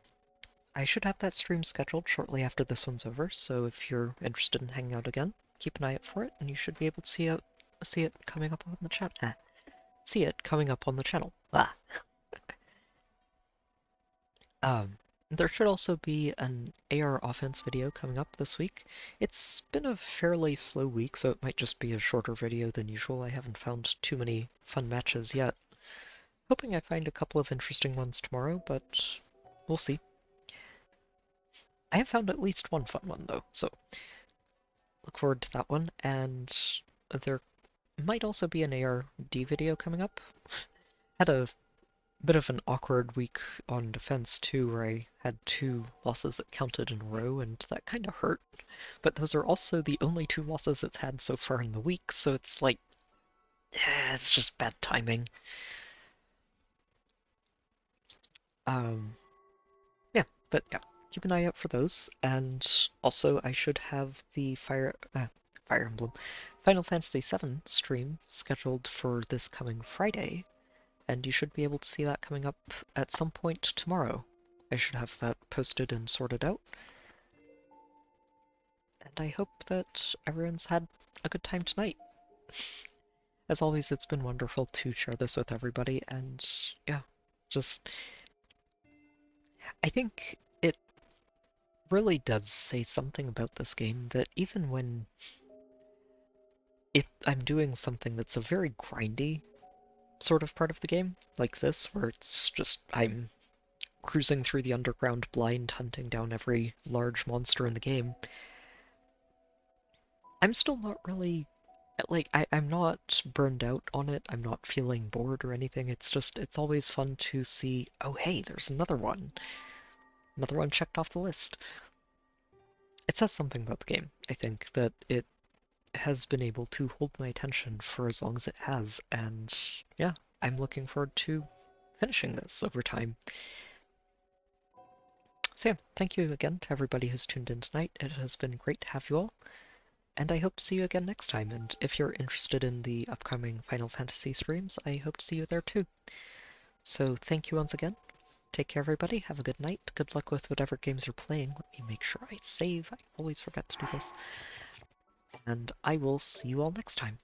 I should have that stream scheduled shortly after this one's over, so if you're interested in hanging out again, keep an eye out for it, and you should be able to see it coming up on the chat. See it coming up on the channel. There should also be an AR offense video coming up this week. It's been a fairly slow week, so it might just be a shorter video than usual. I haven't found too many fun matches yet. Hoping I find a couple of interesting ones tomorrow, but we'll see. I have found at least one fun one, though, so look forward to that one. And there might also be an ARD video coming up. Had a bit of an awkward week on defense too, where I had two losses that counted in a row, and that kind of hurt. But those are also the only two losses it's had so far in the week, so it's like, it's just bad timing. Um, yeah, but yeah, keep an eye out for those. And also, I should have the Fire Emblem Final Fantasy VII stream scheduled for this coming Friday, and you should be able to see that coming up at some point tomorrow. I should have that posted and sorted out. And I hope that everyone's had a good time tonight. As always, it's been wonderful to share this with everybody, and yeah, just I think it really does say something about this game that even when I'm doing something that's a very grindy sort of part of the game, like this, where it's just I'm cruising through the underground blind hunting down every large monster in the game, I'm still not really like I'm not burned out on it. I'm not feeling bored or anything. It's just it's always fun to see, oh hey, there's another one. Another one checked off the list. It says something about the game, I think, that it has been able to hold my attention for as long as it has, and yeah, I'm looking forward to finishing this over time. So yeah, thank you again to everybody who's tuned in tonight. It has been great to have you all, and I hope to see you again next time. And if you're interested in the upcoming Final Fantasy streams, I hope to see you there too. So thank you once again. Take care, everybody. Have a good night. Good luck with whatever games you're playing. Let me make sure I save. I always forget to do this. And I will see you all next time.